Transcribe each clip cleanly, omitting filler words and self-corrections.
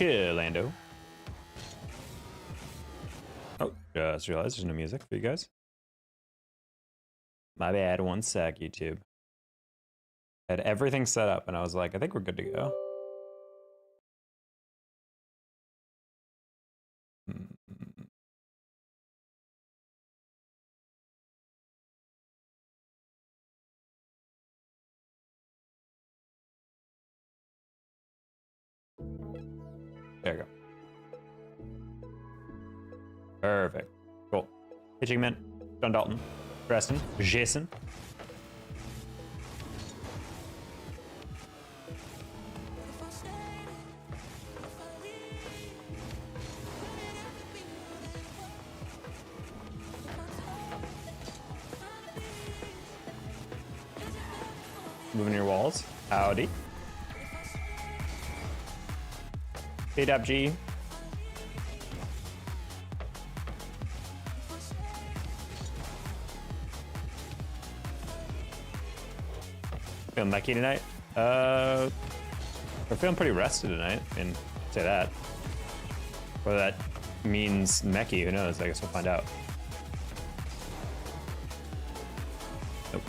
Lando. Oh, just realized there's no music for you guys. My bad, one sec, YouTube. I had everything set up and I was like, I think we're good to go. There you go. Perfect. Cool. Pitching man, John Dalton, Preston, Jason. Moving your walls. Howdy. KWG. Feeling lucky tonight? We're feeling pretty rested tonight. I mean, say that. Whether that means mechie, who knows? I guess we'll find out. Nope.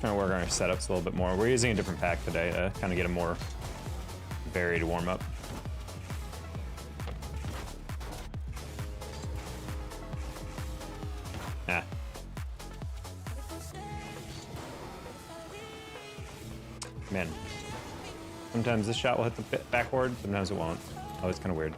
Trying to work on our setups a little bit more. We're using a different pack today to kind of get a more varied warm up. Nah. Man, sometimes this shot will hit the backboard, sometimes it won't. Oh, it's kind of weird.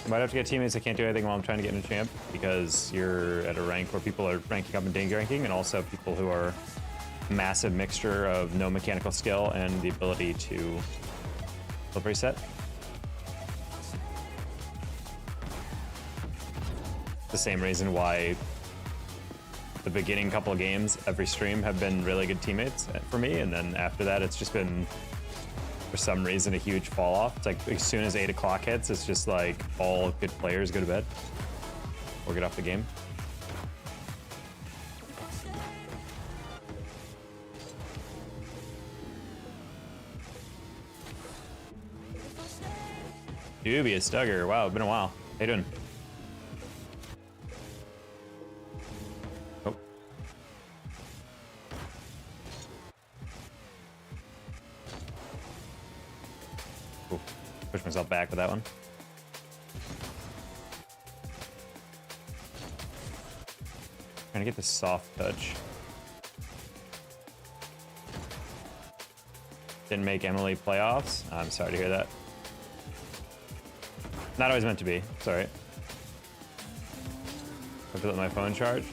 Might have to get teammates that can't do anything while I'm trying to get in a champ, because you're at a rank where people are ranking up and ranking, and also people who are a massive mixture of no mechanical skill and the ability to flip reset. The same reason why the beginning couple of games, every stream, have been really good teammates for me, and then after that, it's just been, for some reason, a huge fall off. It's like as soon as 8 o'clock hits, it's just like all good players go to bed or get off the game. Dubious Duggar, wow, it's been a while. How you doing? Oh. Ooh, push myself back with that one. Trying to get the soft touch. Didn't make Emily playoffs. I'm sorry to hear that. Not always meant to be. Sorry. I have to let my phone charge.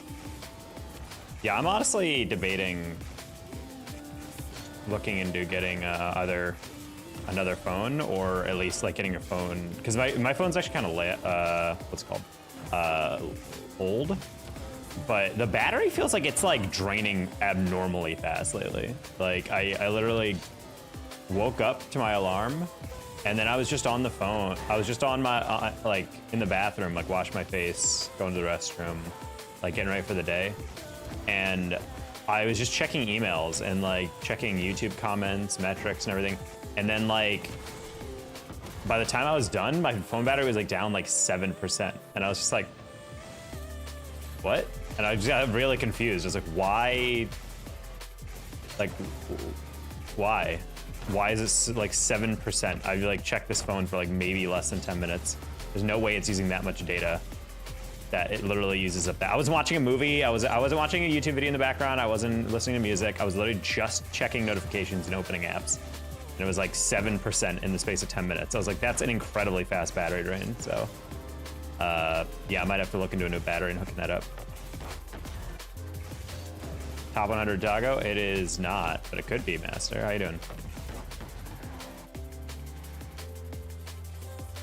Yeah, I'm honestly debating looking into getting either another phone or at least like getting a phone, because my phone's actually kind of what's it called, old, but the battery feels like it's like draining abnormally fast lately. Like I literally woke up to my alarm, and then I was just on the phone. I was just on my, like, in the bathroom, like, wash my face, going to the restroom, like, getting ready for the day. And I was just checking emails and, like, checking YouTube comments, metrics, and everything. And then, like, by the time I was done, my phone battery was, like, down, like, 7%. And I was just like, what? And I just got really confused. I was like, why? Like, why? Why is it like 7%? I like checked this phone for like maybe less than 10 minutes. There's no way it's using that much data that it literally uses up that. I was watching a movie. I wasn't watching a YouTube video in the background. I wasn't listening to music. I was literally just checking notifications and opening apps. And it was like 7% in the space of 10 minutes. I was like, that's an incredibly fast battery drain. So yeah, I might have to look into a new battery and hooking that up. Top 100 Dago? It is not, but it could be, Master. How you doing?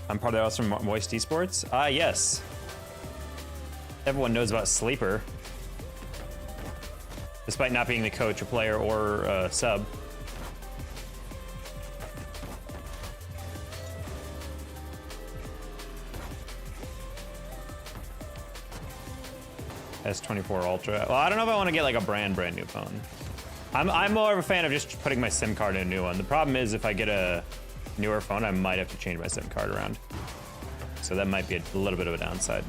I'm part of the house from Moist Esports. Yes. Everyone knows about Sleeper. Despite not being the coach or player or sub. S24 Ultra. Well, I don't know if I want to get like a brand new phone. I'm more of a fan of just putting my SIM card in a new one. The problem is if I get a newer phone, I might have to change my SIM card around. So that might be a little bit of a downside.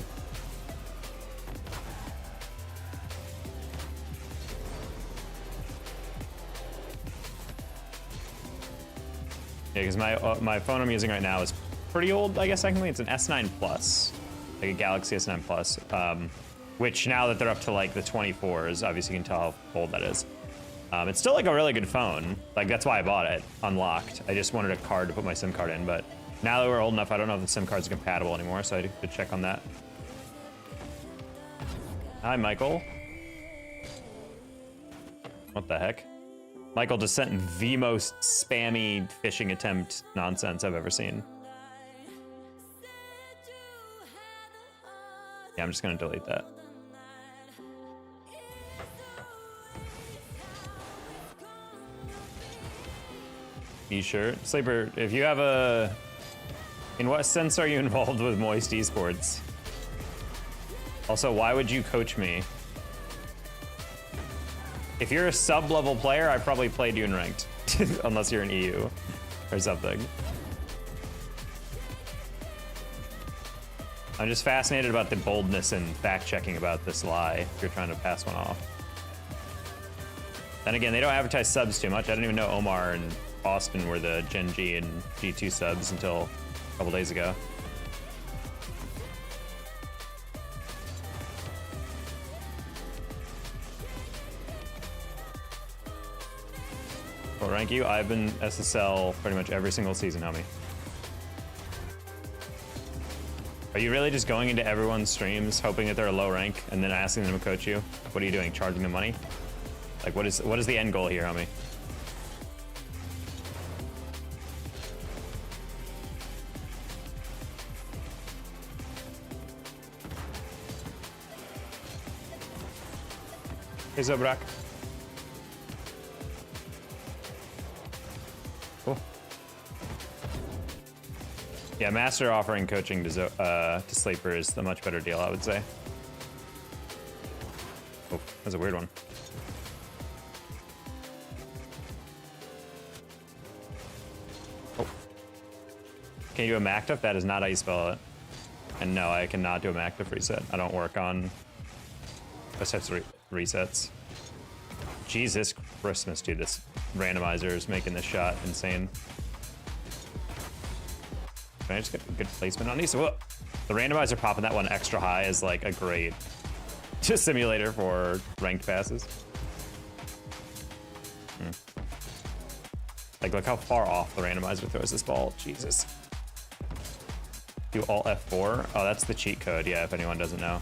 Yeah, because my phone I'm using right now is pretty old, I guess technically. It's an S9 Plus, like a Galaxy S9 Plus, which now that they're up to like the 24s, obviously you can tell how old that is. It's still like a really good phone. Like that's why I bought it, unlocked. I just wanted a card to put my SIM card in, but now that we're old enough, I don't know if the SIM cards are compatible anymore, so I have to check on that. Hi, Michael. What the heck? Michael just sent the most spammy phishing attempt nonsense I've ever seen. Yeah, I'm just gonna delete that. You sure? Sleeper, if you have a... In what sense are you involved with Moist Esports? Also, why would you coach me? If you're a sub-level player, I probably played you in ranked. Unless you're an EU or something. I'm just fascinated about the boldness and fact-checking about this lie if you're trying to pass one off. Then again, they don't advertise subs too much. I didn't even know Omar and Austin were the Gen G and G2 subs until a couple days ago. What rank you? I've been SSL pretty much every single season, homie. Are you really just going into everyone's streams hoping that they're a low rank and then asking them to coach you? What are you doing? Charging them money? Like what is the end goal here, homie? Hey, Zobrak. Cool. Yeah, Master offering coaching to Sleeper is the much better deal, I would say. Oh, that's a weird one. Oh. Can you do a MacDuff? That is not how you spell it. And no, I cannot do a MacDuff reset. I don't work on those types of resets. Jesus Christmas, dude, this randomizer is making this shot insane. Can I just get a good placement on these? Whoa. The randomizer popping that one extra high is like a great simulator for ranked passes. Like, look how far off the randomizer throws this ball. Jesus. Do Alt F4? Oh, that's the cheat code, yeah, if anyone doesn't know.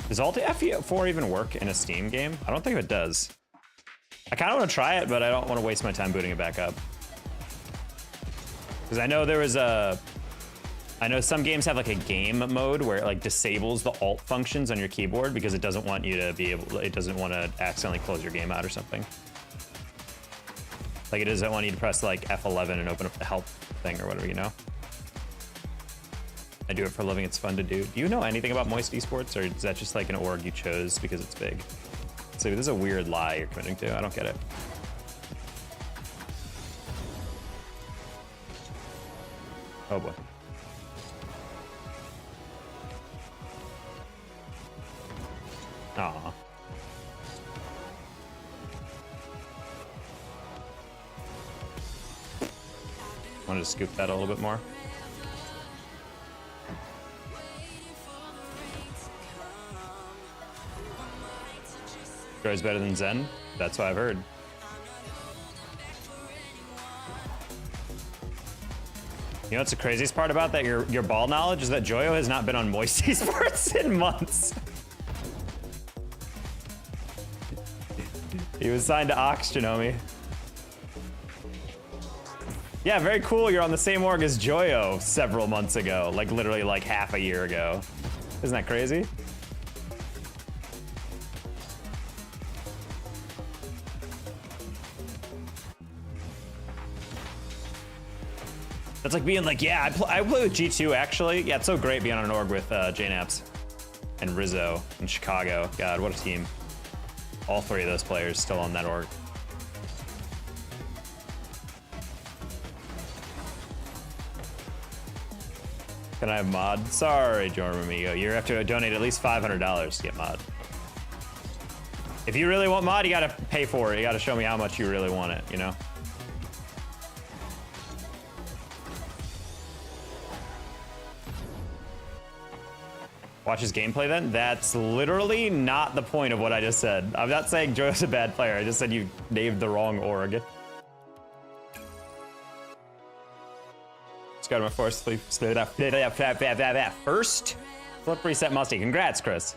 Does Alt F4 even work in a Steam game? I don't think it does. I kind of want to try it, but I don't want to waste my time booting it back up. Because I know there was a... I know some games have like a game mode where it like disables the Alt functions on your keyboard because it doesn't want you to be able... It doesn't want to accidentally close your game out or something. Like it doesn't want you to press like F11 and open up the help thing or whatever, you know? I do it for a living, it's fun to do. Do you know anything about Moist Esports, or is that just like an org you chose because it's big? So this is a weird lie you're committing to, I don't get it. Oh boy. Aw. Wanted to scoop that a little bit more. Joy's better than Zen? That's what I've heard. You know what's the craziest part about that, your ball knowledge, is that Joyo has not been on Moist Esports in months. He was signed to Oxygen, homie. Yeah, very cool. You're on the same org as Joyo several months ago, like literally like half a year ago. Isn't that crazy? That's like being like, yeah, I play with G2 actually. Yeah, it's so great being on an org with JNaps. and Rizzo in Chicago. God, what a team. All three of those players still on that org. Can I have mod? Sorry, Jordan Amigo. You have to donate at least $500 to get mod. If you really want mod, you gotta pay for it. You gotta show me how much you really want it, you know? Watch his gameplay then? That's literally not the point of what I just said. I'm not saying Joe's a bad player. I just said you named the wrong org. Just got my first flip reset musty. Congrats, Chris.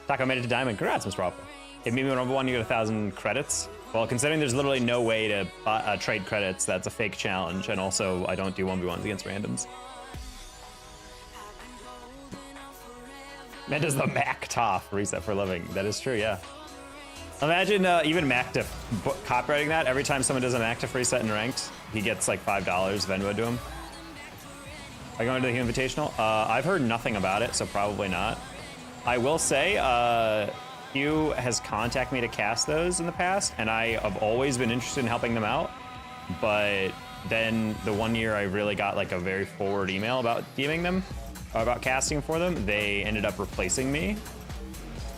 Taco made it to diamond. Congrats, Mr. Rafa. It made me number one, you get 1,000 credits. Well, considering there's literally no way to trade credits, that's a fake challenge. And also, I don't do 1v1s against randoms. Man does the Mac Toff reset for a living. That is true, yeah. Imagine even Mactiff copywriting that. Every time someone does an Mactiff reset in ranked, he gets like $5 Venmo to him. Are you going to the Invitational? I've heard nothing about it, so probably not. I will say, Hugh has contacted me to cast those in the past, and I have always been interested in helping them out. But then the one year I really got like a very forward email about DMing them, about casting for them, they ended up replacing me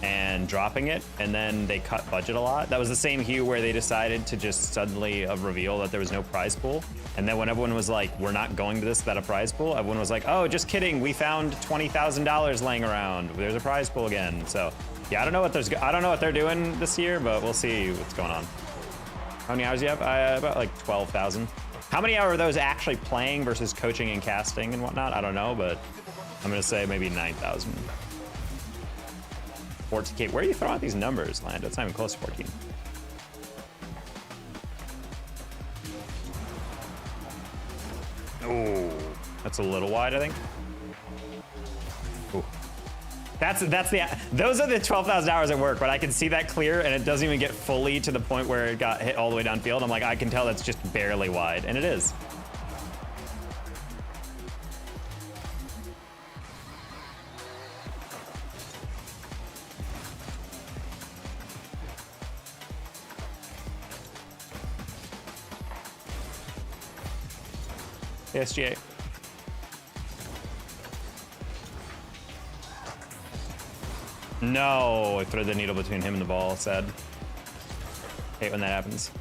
and dropping it, and then they cut budget a lot. That was the same Hue where they decided to just suddenly reveal that there was no prize pool. And then when everyone was like, we're not going to this without a prize pool, everyone was like, oh, just kidding, we found $20,000 laying around. There's a prize pool again. So yeah, I don't know what they're doing this year, but we'll see what's going on. How many hours do you have? About like 12,000. How many hours are those actually playing versus coaching and casting and whatnot? I don't know, but I'm gonna say maybe 9,000. 14K. Where are you throwing out these numbers, Lando? It's not even close to 14. Oh, that's a little wide, I think. Ooh. Those are the 12,000 hours at work, but I can see that clear, and it doesn't even get fully to the point where it got hit all the way downfield. I'm like, I can tell that's just barely wide, and it is. SGA. No, I thread the needle between him and the ball, sad. Hate when that happens.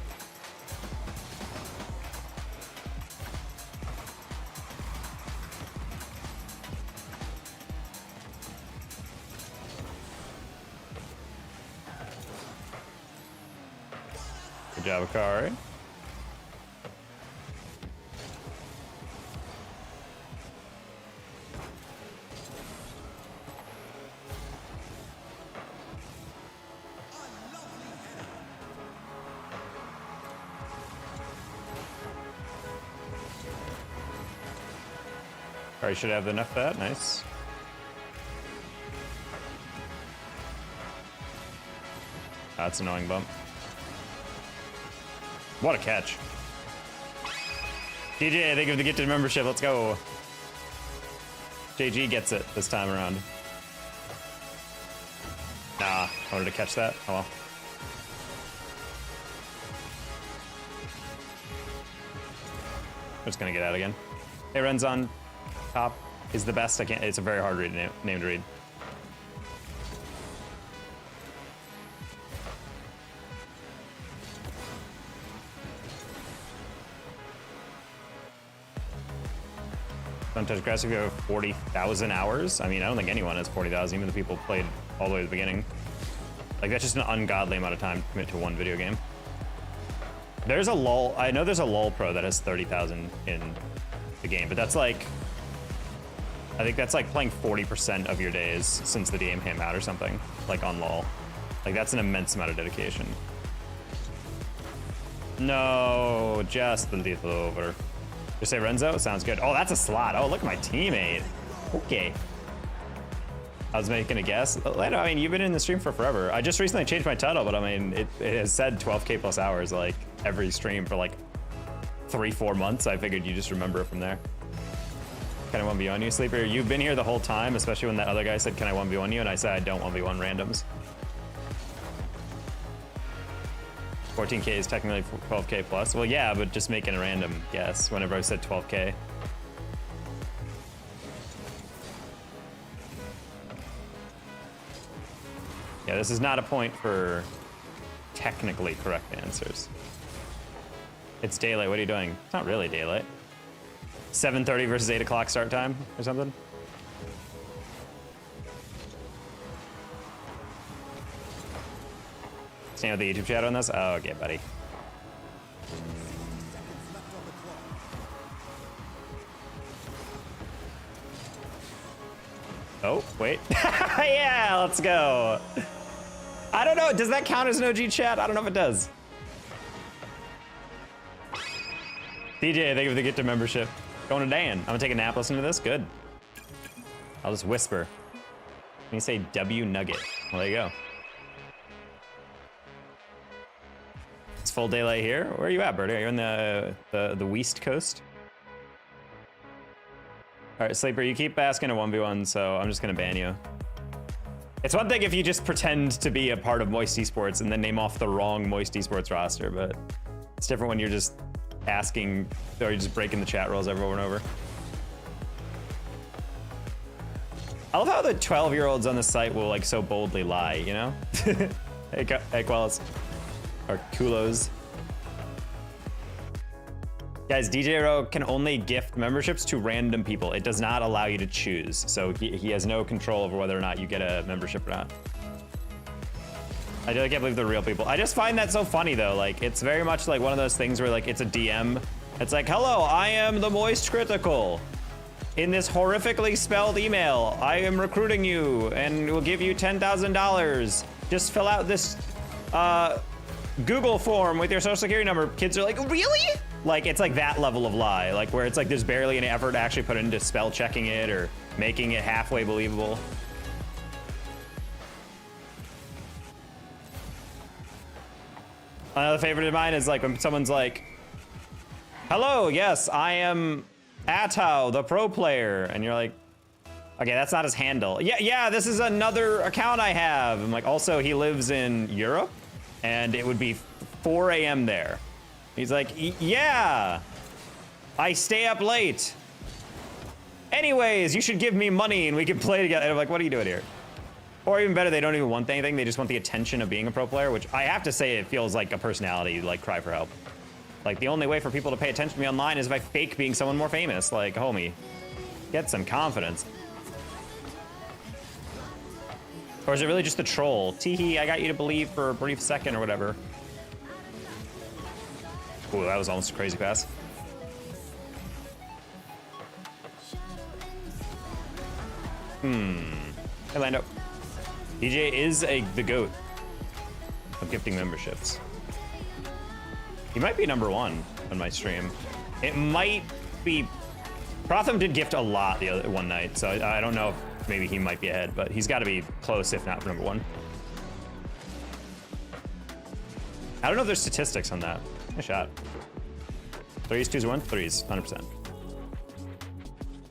Good job, Akari. Alright, should have enough of that. Nice. That's an annoying bump. What a catch. DJ, thank you for the gifted membership. Let's go. JG gets it this time around. Nah, I wanted to catch that. Oh well. I'm just gonna get out again. Hey, Renzon. Top is the best I can. It's a very hard name to read. Don't touch grass if you have 40,000 hours. I mean, I don't think anyone has 40,000, even the people who played all the way to the beginning. Like, that's just an ungodly amount of time to commit to one video game. There's a LoL. I know there's a LoL pro that has 30,000 in the game, but that's like, I think that's like playing 40% of your days since the game came out or something, like on LoL. Like, that's an immense amount of dedication. No, just the lethal over. Just say Renzo? Sounds good. Oh, that's a slot. Oh, look at my teammate. Okay. I was making a guess. Lando, I mean, you've been in the stream for forever. I just recently changed my title, but I mean, it has said 12K plus hours like every stream for like 3-4 months. I figured you just remember it from there. Can I 1v1 you, Sleeper? You've been here the whole time, especially when that other guy said, can I 1v1 you? And I said, I don't 1v1 randoms. 14K is technically 12K plus. Well, yeah, but just making a random guess whenever I said 12K. Yeah, this is not a point for technically correct answers. It's daylight. What are you doing? It's not really daylight. 7:30 versus 8 o'clock start time or something? Staying with the YouTube chat on this? Oh, okay, buddy. Oh, wait. Yeah, let's go. I don't know. Does that count as an OG chat? I don't know if it does. DJ, thank you for the gift of membership. Going to Dan. I'm gonna take a nap listening to this. Good. I'll just whisper. Let me say W Nugget. Well, there you go. It's full daylight here. Where are you at, Birdie? Are you on the West Coast? All right, Sleeper, you keep asking a 1v1, so I'm just gonna ban you. It's one thing if you just pretend to be a part of Moist Esports and then name off the wrong Moist Esports roster, but it's different when you're just asking, or you're just breaking the chat rules over and over. I love how the 12-year-olds on the site will like so boldly lie, you know? Hey, Quellas. Or Kulos. Guys, DJ Ro can only gift memberships to random people. It does not allow you to choose. So he has no control over whether or not you get a membership or not. I can't believe they're real people. I just find that so funny though. Like, it's very much like one of those things where like it's a DM. It's like, hello, I am the Moist Critical. In this horrifically spelled email, I am recruiting you and will give you $10,000. Just fill out this Google form with your social security number. Kids are like, really? Like, it's like that level of lie, like where it's like there's barely an effort to actually put into spell checking it or making it halfway believable. Another favorite of mine is like when someone's like, hello, yes, I am Atau, the pro player. And you're like, okay, that's not his handle. Yeah, this is another account I have. I'm like, also, he lives in Europe and it would be 4 a.m. there. He's like, yeah, I stay up late. Anyways, you should give me money and we can play together. And I'm like, what are you doing here? Or even better, they don't even want anything. They just want the attention of being a pro player, which I have to say, it feels like a personality, like cry for help. Like the only way for people to pay attention to me online is if I fake being someone more famous. Like, homie, get some confidence. Or is it really just a troll? Teehee, I got you to believe for a brief second or whatever. Ooh, that was almost a crazy pass. Hey, Lando. DJ is the GOAT of gifting memberships. He might be #1 on my stream. It might be... Protham did gift a lot the other one night, so I don't know if maybe he might be ahead, but he's got to be close, if not #1. I don't know if there's statistics on that. Nice shot. 3s, 2s, 1s, 3s, 100%.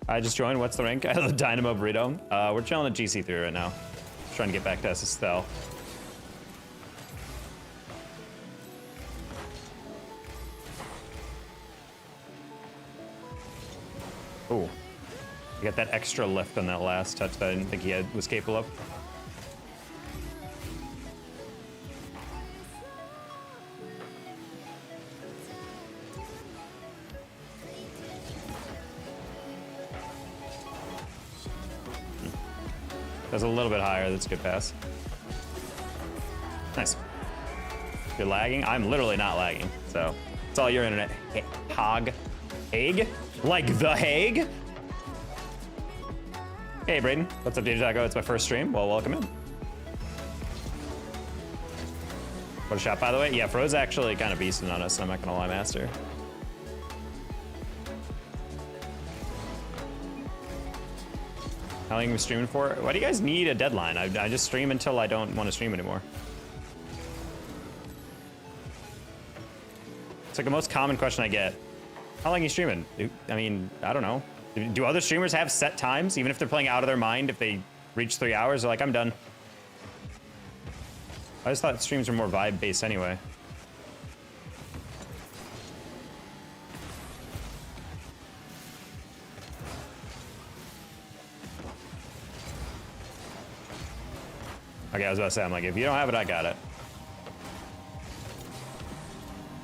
I just joined. What's the rank? I love Dynamo Burrito. We're chilling at GC3 right now. Just trying to get back to SSL. Oh, you got that extra lift on that last touch that I didn't think he was capable of. That's a little bit higher. That's a good pass. Nice. You're lagging? I'm literally not lagging. So it's all your internet. Hog. Hague? Like the Hague? Hey, Braden. What's up, DJ Taco? It's my first stream. Well, welcome in. What a shot, by the way. Yeah, Fro's actually kind of beasting on us, so I'm not gonna lie, Master. How long are you streaming for? Why do you guys need a deadline? I just stream until I don't want to stream anymore. It's like the most common question I get. How long are you streaming? I mean, I don't know. Do other streamers have set times, even if they're playing out of their mind? If they reach 3 hours, they're like, I'm done. I just thought streams were more vibe-based anyway. Okay, I was about to say, I'm like, if you don't have it, I got it.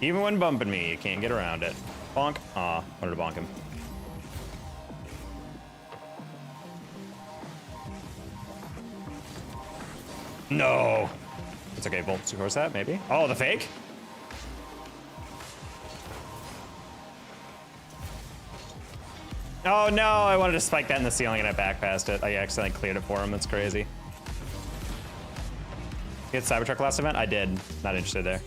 Even when bumping me, you can't get around it. Bonk. Aw, wanted to bonk him. No. It's okay, Volt scores that, maybe. Oh, the fake? Oh no, I wanted to spike that in the ceiling and I backpassed it. I accidentally cleared it for him, that's crazy. You get Cybertruck last event? I did, not interested there.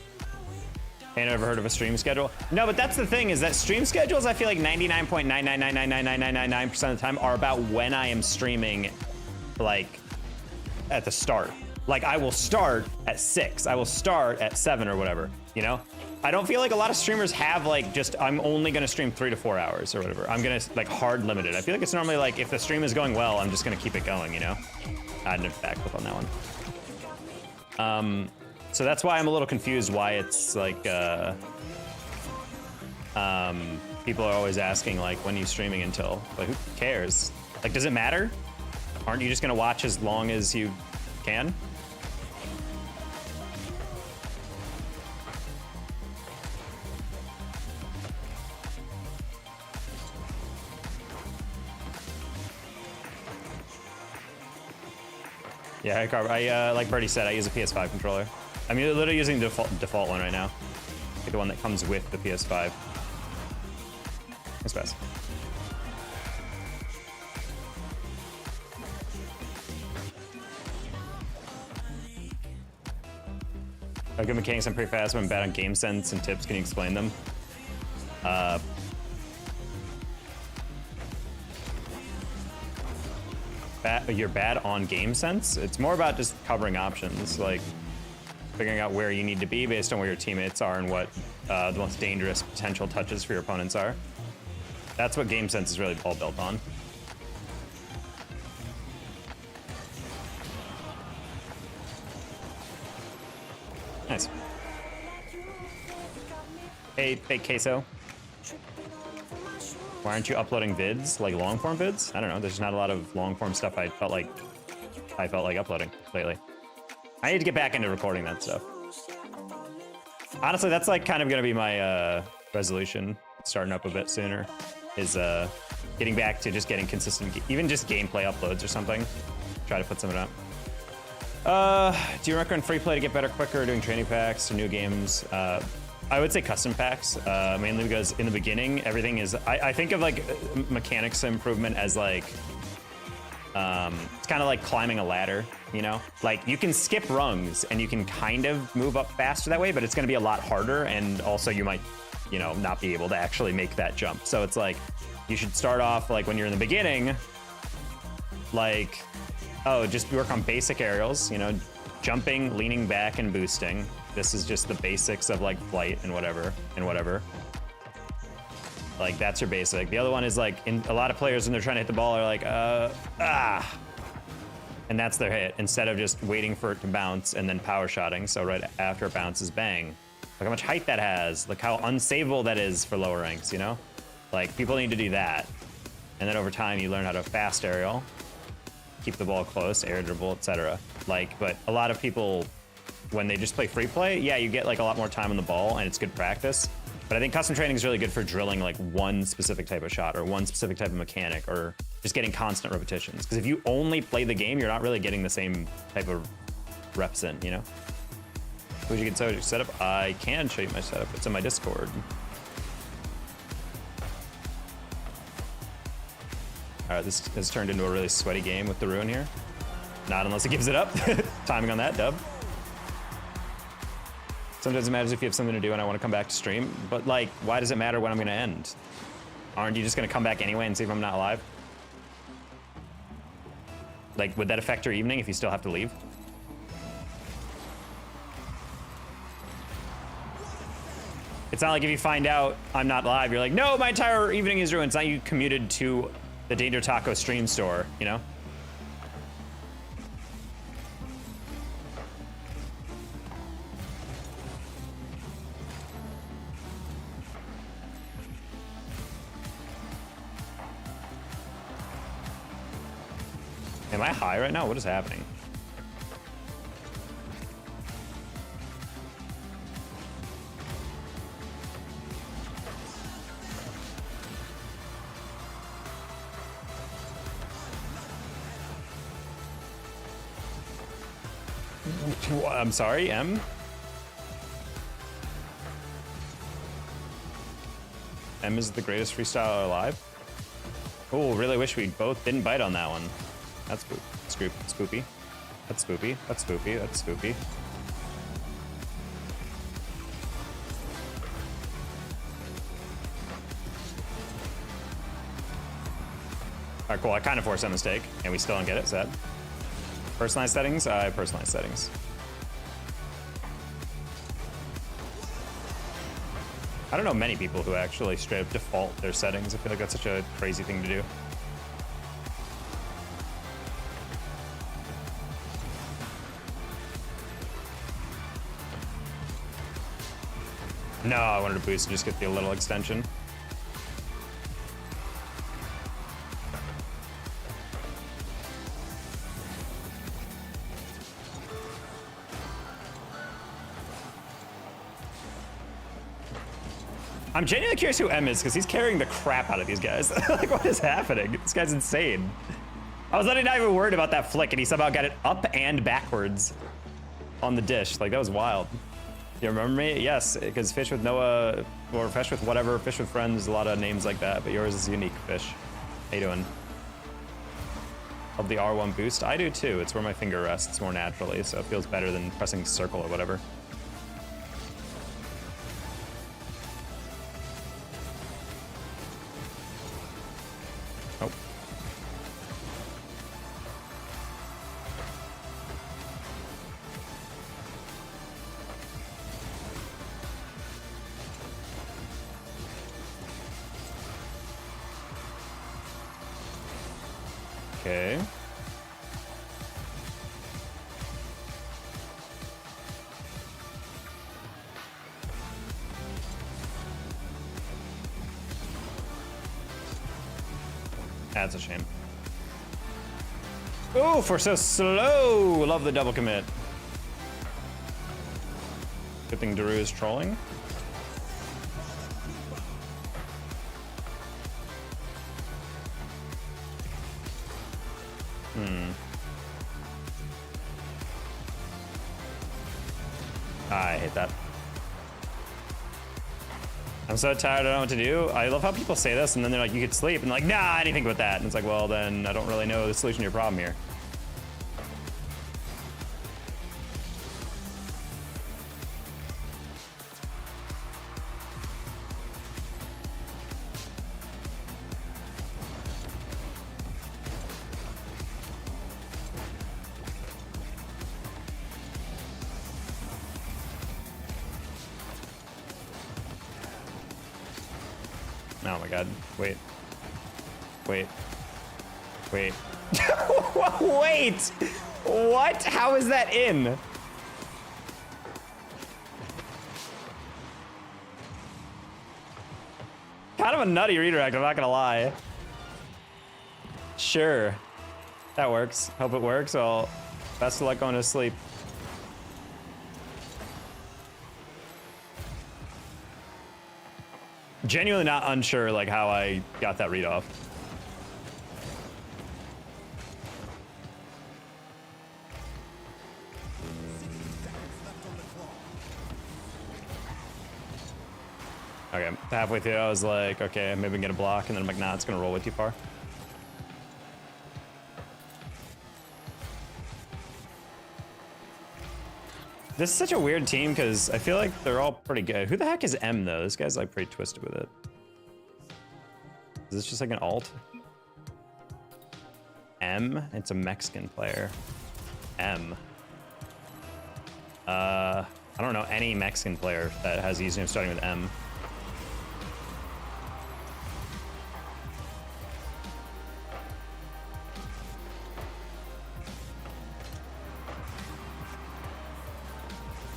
Ain't ever heard of a stream schedule? No, but that's the thing, is that stream schedules, I feel like 99.9999999% of the time are about when I am streaming, like, at the start. Like, I will start at 6, I will start at 7 or whatever, you know? I don't feel like a lot of streamers have, like, just, I'm only gonna stream 3 to 4 hours or whatever. I'm gonna, like, hard limit it. I feel like it's normally, like, if the stream is going well, I'm just gonna keep it going, you know? I didn't backflip on that one. So that's why I'm a little confused why it's like, people are always asking like, when are you streaming until? Like, who cares? Like, does it matter? Aren't you just gonna watch as long as you can? Yeah, I like Birdie said, I use a PS5 controller. I'm literally using the default one right now. Like the one that comes with the PS5. That's best. Good mechanics, I'm pretty fast, but I'm bad on game sense and tips. Can you explain them? You're bad on game sense? It's more about just covering options, like figuring out where you need to be based on where your teammates are and what the most dangerous potential touches for your opponents are. That's what game sense is really all built on. Nice. Hey, fake queso. Why aren't you uploading vids, like long form vids? I don't know, there's not a lot of long form stuff I felt like uploading lately. I need to get back into recording that stuff. Honestly, that's like kind of gonna be my resolution, starting up a bit sooner, is getting back to just getting consistent, even just gameplay uploads or something. Try to put something up. Do you recommend free play to get better quicker, doing training packs or new games? I would say custom packs, mainly because in the beginning, everything is, I think of like mechanics improvement as like, it's kind of like climbing a ladder, you know? Like you can skip rungs and you can kind of move up faster that way, but it's gonna be a lot harder, and also you might, you know, not be able to actually make that jump. So it's like, you should start off like when you're in the beginning, like, oh, just work on basic aerials, you know, jumping, leaning back, and boosting. This is just the basics of like flight and whatever, Like that's your basic. The other one is like, in a lot of players when they're trying to hit the ball are like, and that's their hit, instead of just waiting for it to bounce and then power shotting. So right after it bounces, bang. Look how much height that has. Look how unsavable that is for lower ranks, you know? Like people need to do that. And then over time you learn how to fast aerial, keep the ball close, air dribble, etc. Like, but a lot of people, when they just play free play, yeah, you get like a lot more time on the ball and it's good practice. But I think custom training is really good for drilling like one specific type of shot or one specific type of mechanic, or just getting constant repetitions. Because if you only play the game, you're not really getting the same type of reps in, you know? Would you get your setup? I can show you my setup. It's in my Discord. All right, this has turned into a really sweaty game with the ruin here. Not unless it gives it up. Timing on that, dub. Sometimes it matters if you have something to do and I want to come back to stream, but like, why does it matter when I'm gonna end? Aren't you just gonna come back anyway and see if I'm not live? Like, would that affect your evening if you still have to leave? It's not like if you find out I'm not live, you're like, no, my entire evening is ruined. It's not you commuted to the Danger Taco stream store, you know? Am I high right now? What is happening? I'm sorry, M? M is the greatest freestyler alive? Oh, really wish we both didn't bite on that one. That's spoopy. That's spoopy. That's spoopy. That's spoopy. Alright, cool. I kind of forced that mistake, and we still don't get it. Sad. Personalized settings? Personalized settings. I don't know many people who actually straight up default their settings. I feel like that's such a crazy thing to do. No, I wanted to boost and just get the little extension. I'm genuinely curious who M is, because he's carrying the crap out of these guys. Like, what is happening? This guy's insane. I was not even worried about that flick, and he somehow got it up and backwards on the dish. Like, that was wild. You remember me? Yes, because Fish with Noah, or Fish with whatever, Fish with Friends, a lot of names like that, but yours is unique, Fish. How you doing? Love the R1 boost. I do too. It's where my finger rests more naturally, so it feels better than pressing circle or whatever. Oh. Okay. That's a shame. Oh, we're so slow. Love the double commit. Good thing Daru is trolling. I hate that. I'm so tired, I don't know what to do. I love how people say this and then they're like, you could sleep, and like, nah, I didn't think about that. And it's like, well, then I don't really know the solution to your problem here. Oh my god. Wait. Wait. Wait. Wait! What? How is that in? Kind of a nutty redirect, I'm not gonna lie. Sure. That works. Hope it works. Well, best of luck going to sleep. Genuinely not unsure like how I got that read off. Okay, halfway through I was like, okay, maybe we can get a block, and then I'm like, nah, it's gonna roll way too far. This is such a weird team because I feel like they're all pretty good. Who the heck is M though? This guy's like pretty twisted with it. Is this just like an alt? M? It's a Mexican player. M. I don't know any Mexican player that has a username starting with M.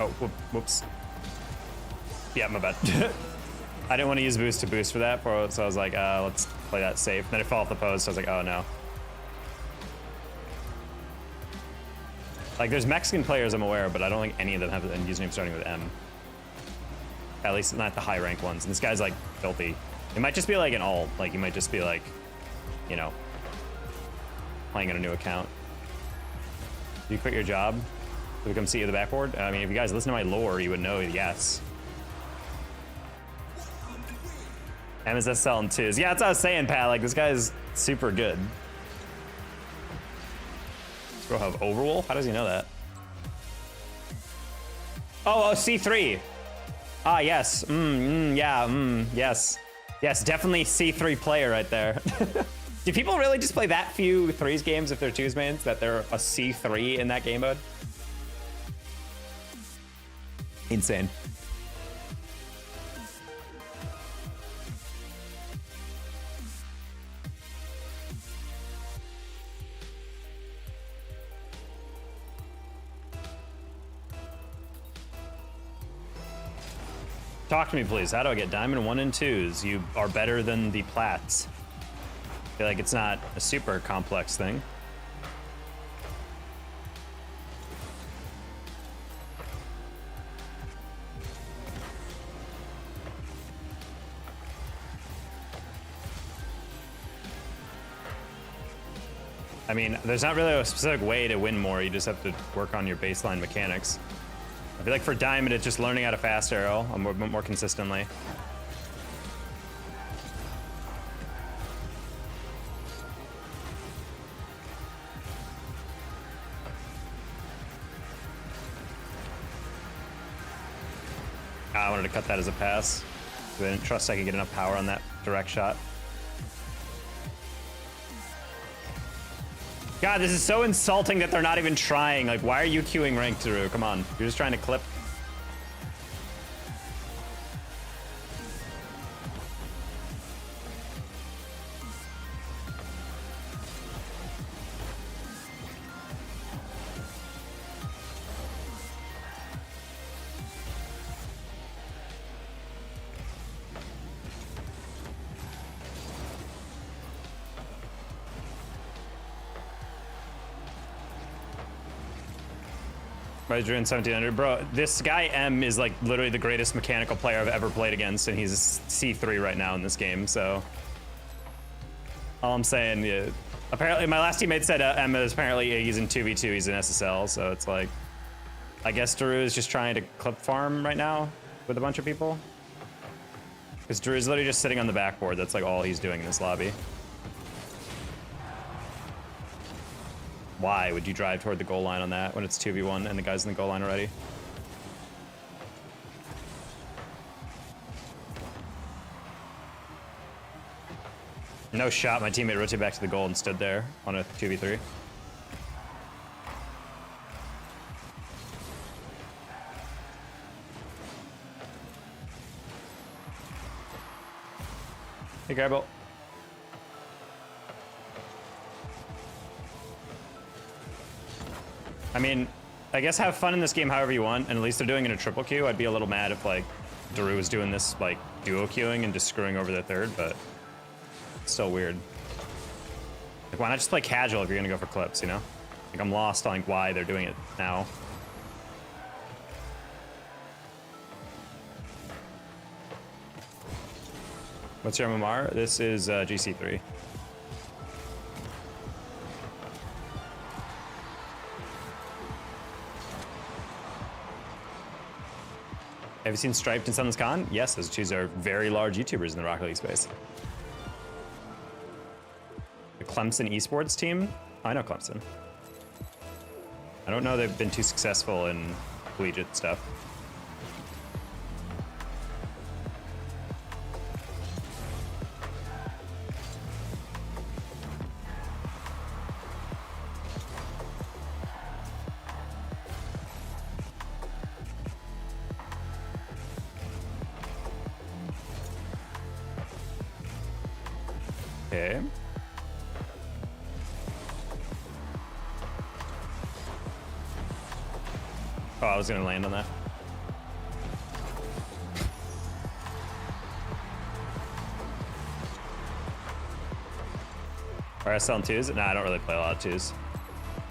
Oh, whoops. Yeah, my bad. I didn't want to use boost to boost for that, so I was like, let's play that safe. Then I fell off the post, so I was like, oh no. Like, there's Mexican players I'm aware of, but I don't think any of them have a username starting with M. At least not the high rank ones. And this guy's like filthy. It might just be like an alt. Like, he might just be like, you know, playing on a new account. Do you quit your job to become CEO of the backboard? I mean, if you guys listen to my lore, you would know yes. MSS selling twos. Yeah, that's what I was saying, Pat. Like, this guy's super good. Let's go have Overwolf. How does he know that? Oh, C3. Ah, yes. Yeah, yes. Yes, definitely C3 player right there. Do people really just play that few threes games if they're twos mains, that they're a C3 in that game mode? Insane. Talk to me, please. How do I get diamond 1 and 2s? You are better than the plats. I feel like it's not a super complex thing. I mean, there's not really a specific way to win more. You just have to work on your baseline mechanics. I feel like for diamond, it's just learning how to fast arrow more consistently. I wanted to cut that as a pass. I didn't trust I could get enough power on that direct shot. God, this is so insulting that they're not even trying. Like, why are you queuing ranked, Drew? Come on, you're just trying to clip. By Drew in 1700, bro. This guy M is like literally the greatest mechanical player I've ever played against, and he's C3 right now in this game. So all I'm saying, yeah. Apparently, my last teammate said M is apparently he's in 2v2. He's in SSL, so it's like, I guess Drew is just trying to clip farm right now with a bunch of people. Because Drew is literally just sitting on the backboard. That's like all he's doing in this lobby. Why would you drive toward the goal line on that when it's 2v1 and the guy's in the goal line already? No shot. My teammate rotated back to the goal and stood there on a 2v3. Hey, Grabble. I mean, I guess have fun in this game however you want, and at least they're doing it in a triple queue. I'd be a little mad if, like, Daru was doing this, like, duo queuing and just screwing over the third, but it's still weird. Like, why not just play casual if you're gonna go for clips, you know? Like, I'm lost on, like, why they're doing it now. What's your MMR? This is GC3. Have you seen Striped and Sunless Khan? Yes, those two are very large YouTubers in the Rocket League space. The Clemson esports team? I know Clemson. I don't know they've been too successful in collegiate stuff. Okay. Oh, I was gonna land on that. Or I was selling twos? Nah, I don't really play a lot of twos.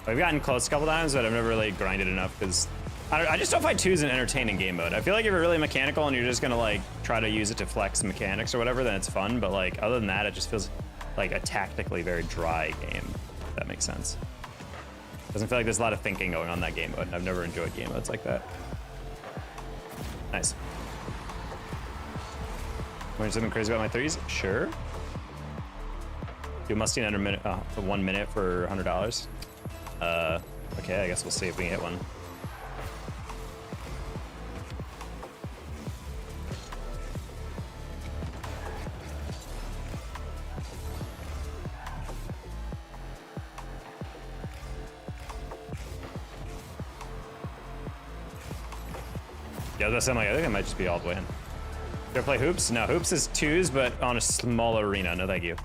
I've gotten close a couple times, but I've never really grinded enough because I just don't find twos an entertaining game mode. I feel like if you're really mechanical and you're just gonna like try to use it to flex mechanics or whatever, then it's fun. But like other than that, it just feels like a tactically very dry game. If that makes sense. Doesn't feel like there's a lot of thinking going on in that game mode. And I've never enjoyed game modes like that. Nice. Want something crazy about my threes? Sure. Do must under minute, 1 minute for $100. Okay, I guess we'll see if we can hit one. Yeah, that's something I think it might just be all the way in. Do I play hoops? No, hoops is twos, but on a small arena. No, thank you.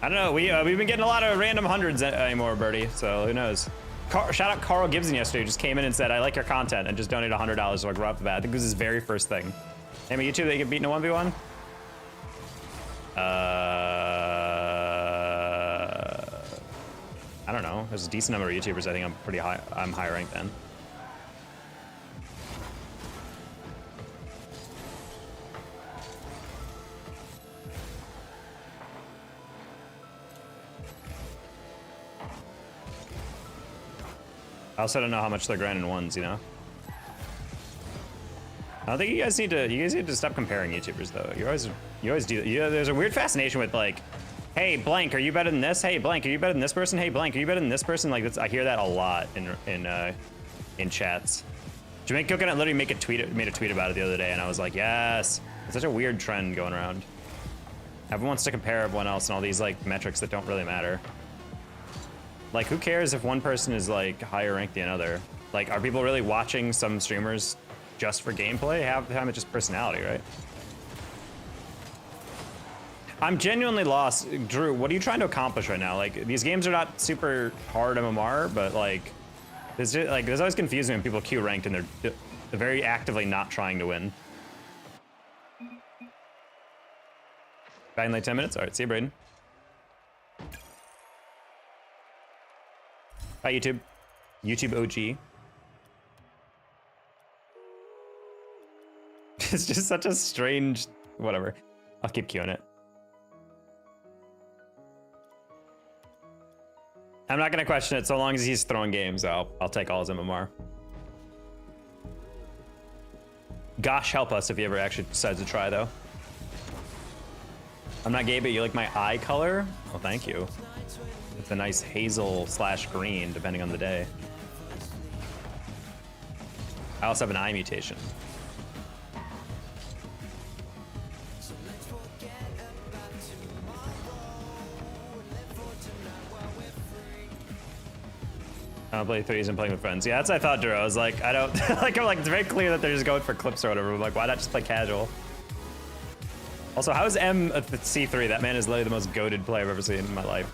I don't know. We've been getting a lot of random hundreds anymore, Birdie. So who knows? Shout out Carl Gibson yesterday, who just came in and said, "I like your content," and just donated $100 like right off the bat. I think this is his very first thing. Name a YouTube that you get beaten in a 1v1. I don't know. There's a decent number of YouTubers. I think I'm pretty high. I'm high ranked then. I also don't know how much they're grinding ones, you know? I don't think you guys need to stop comparing YouTubers though. You always do. There's a weird fascination with like, hey blank, are you better than this? Hey blank, are you better than this person? Hey blank, are you better than this person? Like I hear that a lot in chats. Jamaica Coconut literally made a tweet about it the other day, and I was like, yes. It's such a weird trend going around. Everyone wants to compare everyone else and all these like metrics that don't really matter. Like, who cares if one person is like higher ranked than another? Like, are people really watching some streamers just for gameplay? Half the time it's just personality, right? I'm genuinely lost. Drew, what are you trying to accomplish right now? Like, these games are not super hard MMR, but like, there's always confusion when people queue ranked and they're very actively not trying to win. Back in like 10 minutes? All right, see you, Braden. Hi, YouTube. YouTube OG. It's just such a strange... Whatever. I'll keep queuing it. I'm not going to question it so long as he's throwing games. I'll take all his MMR. Gosh, help us if he ever actually decides to try, though. I'm not gay, but you like my eye color? Well, thank you. It's a nice hazel / green, depending on the day. I also have an eye mutation. I don't play threes and playing with friends. Yeah, that's what I thought, Drew. I was like, I don't like. I'm like, it's very clear that they're just going for clips or whatever. I'm like, why not just play casual? Also, how is M at the C3? That man is literally the most goated player I've ever seen in my life.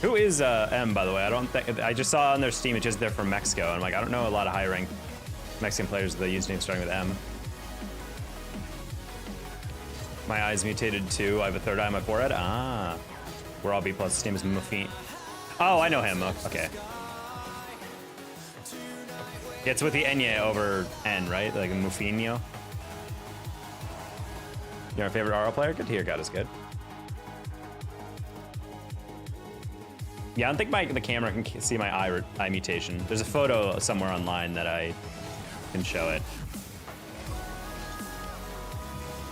Who is M, by the way? I just saw on their Steam, it's just they're from Mexico. And I'm like, I don't know a lot of high-ranked Mexican players with a username starting with M. My eye's mutated too. I have a third eye on my forehead. Ah. We're all B+. His name is Muffin. Oh, I know him. Okay. It's with the Enye over N, right? Like Muffinho. You're our favorite RL player? Good to hear. God is good. Yeah, I don't think the camera can see my eye mutation. There's a photo somewhere online that I can show it.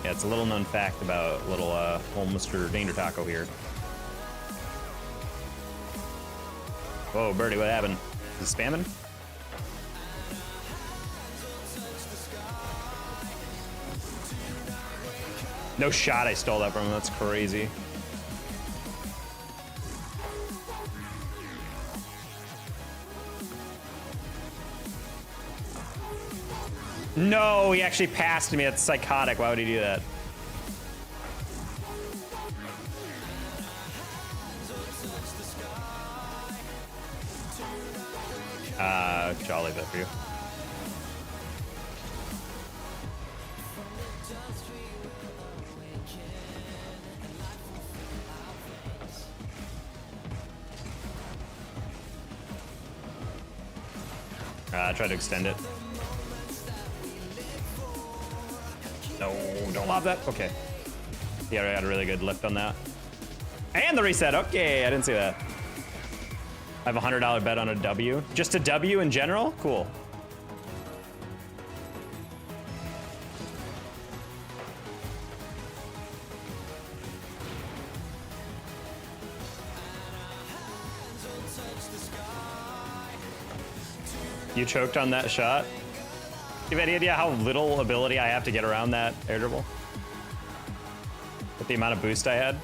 Yeah, it's a little known fact about little old Mr. Danger Taco here. Whoa, Birdie, what happened? Is he spamming? No shot I stole that from him. That's crazy. No, he actually passed me. That's psychotic. Why would he do that? I'll leave that for you. Try to extend it. No, don't lob that. Okay. Yeah, I got a really good lift on that. And the reset. Okay, I didn't see that. I have a $100 bet on a W. Just a W in general? Cool. You choked on that shot? You have any idea how little ability I have to get around that air dribble? With the amount of boost I had?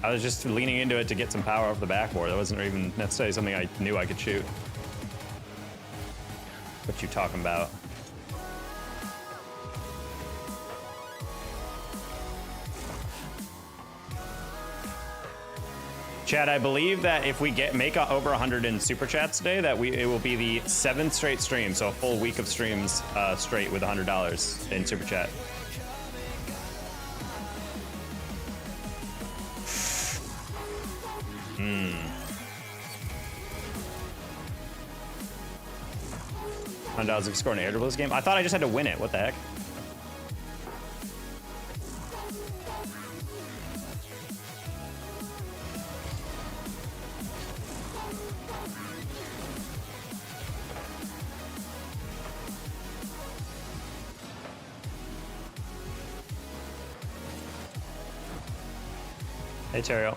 I was just leaning into it to get some power off the backboard. That wasn't even necessarily something I knew I could shoot. What you talking about? Chad, I believe that if we make over 100 in super chats today, that it will be the 7th straight stream, so a full week of streams straight with $100 in super chat. $100 if you score an air dribble this game. I thought I just had to win it. What the heck? Hey, Terrio.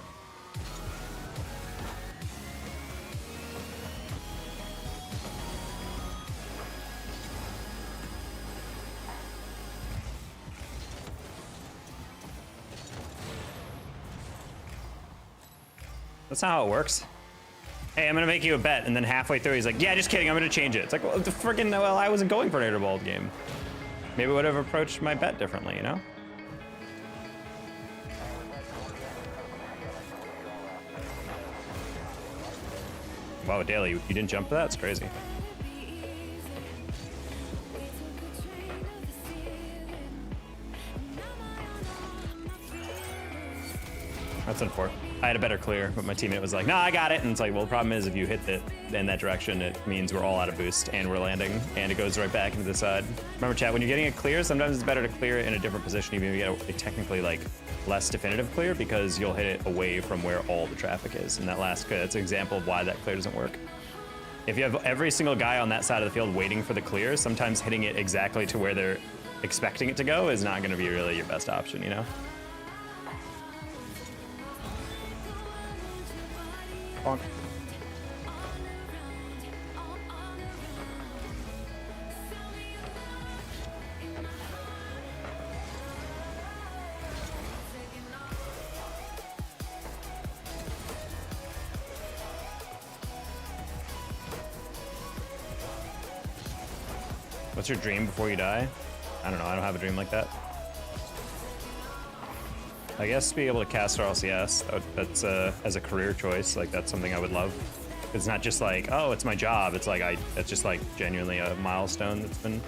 That's not how it works. Hey, I'm gonna make you a bet, and then halfway through he's like, yeah, just kidding, I'm gonna change it. It's like, well, the friggin', well, I wasn't going for an air ball game. Maybe I would have approached my bet differently, you know? Wow, Daly, you didn't jump for that? It's crazy. That's unfortunate. I had a better clear, but my teammate was like, no, I got it. And it's like, well, the problem is if you hit it in that direction, it means we're all out of boost and we're landing and it goes right back into the side. Remember, chat, when you're getting a clear, sometimes it's better to clear it in a different position, even if you get a technically like less definitive clear, because you'll hit it away from where all the traffic is. And that's an example of why that clear doesn't work. If you have every single guy on that side of the field waiting for the clear, sometimes hitting it exactly to where they're expecting it to go is not going to be really your best option, you know? Bonk. What's your dream before you die? I don't know, I don't have a dream like that. I guess be able to cast RLCS, that's as a career choice, like that's something I would love. It's not just like, oh, it's my job. It's like, that's just like genuinely a milestone that's been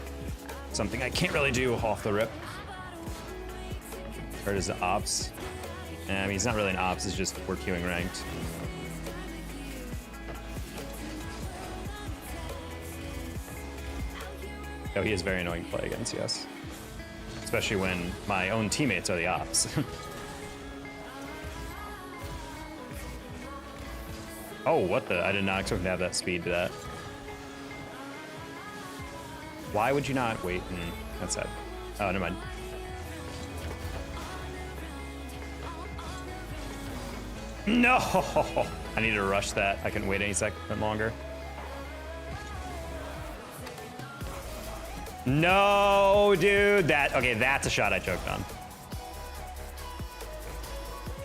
something I can't really do off the rip. Heard as the ops. I mean, he's not really an ops, it's just we're queuing ranked. Oh, he is very annoying to play against, yes. Especially when my own teammates are the ops. Oh, what the? I did not expect to have that speed to that. Why would you not wait? That's sad. Oh, never mind. No! I need to rush that. I couldn't wait any second longer. No, dude. Okay, that's a shot I choked on.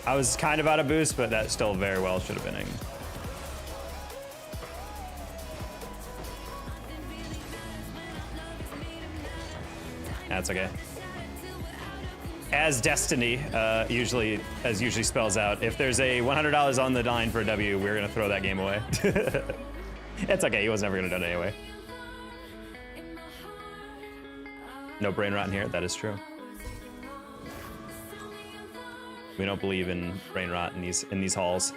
I was kind of out of boost, but that still very well should have been in. That's okay. As destiny usually spells out, if there's a $100 on the line for a W, we're gonna throw that game away. It's okay. He was never gonna do it anyway. No brain rot in here. That is true. We don't believe in brain rot in these halls.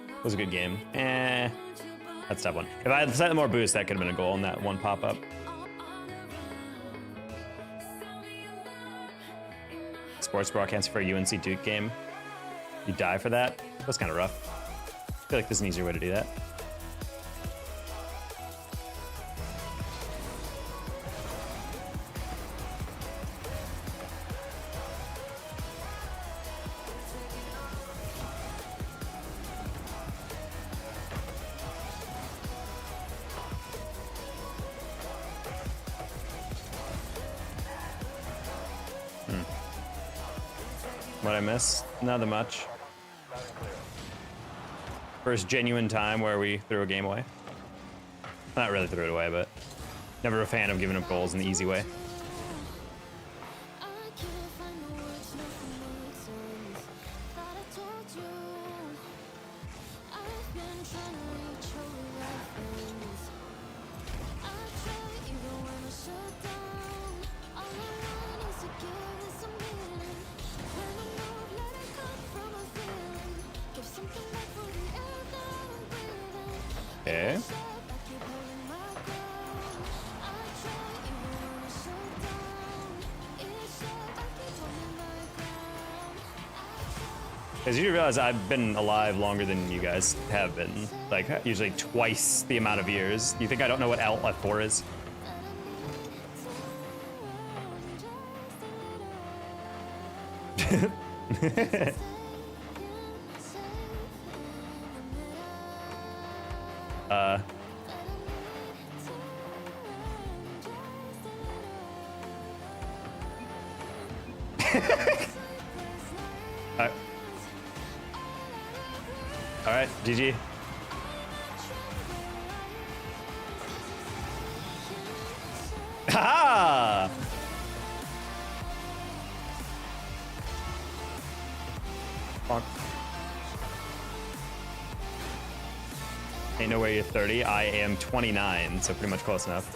It was a good game. That's step one. If I had slightly more boost, that could have been a goal in that one pop-up. Sports broadcast for a UNC Duke game. You die for that? That's kind of rough. I feel like there's an easier way to do that. What I miss? Not that much. First genuine time where we threw a game away. Not really threw it away, but never a fan of giving up goals in the easy way. Okay. As you realize, I've been alive longer than you guys have been. Like, usually twice the amount of years. You think I don't know what F4 is? All right, GG. Ha! Bonk. Ain't no way you're 30. I am 29, so pretty much close enough.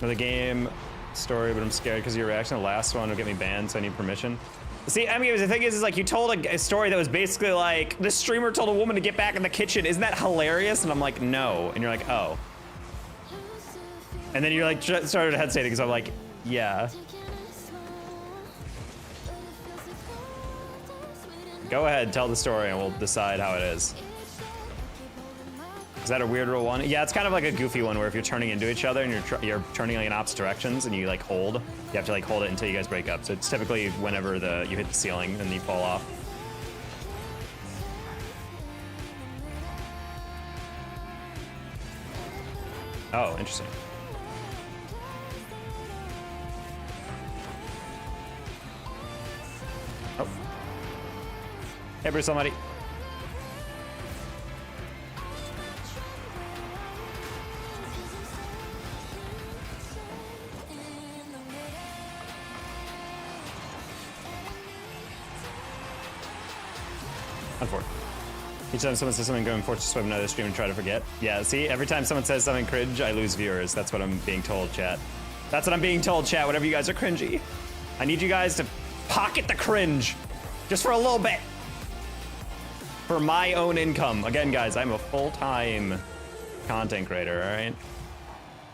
Another game story, but I'm scared because your reaction to the last one will get me banned, so I need permission. See, I mean, the thing is like you told a story that was basically like, this streamer told a woman to get back in the kitchen. Isn't that hilarious? And I'm like, no. And you're like, oh. And then you're like, started hesitating because I'm like, yeah. Go ahead, tell the story, and we'll decide how it is. Is that a weird rule one? Yeah, it's kind of like a goofy one where if you're turning into each other and you're turning like in opposite directions and you like hold, you have to like hold it until you guys break up. So it's typically whenever you hit the ceiling and you fall off. Oh, interesting. Oh. Hey, Bruce, somebody. Each time someone says something going forth to swim another stream and try to forget. Yeah, see, every time someone says something cringe, I lose viewers. That's what I'm being told, chat. That's what I'm being told, chat, whenever you guys are cringy. I need you guys to pocket the cringe. Just for a little bit. For my own income. Again, guys, I'm a full-time content creator, all right?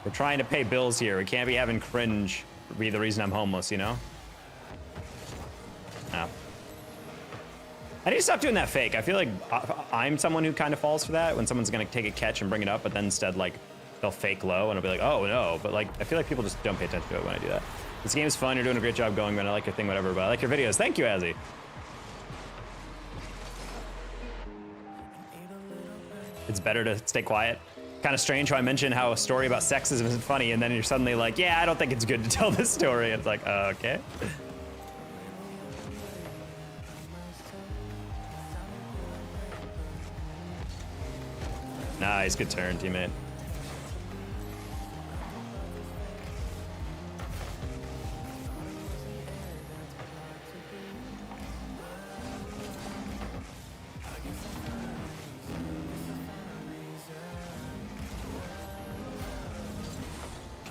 We're trying to pay bills here. We can't be having cringe be the reason I'm homeless, you know? No. I need to stop doing that fake. I feel like I'm someone who kind of falls for that when someone's gonna take a catch and bring it up, but then instead like they'll fake low and I'll be like, oh no. But like, I feel like people just don't pay attention to it when I do that. This game is fun. You're doing a great job going, man. I like your thing, whatever, but I like your videos. Thank you, Azzy. It's better to stay quiet. Kind of strange how I mentioned how a story about sexism isn't funny, and then you're suddenly like, yeah, I don't think it's good to tell this story. It's like, okay. Nice, good turn, teammate.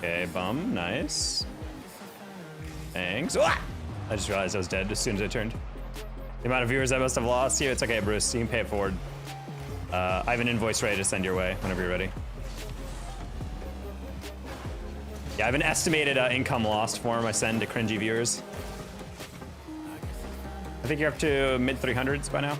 Okay, bum, nice. Thanks. Ah! I just realized I was dead as soon as I turned. The amount of viewers I must have lost here. It's okay, Bruce. You can pay it forward. I have an invoice ready to send your way whenever you're ready. Yeah, I have an estimated income lost form I send to cringy viewers. I think you're up to mid 300s by now.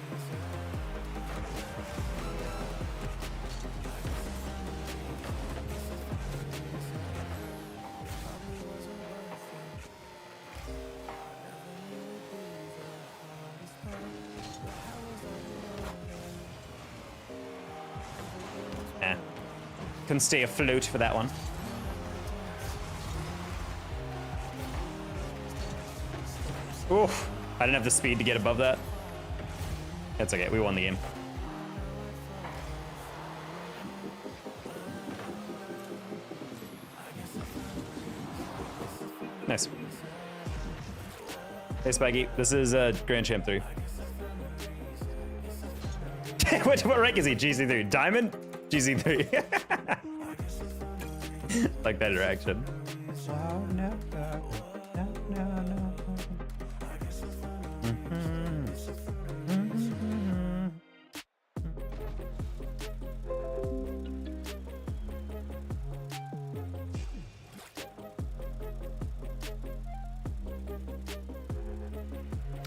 Couldn't stay afloat for that one. Oof. I didn't have the speed to get above that. That's okay, we won the game. Nice. Hey Spiky, this is Grand Champ 3. what rank is he? GC3. Diamond? GC3. Like that interaction.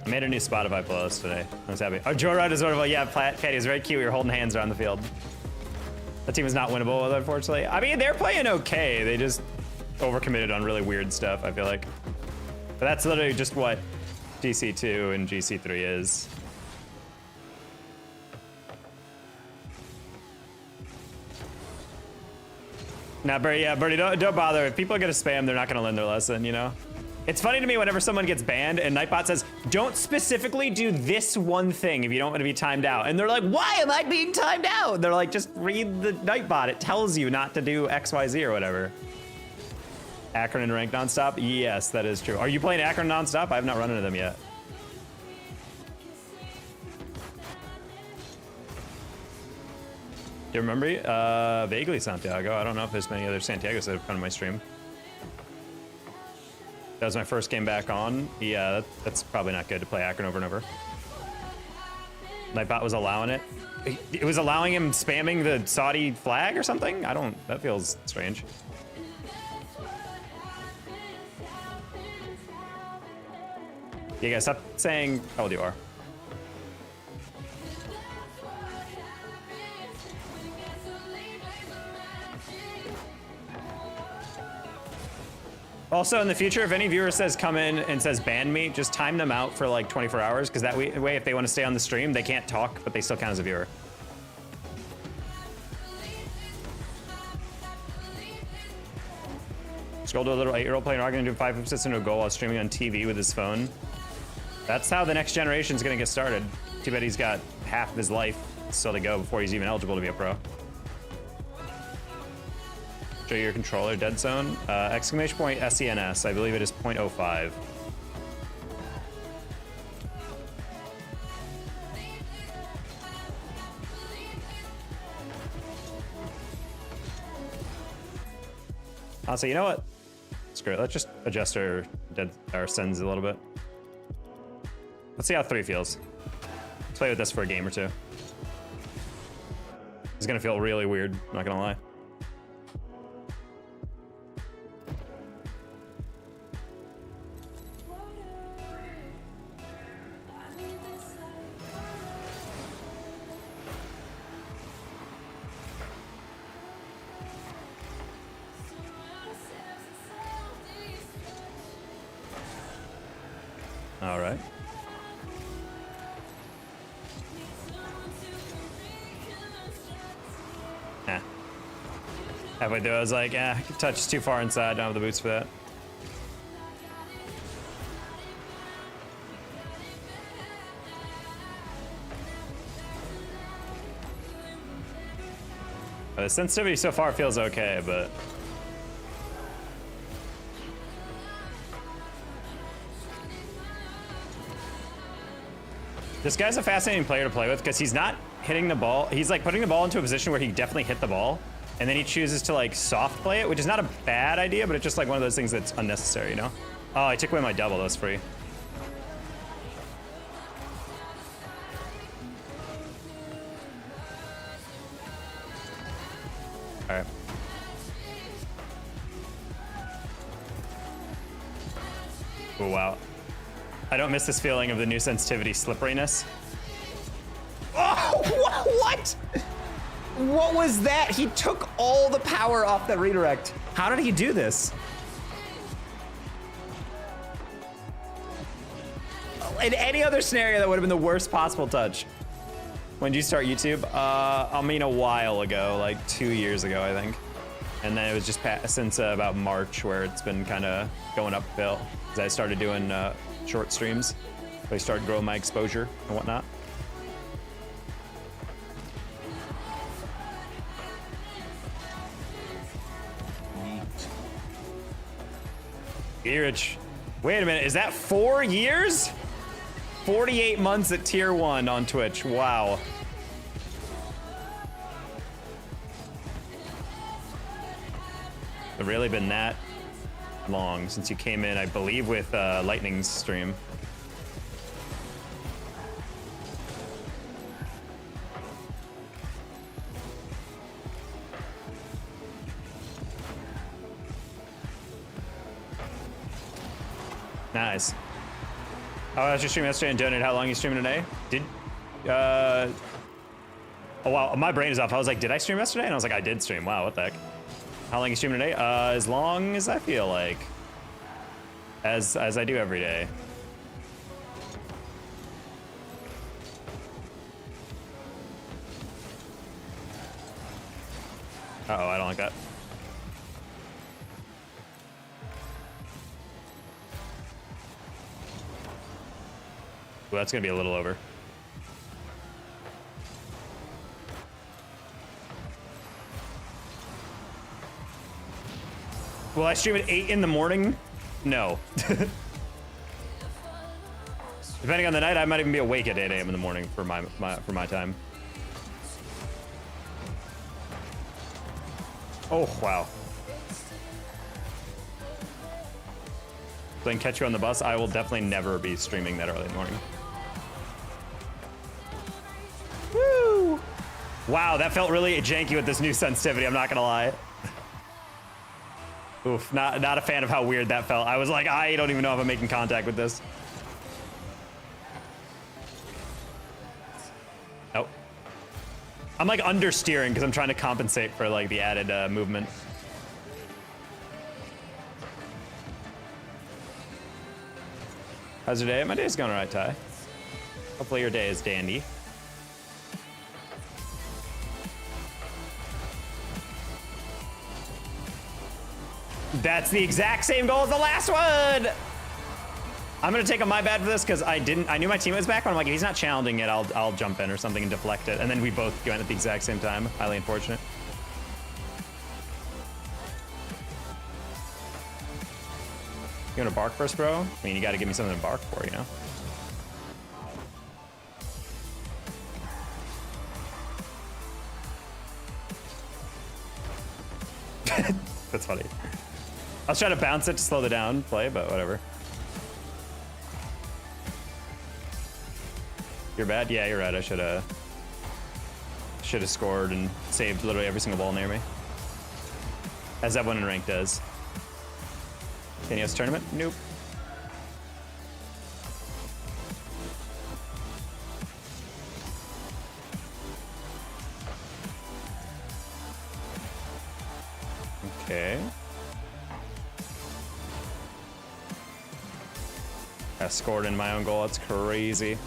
I made a new Spotify playlist today. I was happy. Oh, Joyride is wonderful. Yeah, Patty is very cute. You're holding hands around the field. That team is not winnable, unfortunately. I mean, they're playing okay. They just overcommitted on really weird stuff, I feel like. But that's literally just what GC2 and GC3 is. Nah, Birdie, yeah, Birdie, don't bother. If people are gonna spam, they're not gonna learn their lesson, you know? It's funny to me whenever someone gets banned and Nightbot says, don't specifically do this one thing if you don't want to be timed out. And they're like, why am I being timed out? And they're like, just read the Nightbot. It tells you not to do X, Y, Z or whatever. Akron and ranked nonstop? Yes, that is true. Are you playing Akron nonstop? I have not run into them yet. Do you remember? Vaguely Santiago. I don't know if there's many other Santiagos that have come to my stream. That was my first game back on. Yeah, that's probably not good to play Akron over and over. Nightbot was allowing it. It was allowing him spamming the Saudi flag or something? I don't, that feels strange. Yeah, guys, stop saying how old you are. Also, in the future, if any viewer says come in and says ban me, just time them out for like 24 hours, because that way, if they want to stay on the stream, they can't talk, but they still count as a viewer. Scroll to a little 8-year-old playing rocket and do 5 assists into a goal while streaming on TV with his phone. That's how the next generation's gonna get started. Too bad he's got half of his life still to go before he's even eligible to be a pro. Show your controller, dead zone. Exclamation point SENS, I believe it is 0.05. Honestly, you know what? Screw it, let's just adjust our sends a little bit. Let's see how 3 feels. Let's play with this for a game or two. It's gonna feel really weird, not gonna lie. All right. Halfway through, I was like, touch too far inside, don't have the boots for that. The sensitivity so far feels okay, but this guy's a fascinating player to play with because he's not hitting the ball. He's like putting the ball into a position where he definitely hit the ball, and then he chooses to like soft play it, which is not a bad idea, but it's just like one of those things that's unnecessary, you know? Oh, I took away my double. That was free. All right. Oh, wow. I don't miss this feeling of the new sensitivity slipperiness. Oh, what? What was that? He took all the power off that redirect. How did he do this? In any other scenario, that would have been the worst possible touch. When did you start YouTube? I mean, a while ago, like 2 years ago, I think. And then it was just since about March where it's been kind of going uphill. Because I started doing short streams. So I started growing my exposure and whatnot. Irich. Wait a minute, is that 4 years? 48 months at tier 1 on Twitch, wow. It's really been that long since you came in, I believe, with Lightning's stream. Nice. Oh, I was just streaming yesterday and donated. How long are you streaming today? Oh wow, my brain is off. I was like, did I stream yesterday? And I was like, I did stream. Wow, what the heck? How long are you streaming today? As long as I feel like. As I do every day. Uh-oh, I don't like that. Well, that's gonna be a little over. Will I stream at 8 in the morning? No. Depending on the night, I might even be awake at 8 a.m. in the morning for my time. Oh wow. Then catch you on the bus. I will definitely never be streaming that early in the morning. Woo! Wow, that felt really janky with this new sensitivity, I'm not gonna lie. Oof, not a fan of how weird that felt. I was like, I don't even know if I'm making contact with this. Nope. I'm like understeering because I'm trying to compensate for like the added movement. How's your day? My day's going all right, Ty. Hopefully your day is dandy. That's the exact same goal as the last one. I'm gonna take a my bad for this because I knew my teammate was back, but I'm like, if he's not challenging it, I'll jump in or something and deflect it. And then we both went at the exact same time. Highly unfortunate. You want to bark first, bro? I mean, you got to give me something to bark for, you know? That's funny. I was trying to bounce it to slow the down play, but whatever. You're bad? Yeah, you're right. I should have scored and saved literally every single ball near me. As everyone in rank does. NES tournament? Nope. Okay. I scored in my own goal. That's crazy.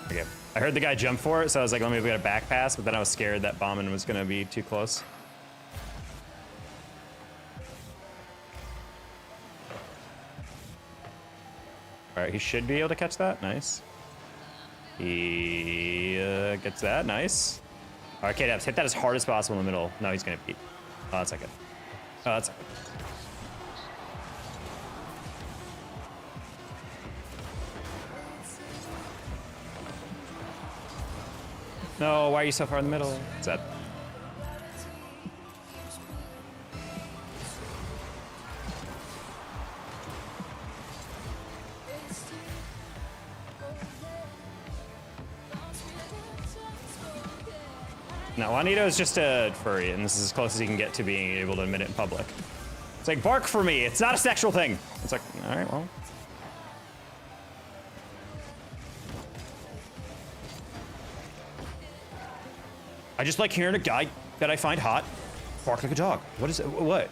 Okay. I heard the guy jump for it, so I was like, let me get a back pass, but then I was scared that bombing was gonna be too close. All right, he should be able to catch that. Nice. He gets that. Nice. All right, K-Dabs, hit that as hard as possible in the middle. No, he's gonna beat. Oh, that's not good. Oh, that's not good. No, why are you so far in the middle? Sad. No, Juanito is just a furry, and this is as close as he can get to being able to admit it in public. It's like, bark for me. It's not a sexual thing. It's like, all right, well. I just like hearing a guy that I find hot bark like a dog. What is it? What?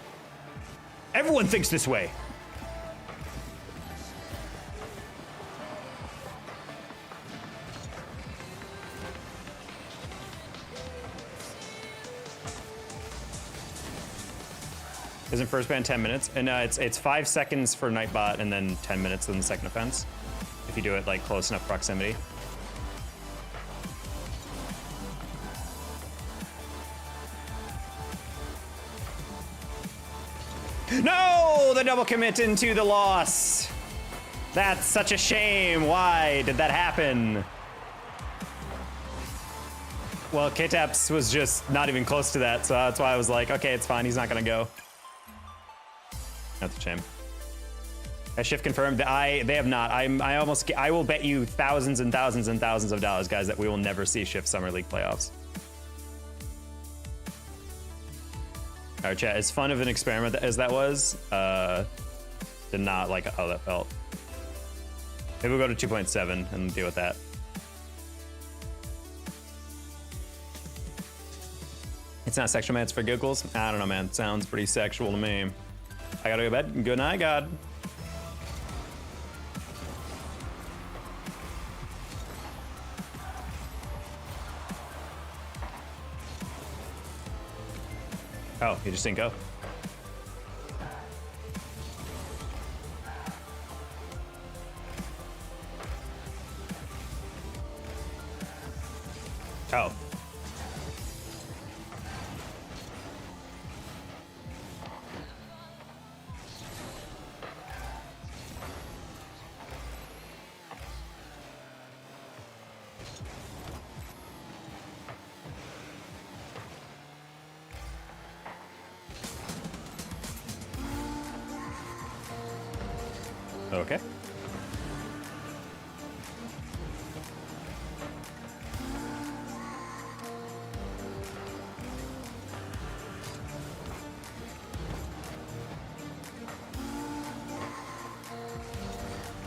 Everyone thinks this way. Isn't first ban 10 minutes? And it's 5 seconds for Nightbot and then 10 minutes in the second offense. If you do it like close enough proximity. No! The double commit into the loss. That's such a shame. Why did that happen? Well, K-Taps was just not even close to that, so that's why I was like, okay, it's fine. He's not gonna go. That's a shame. Has Shift confirmed that they have not. I will bet you thousands and thousands and thousands of dollars, guys, that we will never see Shift Summer League playoffs. All right, chat. As fun of an experiment as that was, did not like how that felt. Maybe we'll go to 2.7 and deal with that. It's not sexual, man. It's for giggles. I don't know, man. Sounds pretty sexual to me. I gotta go to bed. Good night, God. Oh, you just didn't go. Oh. Okay.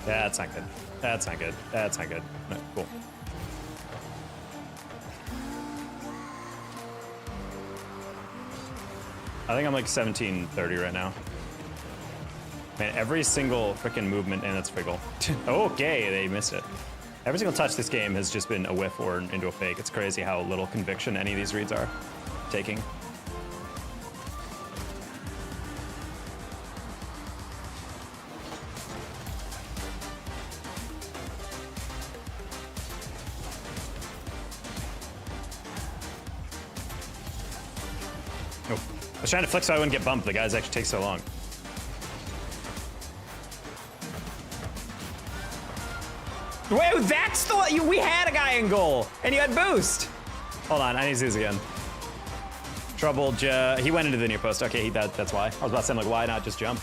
That's not good. That's not good. That's not good. No, cool. I think I'm like 1730 right now. Man, every single freaking movement, and that's Friggle. Okay, they missed it. Every single touch this game has just been a whiff or into a fake. It's crazy how little conviction any of these reads are taking. Oh, I was trying to flick so I wouldn't get bumped. The guys actually take so long. Wait, that's the one. We had a guy in goal, and you had boost. Hold on, I need to see this again. Trouble, he went into the near post. Okay, that's why. I was about to say, like, why not just jump?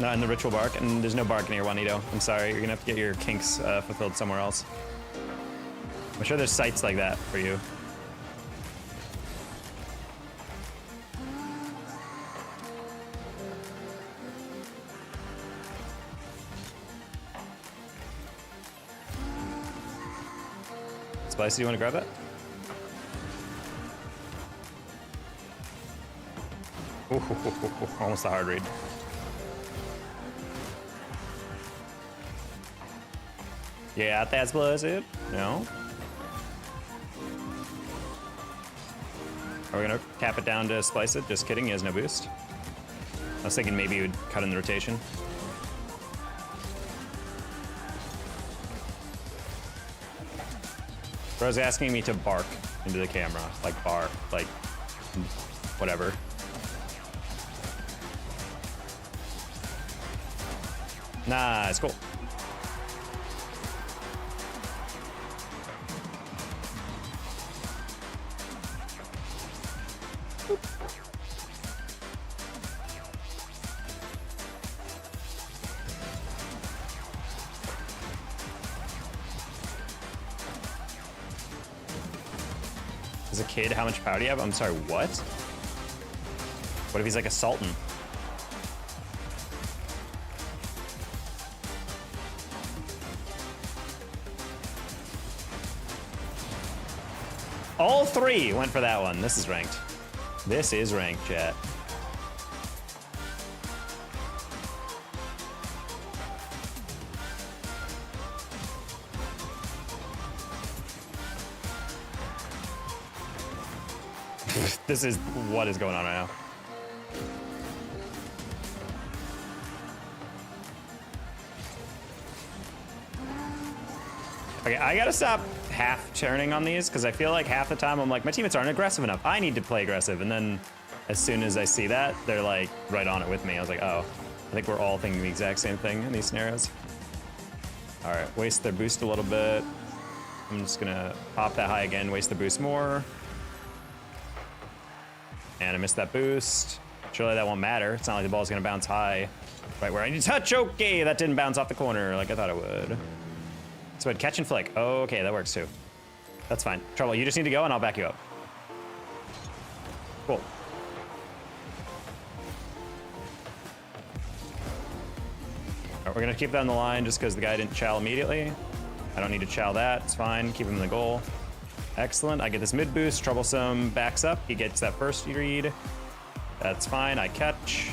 Not in the ritual bark, and there's no bark in here, Juanito. I'm sorry, you're gonna have to get your kinks fulfilled somewhere else. I'm sure there's sites like that for you. Spicy, you want to grab that? Ooh, almost a hard read. Yeah, that's bullshit. No. Are we gonna cap it down to splice it? Just kidding, he has no boost. I was thinking maybe he would cut in the rotation. Bro's asking me to bark into the camera, like bark, like whatever. Nice, cool. As a kid, how much power do you have? I'm sorry, what? What if he's like a sultan? All three went for that one. This is ranked. This is ranked, chat. This is what is going on right now. Okay, I gotta stop half turning on these because I feel like half the time I'm like, my teammates aren't aggressive enough. I need to play aggressive. And then as soon as I see that, they're like right on it with me. I was like, oh, I think we're all thinking the exact same thing in these scenarios. All right, waste their boost a little bit. I'm just gonna pop that high again, waste the boost more. And I missed that boost. Surely that won't matter. It's not like the ball's gonna bounce high right where I need to touch. Okay, that didn't bounce off the corner like I thought it would. So I'd catch and flick. Oh, okay, that works too. That's fine. Trouble, you just need to go and I'll back you up. Cool. All right, we're gonna keep that on the line just because the guy didn't chow immediately. I don't need to chow that, it's fine. Keep him in the goal. Excellent, I get this mid boost. Troublesome backs up, he gets that first read. That's fine, I catch.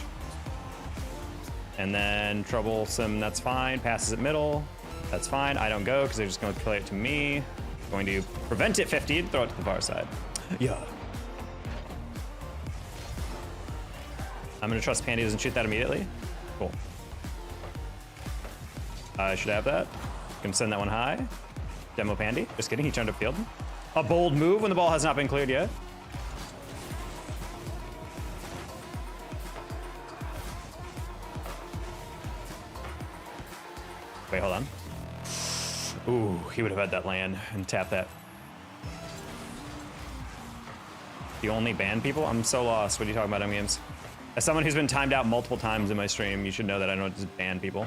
And then Troublesome, that's fine, passes it middle. That's fine, I don't go because they're just going to play it to me. Going to prevent it 50, throw it to the far side. Yeah. I'm gonna trust Pandy doesn't shoot that immediately. Cool. I should have that. Gonna send that one high. Demo Pandy, just kidding, he turned up field. A bold move when the ball has not been cleared yet. Wait, hold on. Ooh, he would have had that land and tap that. You only ban people? I'm so lost. What are you talking about, M-Games? As someone who's been timed out multiple times in my stream, you should know that I don't just ban people.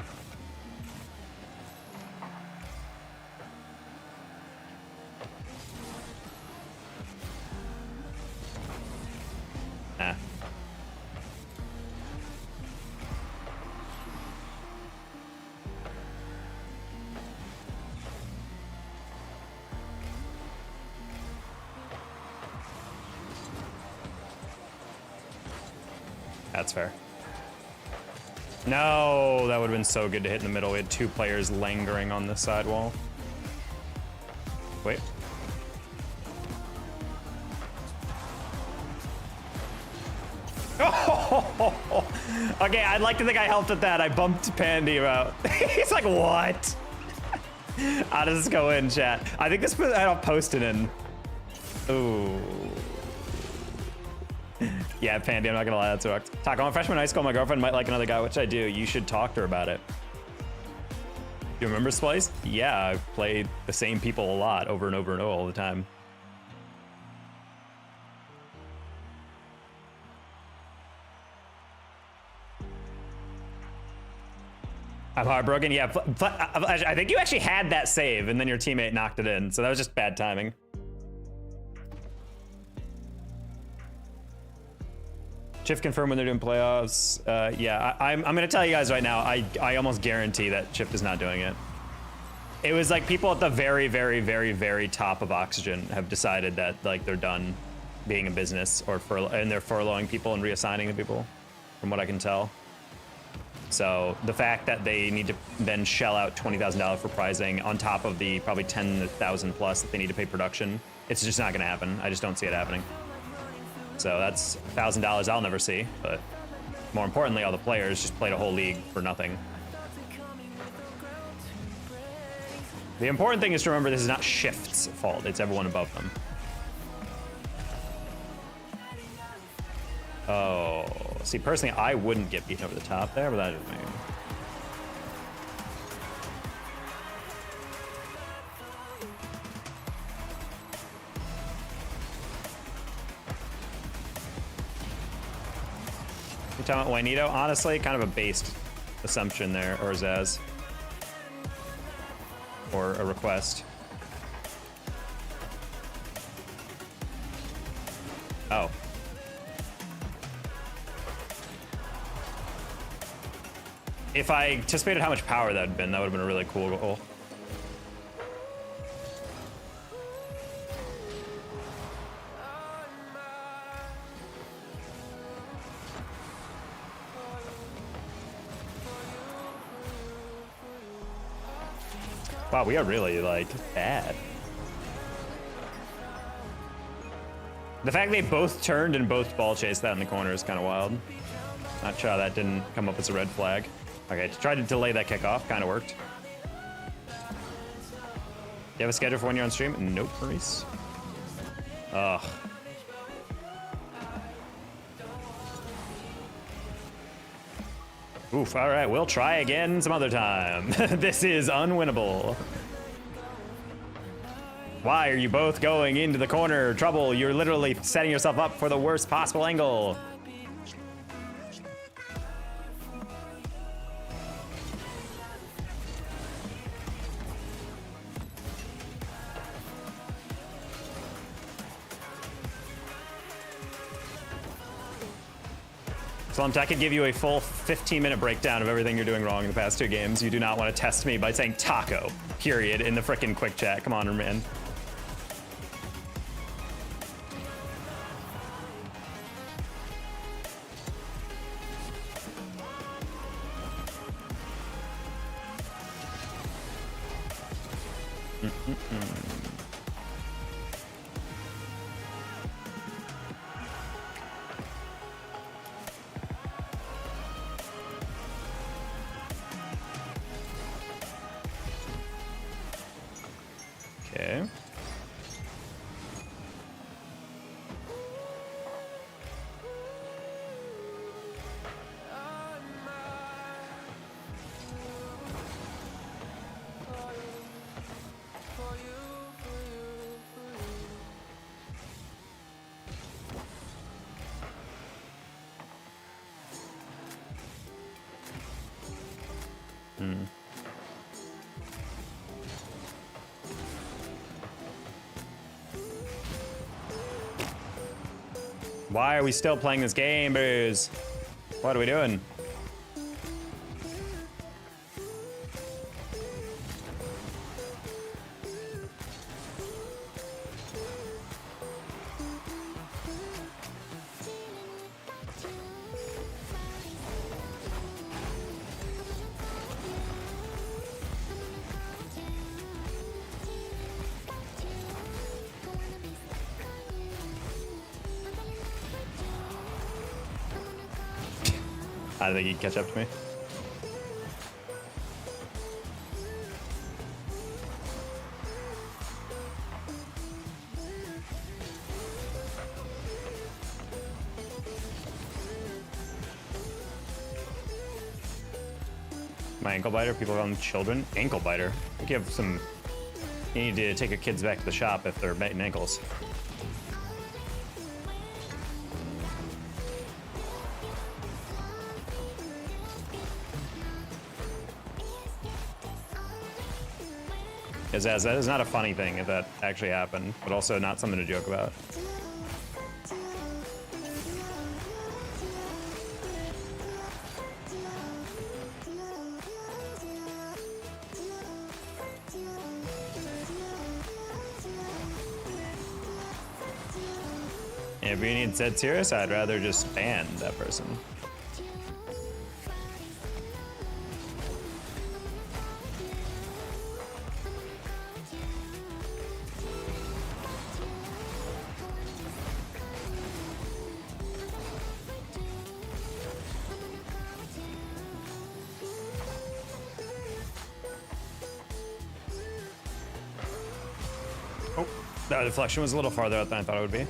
Nah. That's fair. No, that would have been so good to hit in the middle. We had two players lingering on the side wall. Wait. Oh, okay, I'd like to think I helped with that. I bumped Pandy out. He's like, what? How does this go in, chat? I think this I don't post it in. Ooh. Yeah, Pandy, I'm not gonna lie, that sucked. Talk, I'm a freshman in high school, my girlfriend might like another guy, which I do. You should talk to her about it. You remember Splice? Yeah, I played the same people a lot, over and over and over all the time. I'm heartbroken, yeah. I think you actually had that save, and then your teammate knocked it in, so that was just bad timing. Chief confirmed when they're doing playoffs. Yeah, I'm gonna tell you guys right now, I almost guarantee that Chief is not doing it. It was like people at the very, very, very, very top of Oxygen have decided that like they're done being a business and they're furloughing people and reassigning the people, from what I can tell. So the fact that they need to then shell out $20,000 for prizing on top of the probably 10,000 plus that they need to pay production, it's just not gonna happen. I just don't see it happening. So that's $1,000 I'll never see, but more importantly, all the players just played a whole league for nothing. The important thing is to remember this is not Shift's fault, it's everyone above them. Oh, see, personally, I wouldn't get beaten over the top there, but that is me. You're talking about Juanito? Honestly, kind of a based assumption there, or Zaz. Or a request. Oh. If I anticipated how much power that would have been a really cool goal. Wow, we are really, like, bad. The fact they both turned and both ball chased that in the corner is kind of wild. Not sure how that didn't come up as a red flag. Okay, try to delay that kickoff. Kind of worked. You have a schedule for when you're on stream? Nope, Maurice. Ugh. Oof, all right, we'll try again some other time. This is unwinnable. Why are you both going into the corner? Trouble, you're literally setting yourself up for the worst possible angle. Slumped, I could give you a full 15-minute breakdown of everything you're doing wrong in the past 2 games. You do not want to test me by saying taco, period, in the frickin' quick chat. Come on, man. Okay. Why are we still playing this game, boos? What are we doing? I don't think he can catch up to me. My ankle biter, people call them children. Ankle biter. I think you have some, you need to take your kids back to the shop if they're biting ankles. As that is not a funny thing if that actually happened, but also not something to joke about. If you need dead serious, I'd rather just ban that person. Oh, that deflection was a little farther out than I thought it would be.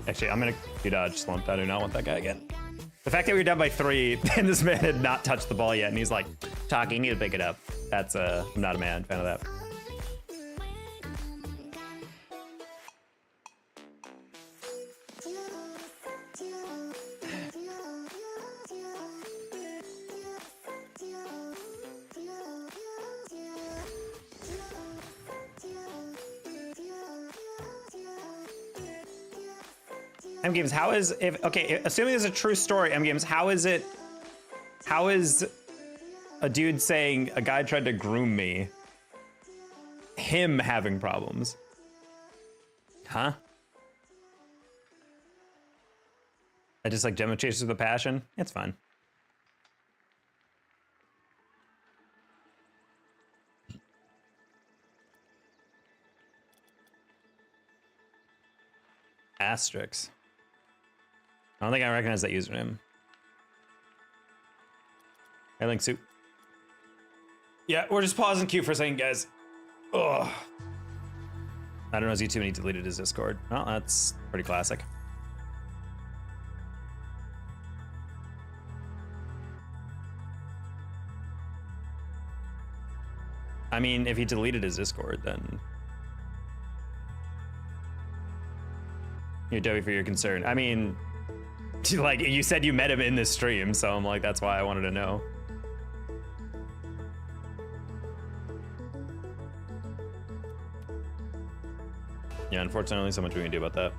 Actually, I'm gonna dodge slump. I do not want that guy again. The fact that we were down by 3 and this man had not touched the ball yet, and he's like, talking, you need to pick it up. That's I'm not a fan of that. M Games, how is assuming it's a true story, M Games, how is a dude saying a guy tried to groom me, him having problems? Huh? I just like Gemma chases with a passion. It's fine. Asterix. I don't think I recognize that username. Hey, Link Soup. Yeah, we're just pausing queue for a second, guys. Ugh. I don't know his YouTube and he deleted his Discord. Well, that's pretty classic. I mean, if he deleted his Discord, then you're Debbie for your concern. I mean, like you said, you met him in this stream, so I'm like, that's why I wanted to know. Yeah, unfortunately, so much we can do about that.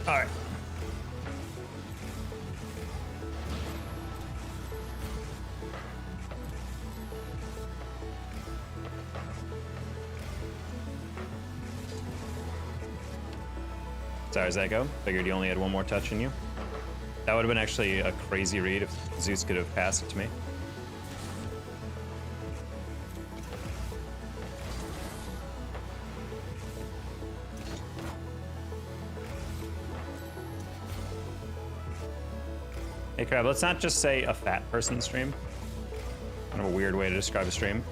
All right. Sorry, Zyko. Figured you only had one more touch in you. That would have been actually a crazy read if Zeus could have passed it to me. Hey, Crab, let's not just say a fat person stream. Kind of a weird way to describe a stream.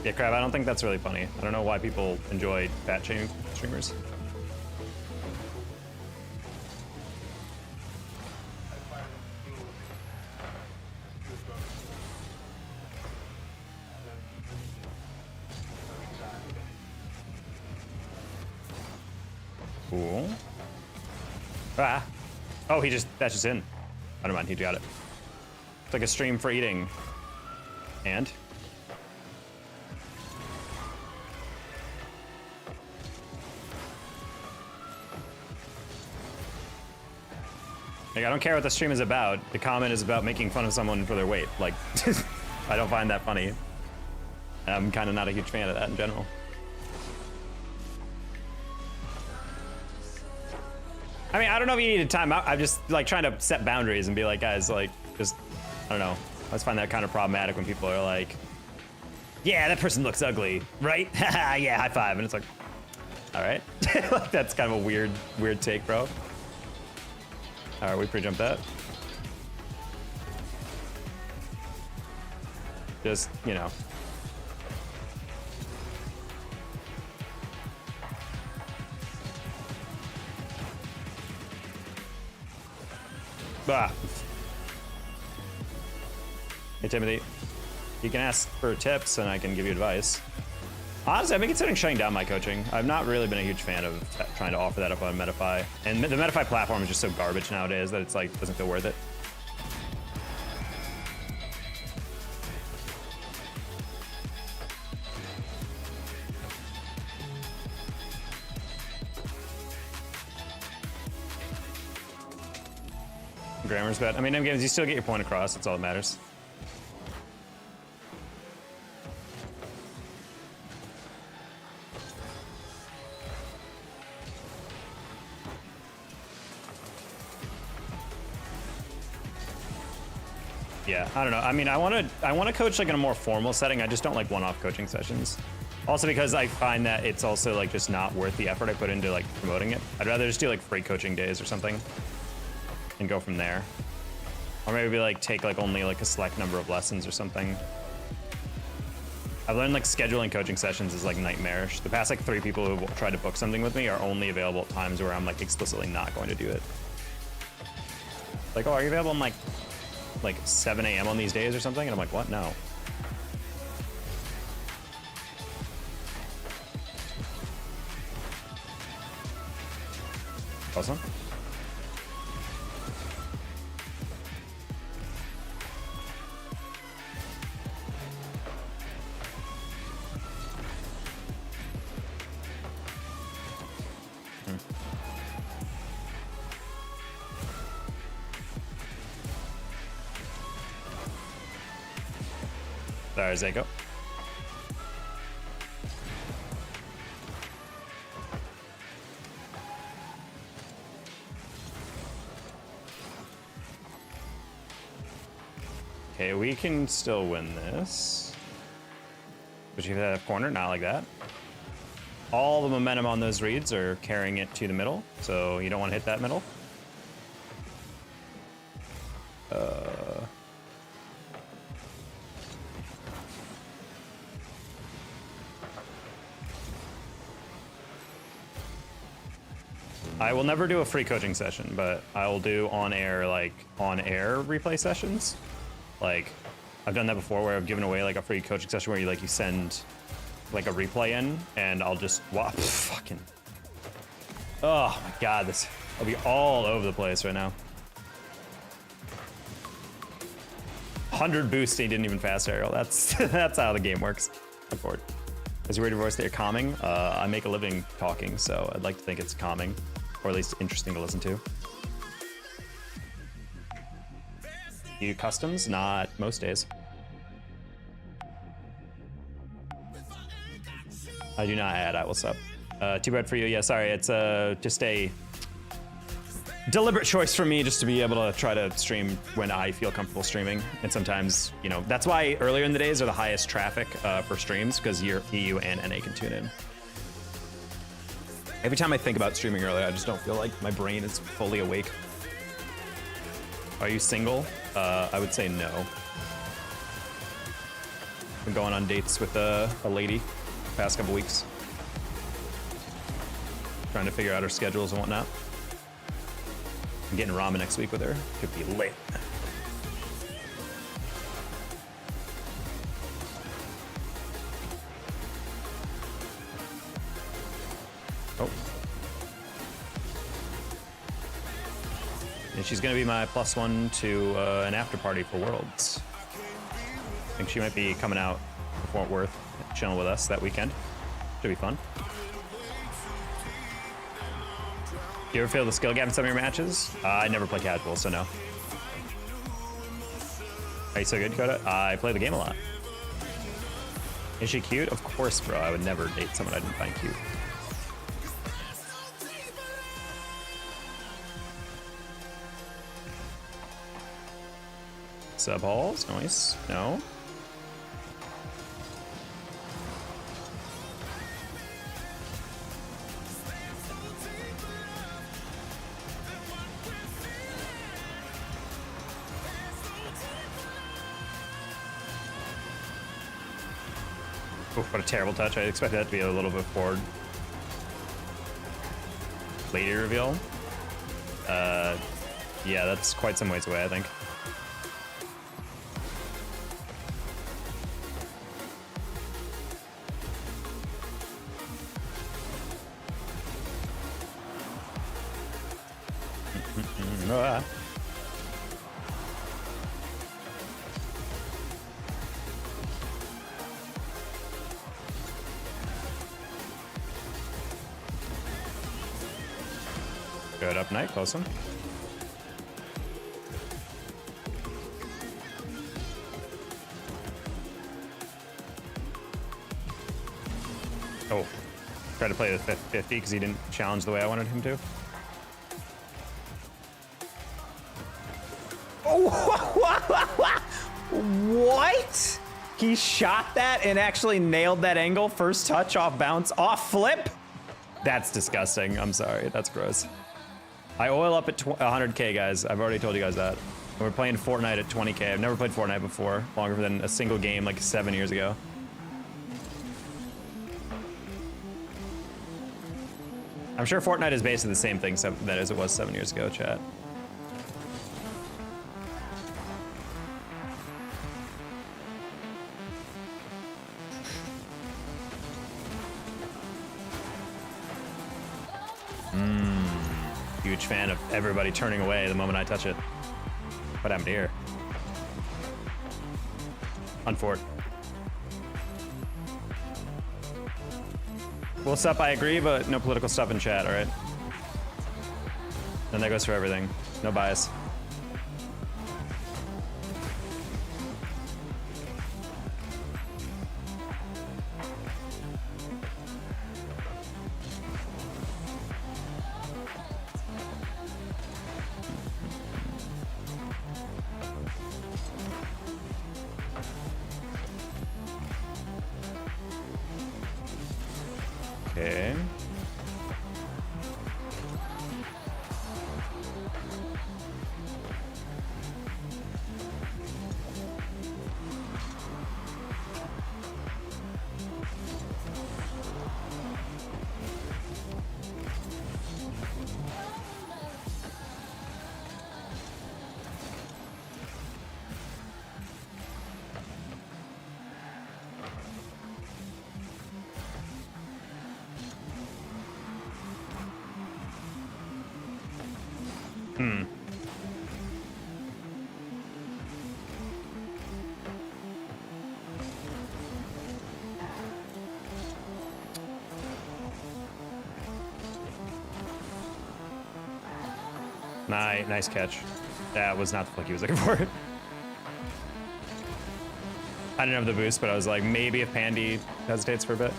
Yeah, Crab, I don't think that's really funny. I don't know why people enjoy fat shaming streamers. Cool. Ah. Oh, that's just in. I don't mind, he got it. It's like a stream for eating. And? Like, I don't care what the stream is about. The comment is about making fun of someone for their weight. Like, I don't find that funny. I'm kind of not a huge fan of that in general. I mean, I don't know if you need a timeout. I'm just like trying to set boundaries and be like, guys, like, just, I don't know. I just find that kind of problematic when people are like, yeah, that person looks ugly, right? Yeah, high five. And it's like, all right. Like, that's kind of a weird take, bro. All right, we pre-jump that. Just, you know. Ah. Hey, Timothy. You can ask for tips and I can give you advice. Honestly, I've been considering shutting down my coaching. I've not really been a huge fan of trying to offer that up on Metafy. And the Metafy platform is just so garbage nowadays that it's like, doesn't feel worth it. Grammar's bad. I mean, games, you still get your point across. That's all that matters. Yeah, I don't know. I mean, I want to coach like in a more formal setting. I just don't like one-off coaching sessions. Also because I find that it's also like just not worth the effort I put into like promoting it. I'd rather just do like free coaching days or something and go from there. Or maybe like take like only like a select number of lessons or something. I've learned like scheduling coaching sessions is like nightmarish. The past like 3 people who tried to book something with me are only available at times where I'm like explicitly not going to do it. Like, oh, are you available on like 7 a.m. on these days or something? And I'm like, what? No. Awesome. There's Zako. Okay, we can still win this. But you have corner, not like that. All the momentum on those reads are carrying it to the middle, so you don't want to hit that middle. I will never do a free coaching session, but I will do on-air replay sessions. Like, I've done that before where I've given away like a free coaching session where you send like a replay in, and I'll just fucking. Oh my god, I'll be all over the place right now. 100 boosting didn't even fast aerial. That's how the game works. Look forward. Is your voice that you're calming? I make a living talking, so I'd like to think it's calming, or at least interesting to listen to. You customs? Not most days. I do not add. I will sub. Too bad for you. Yeah, sorry. It's just a deliberate choice for me just to be able to try to stream when I feel comfortable streaming. And sometimes, you know, that's why earlier in the days are the highest traffic for streams, because your EU and NA can tune in. Every time I think about streaming early, I just don't feel like my brain is fully awake. Are you single? I would say no. Been going on dates with a lady the past couple weeks. Trying to figure out her schedules and whatnot. I'm getting ramen next week with her. Could be lit. Oh. And she's gonna be my +1 to an after party for Worlds. I think she might be coming out to Fort Worth, chilling with us that weekend. Should be fun. You ever feel the skill gap in some of your matches? I never play casual, so no. Are you so good, Coda? I play the game a lot. Is she cute? Of course, bro. I would never date someone I didn't find cute. Sub halls, nice. No. Oof, what a terrible touch. I expected that to be a little bit forward. Lady reveal. Yeah, that's quite some ways away, I think. Good up night, close one. Oh, tried to play the 50 because he didn't challenge the way I wanted him to. Oh, what? He shot that and actually nailed that angle. First touch, off bounce, off flip. That's disgusting. I'm sorry. That's gross. I oil up at 100K, guys. I've already told you guys that. And we're playing Fortnite at 20K. I've never played Fortnite before, longer than a single game like 7 years ago. I'm sure Fortnite is basically the same thing that as it was 7 years ago, chat. huge fan of everybody turning away the moment I touch it. What happened here? Unfort. Well, sup, I agree, but no political stuff in chat, all right? And that goes for everything. No bias. Okay. Nice catch. That was not the flick he was looking for. I didn't have the boost, but I was like, maybe if Pandy hesitates for a bit.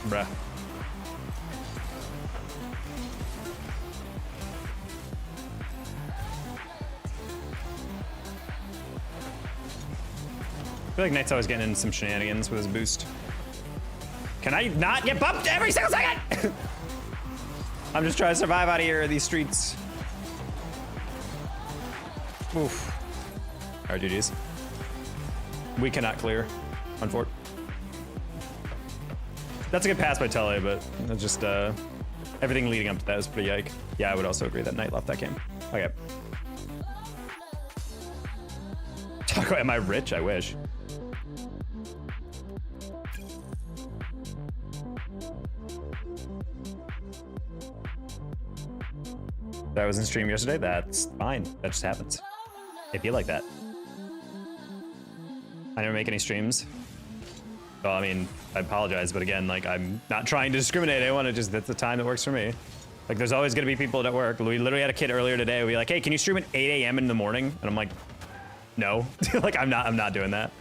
Bruh. I feel like Knight's always getting into some shenanigans with his boost. Can I not get bumped every single second? I'm just trying to survive out of here, these streets. Oof. All right, GG's. We cannot clear on Fort. That's a good pass by Tele, but it's just everything leading up to that was pretty yike. Yeah, I would also agree that Knight left that game. Okay. Taco, am I rich? I wish. That was in stream yesterday. That's fine. That just happens. If you like that. I never make any streams. Well, I mean, I apologize, but again, like, I'm not trying to discriminate. I want to just, that's the time that works for me. Like, there's always going to be people at work. We literally had a kid earlier today. We were like, hey, can you stream at 8 a.m. in the morning? And I'm like, no. Like, I'm not doing that.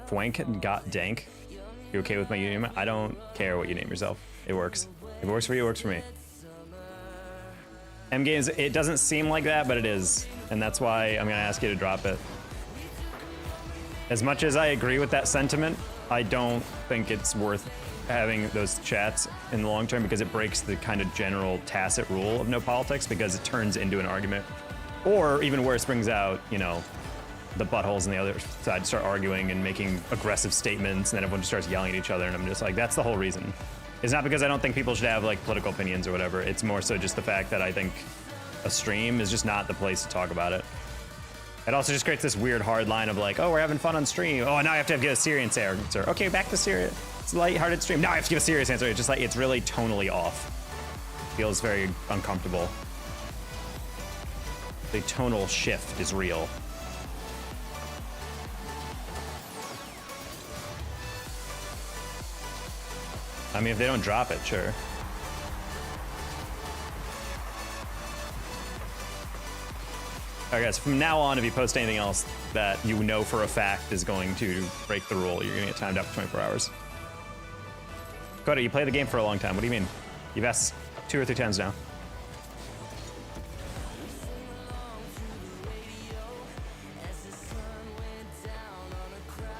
Fwank got dank. You okay with my name? I don't care what you name yourself. It works. If it works for you, it works for me. M games, it doesn't seem like that, but it is. And that's why I'm gonna ask you to drop it. As much as I agree with that sentiment, I don't think it's worth having those chats in the long term because it breaks the kind of general tacit rule of no politics because it turns into an argument. Or even worse, brings out, you know, the buttholes on the other side start arguing and making aggressive statements, and then everyone just starts yelling at each other, and I'm just like, that's the whole reason. It's not because I don't think people should have like political opinions or whatever. It's more so just the fact that I think a stream is just not the place to talk about it. It also just creates this weird hard line of like, oh, we're having fun on stream. Oh, now I have to give a serious answer. Okay, back to serious. It's a lighthearted stream. Now I have to give a serious answer. It's just like, it's really tonally off. Feels very uncomfortable. The tonal shift is real. I mean, if they don't drop it, sure. All right, guys, from now on, if you post anything else that you know for a fact is going to break the rule, you're gonna get timed out for 24 hours. Coda, you play the game for a long time. What do you mean? You've asked 2 or 3 times now.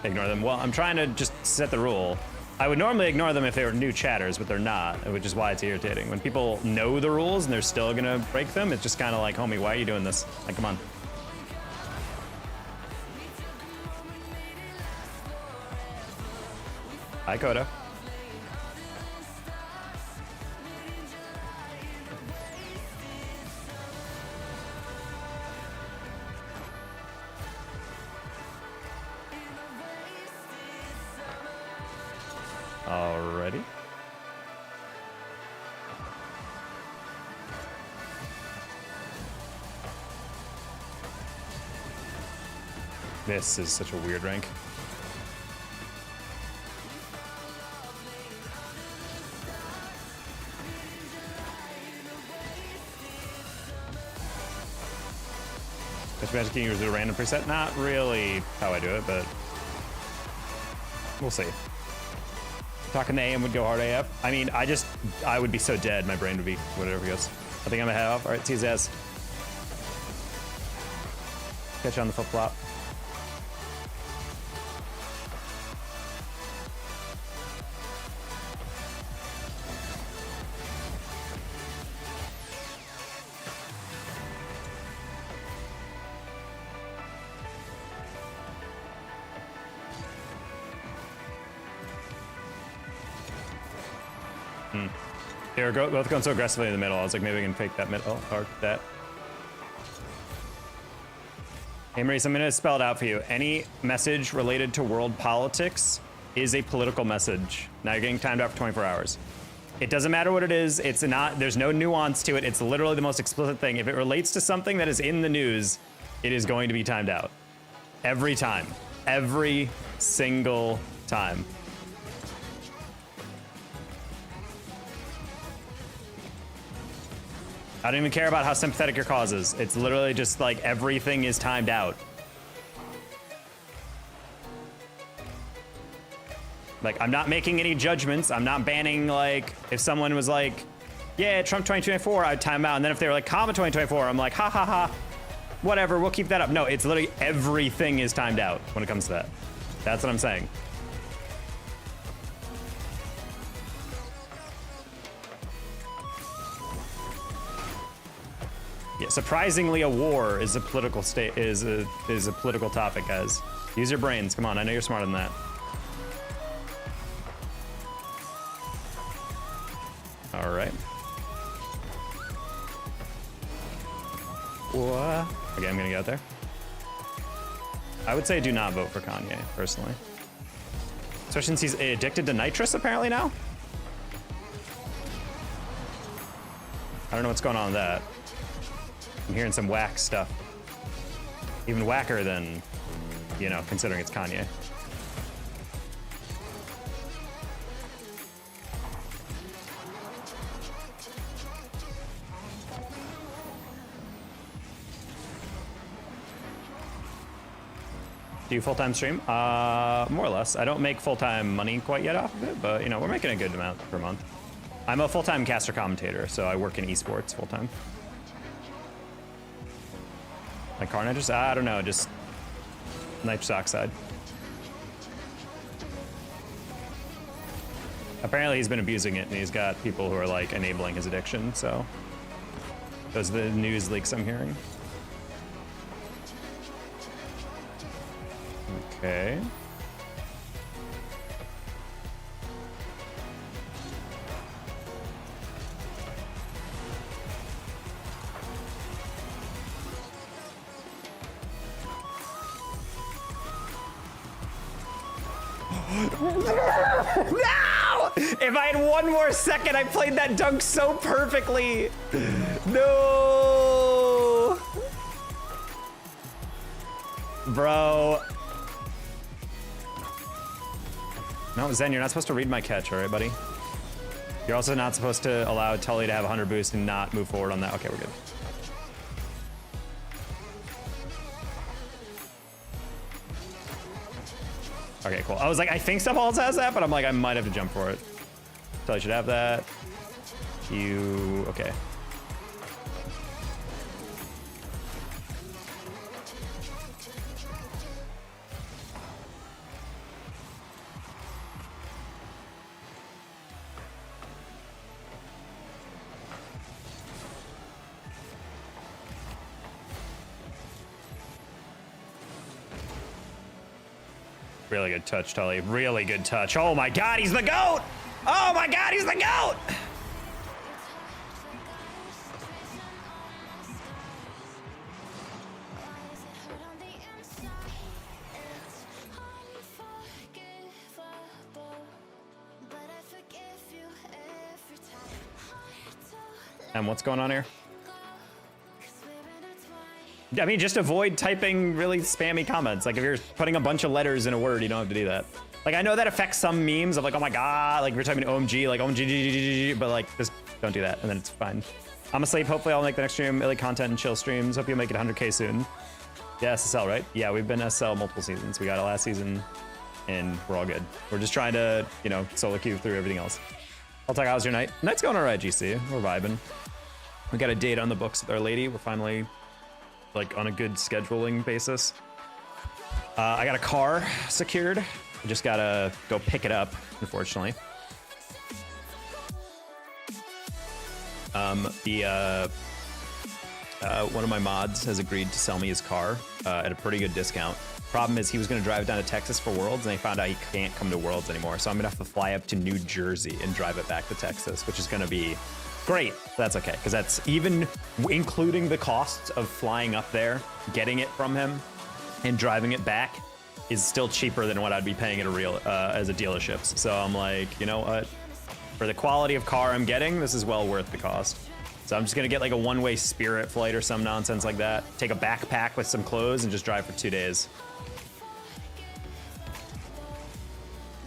Ignore them. Well, I'm trying to just set the rule. I would normally ignore them if they were new chatters, but they're not, which is why it's irritating. When people know the rules and they're still gonna break them, it's just kind of like, homie, why are you doing this? Like, come on. Hi, Koda. Alrighty. This is such a weird rank. Just Magic King uses a random preset. Not really how I do it, but we'll see. Talking to AM would go hard AF. I mean, I would be so dead. My brain would be whatever it goes. I think I'm ahead off. All right, see his ass. Catch you on the flip flop. They were both going so aggressively in the middle. I was like, maybe we can fake that middle or that. Hey, Maurice, I'm going to spell it out for you. Any message related to world politics is a political message. Now you're getting timed out for 24 hours. It doesn't matter what it is. It's not, there's no nuance to it. It's literally the most explicit thing. If it relates to something that is in the news, it is going to be timed out. Every time. Every single time. I don't even care about how sympathetic your cause is. It's literally just like everything is timed out. Like, I'm not making any judgments. I'm not banning, like, if someone was like, yeah, Trump 2024, I'd time out. And then if they were like, comma 2024, I'm like, ha ha ha, whatever, we'll keep that up. No, it's literally everything is timed out when it comes to that. That's what I'm saying. Yeah, surprisingly, a war is a political is a political topic, guys. Use your brains. Come on, I know you're smarter than that. All right. What? Okay, I'm gonna get out there. I would say do not vote for Kanye, personally. Especially since he's addicted to nitrous, apparently, now. I don't know what's going on with that. I'm hearing some whack stuff. Even whacker than, you know, considering it's Kanye. Do you full-time stream? More or less. I don't make full-time money quite yet off of it, but, you know, we're making a good amount per month. I'm a full-time caster commentator, so I work in esports full-time. Like car nitrous? I don't know, just nitrous oxide. Apparently he's been abusing it, and he's got people who are like enabling his addiction, so those are the news leaks I'm hearing. Okay. No! If I had one more second, I played that dunk so perfectly. No! Bro. No, Zen, you're not supposed to read my catch, all right, buddy? You're also not supposed to allow Tully to have 100 boost and not move forward on that. Okay, we're good. Okay, cool. I was like, I think Stuff Halls has that, but I'm like, I might have to jump for it. Tully should have that. You, okay. Really good touch, Tully. Really good touch. Oh my God, he's the GOAT! Oh my God, he's the GOAT! And what's going on here? I mean, just avoid typing really spammy comments. Like if you're putting a bunch of letters in a word, you don't have to do that. Like I know that affects some memes of like, oh my God, like if you're typing OMG, like OMG, but like just don't do that and then it's fine. I'm asleep. Hopefully I'll make the next stream, Illy content and chill streams. Hope you'll make it 100K soon. Yeah, SSL, right? Yeah, we've been SSL multiple seasons. We got it last season and we're all good. We're just trying to, you know, solo queue through everything else. I'll talk, how's your night? Night's going all right, GC. We're vibing. We got a date on the books with our lady. We're finally like on a good scheduling basis. I got a car secured. I just gotta go pick it up, unfortunately. One of my mods has agreed to sell me his car at a pretty good discount. Problem is he was gonna drive it down to Texas for Worlds and they found out he can't come to Worlds anymore. So I'm gonna have to fly up to New Jersey and drive it back to Texas, which is gonna be great. That's okay, because that's even including the costs of flying up there, getting it from him, and driving it back is still cheaper than what I'd be paying at a real as a dealership. So I'm like, you know what? For the quality of car I'm getting, this is well worth the cost. So I'm just gonna get like a one-way Spirit flight or some nonsense like that. Take a backpack with some clothes and just drive for 2 days.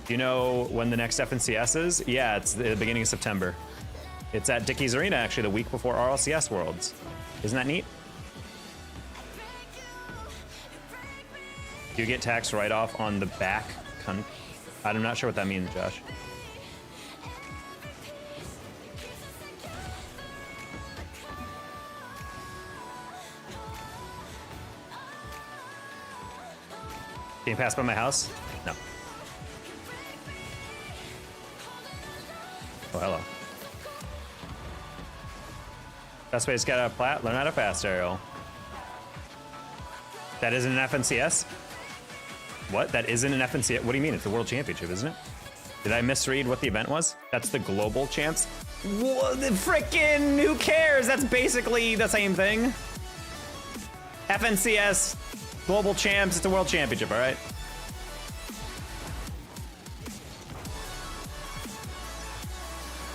Do you know when the next FNCS is? Yeah, it's the beginning of September. It's at Dickey's Arena, actually, the week before RLCS Worlds. Isn't that neat? You get tax write-off on the back. I'm not sure what that means, Josh. Can you pass by my house? No. Oh, hello. Best way to get out of plat, learn how to fast aerial. That isn't an FNCS? What? That isn't an FNCS? What do you mean? It's the World Championship, isn't it? Did I misread what the event was? That's the global champs? What? Frickin' who cares? That's basically the same thing. FNCS, global champs, it's a World Championship, all right?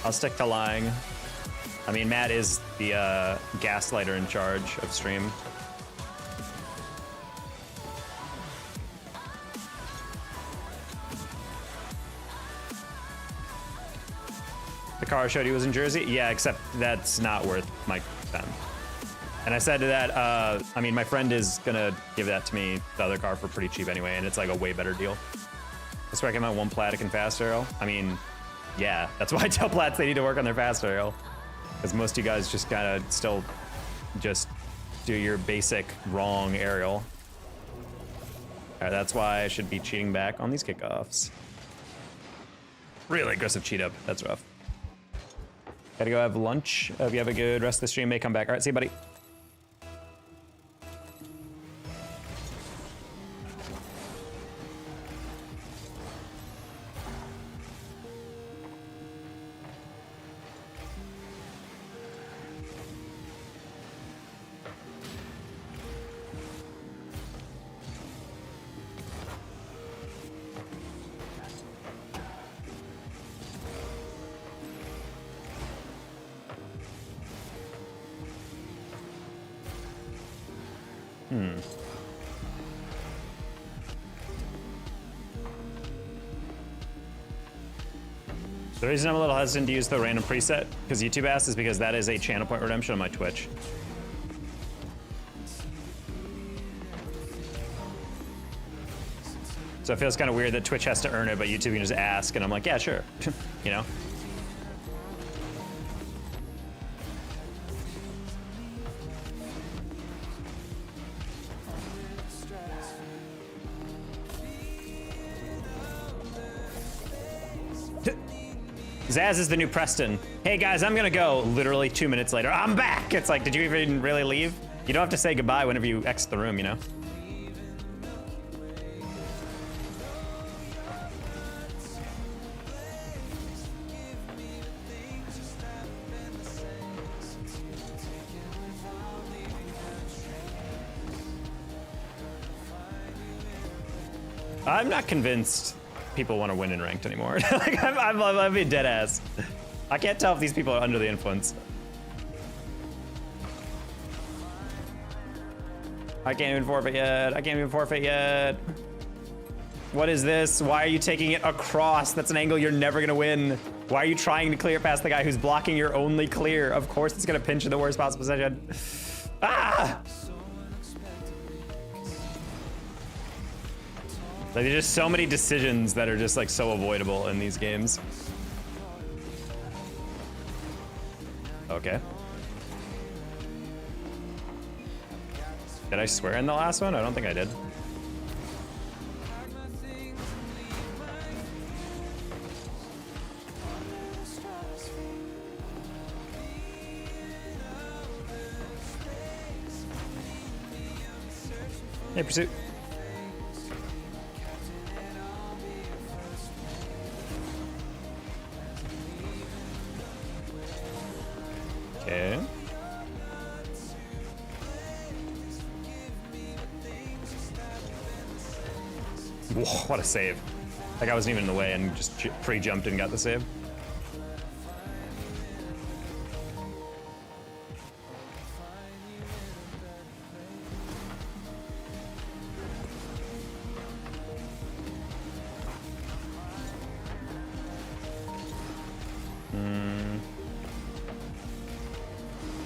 I'll stick to lying. I mean, Matt is the gaslighter in charge of stream. The car I showed you was in Jersey? Yeah, except that's not worth my time. And I said to that, I mean, my friend is gonna give that to me, the other car, for pretty cheap anyway, and it's like a way better deal. Let's recommend one Platic and fast aerial. I mean, yeah, that's why I tell Plats they need to work on their fast aerial. Because most of you guys just gotta still just do your basic wrong aerial. All right, that's why I should be cheating back on these kickoffs. Really aggressive cheat up, that's rough. Gotta go have lunch. Hope you have a good rest of the stream. May come back. All right, see you, buddy. The reason I'm a little hesitant to use the random preset, because YouTube asked, is because that is a channel point redemption on my Twitch. So it feels kind of weird that Twitch has to earn it, but YouTube can just ask, and I'm like, yeah, sure, you know? Zaz is the new Preston. Hey guys, I'm gonna go. Literally 2 minutes later, I'm back. It's like, did you even really leave? You don't have to say goodbye whenever you exit the room, you know? I'm not convinced people want to win in ranked anymore. Like I'm being dead ass. I can't tell if these people are under the influence. I can't even forfeit yet. I can't even forfeit yet. What is this? Why are you taking it across? That's an angle you're never gonna win. Why are you trying to clear past the guy who's blocking your only clear? Of course it's gonna pinch in the worst possible position. Ah! Like, there's just so many decisions that are just like so avoidable in these games. Okay. Did I swear in the last one? I don't think I did. Hey, Pursuit. Okay. Whoa, what a save. Like I wasn't even in the way and just pre-jumped and got the save.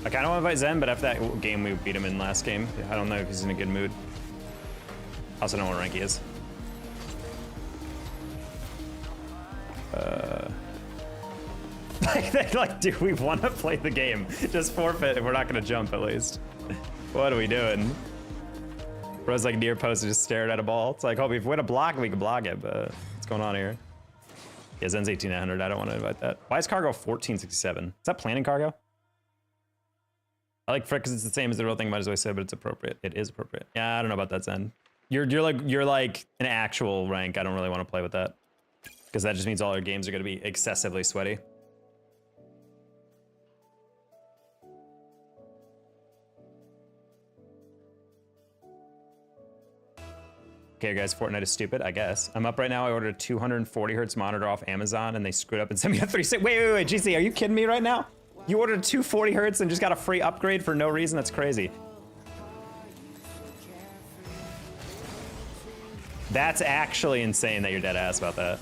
I kind of want to fight Zen, but after that game we beat him in last game, I don't know if he's in a good mood. Also don't know what rank he is. Like, dude, we want to play the game. Just forfeit if we're not going to jump at least. What are we doing? Bro's like near post just stared at a ball. It's like, hope if we had a block, we could block it, but what's going on here? Yeah, Zen's 1800. I don't want to invite that. Why is cargo 1467? Is that planning cargo? I like Frick because it's the same as the real thing, might as well say, but it's appropriate. It is appropriate. Yeah, I don't know about that, Zen. You're like an actual rank. I don't really want to play with that. Because that just means all our games are going to be excessively sweaty. Okay, guys, Fortnite is stupid, I guess. I'm up right now. I ordered a 240 hertz monitor off Amazon, and they screwed up and sent me a 36. Wait, GC, are you kidding me right now? You ordered 240 hertz and just got a free upgrade for no reason? That's crazy. That's actually insane that you're dead ass about that.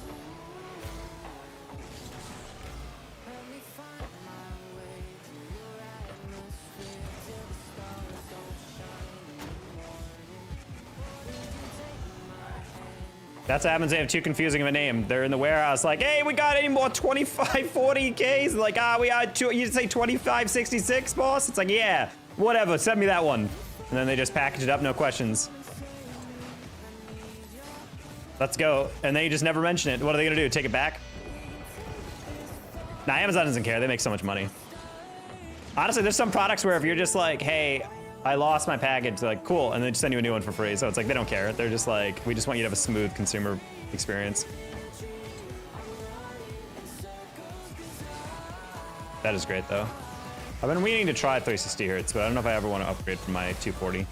That's what happens. They have too confusing of a name. They're in the warehouse like, hey, we got any more 2540Ks? Like, we had two, you say 2566, boss? It's like, yeah, whatever, send me that one. And then they just package it up, no questions. Let's go. And they just never mention it. What are they gonna do, take it back? Nah, Amazon doesn't care, they make so much money. Honestly, there's some products where if you're just like, hey, I lost my package, they're like, cool, and they just send you a new one for free. So it's like, they don't care. They're just like, we just want you to have a smooth consumer experience. That is great, though. I've been meaning to try 360 hertz, but I don't know if I ever want to upgrade from my 240. You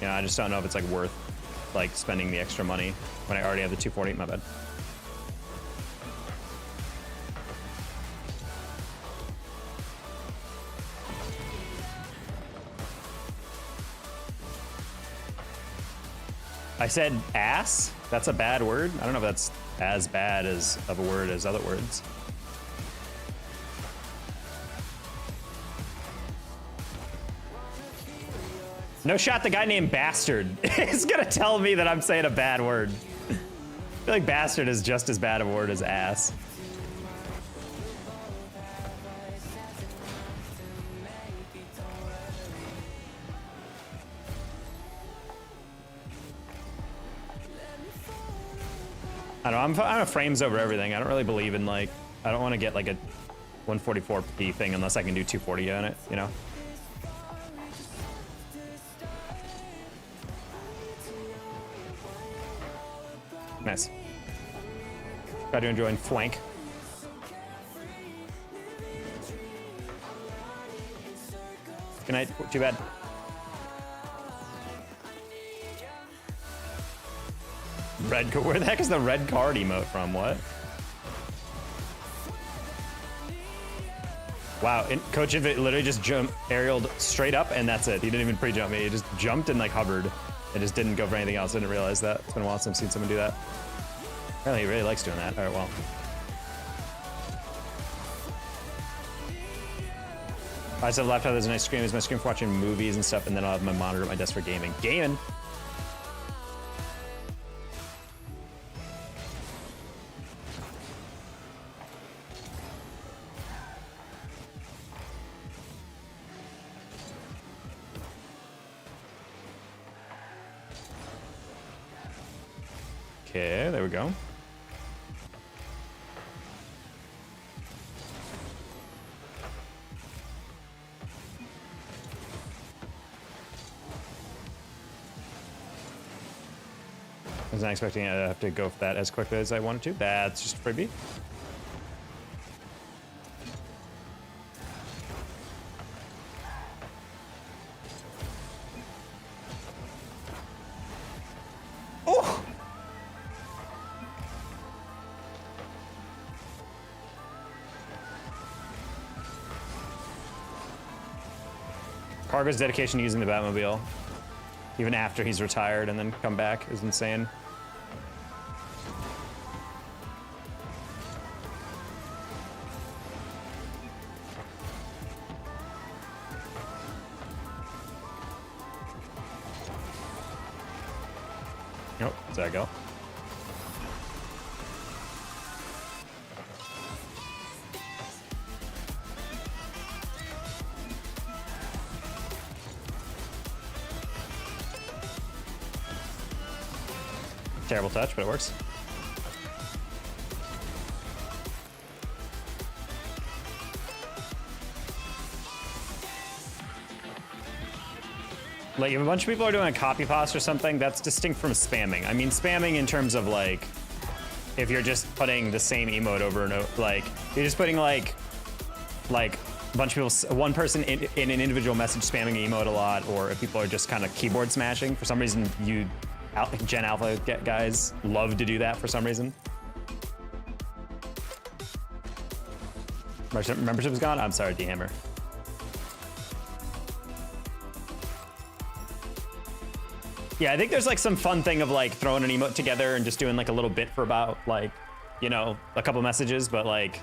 know, I just don't know if it's like worth like spending the extra money when I already have the 240. My bad. I said ass? That's a bad word? I don't know if that's as bad as of a word as other words. No shot the guy named Bastard is gonna tell me that I'm saying a bad word. I feel like bastard is just as bad a word as ass. I don't know, I'm a frames over everything. I don't really believe in like, I don't want to get like a 144p thing unless I can do 240 on it, you know? Nice. Glad you're enjoying flank. Good night, too bad. Red, where the heck is the red card emote from? What? Wow, and Coach Invit literally just aerialed straight up, and that's it. He didn't even pre-jump me. He just jumped and like hovered. It just didn't go for anything else. I didn't realize that. It's been a while since I've seen someone do that. Apparently he really likes doing that. All right, well. I said laptop has a nice screen. It's my screen for watching movies and stuff, and then I'll have my monitor at my desk for gaming. Gaming? Okay, there we go. I was not expecting to have to go for that as quickly as I wanted to. That's just a freebie. Oh! Cargo's dedication to using the Batmobile, even after he's retired and then come back, is insane. Nope, there I go. Terrible touch, but it works. Like, if a bunch of people are doing a copy paste or something, that's distinct from spamming. I mean, spamming in terms of, like, if you're just putting the same emote over and over, like, you're just putting, like a bunch of people, one person in an individual message spamming an emote a lot, or if people are just kind of keyboard smashing. For some reason, Gen Alpha guys love to do that for some reason. Membership is gone? I'm sorry, D-Hammer. Yeah, I think there's like some fun thing of like throwing an emote together and just doing like a little bit for about like, you know, a couple messages. But like,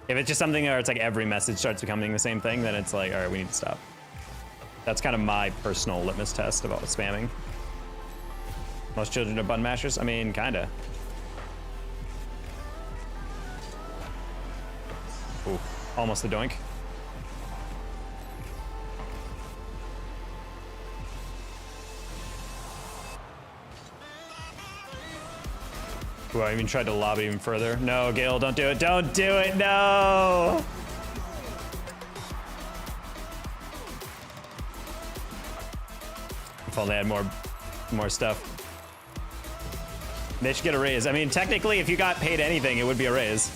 if it's just something where it's like every message starts becoming the same thing, then it's like, all right, we need to stop. That's kind of my personal litmus test about spamming. Most children are button mashers? I mean, kinda. Ooh, almost a doink. Ooh, I even tried to lob it even further. No, Gil, don't do it. Don't do it, no! If only I had more stuff. They should get a raise. I mean, technically, if you got paid anything, it would be a raise.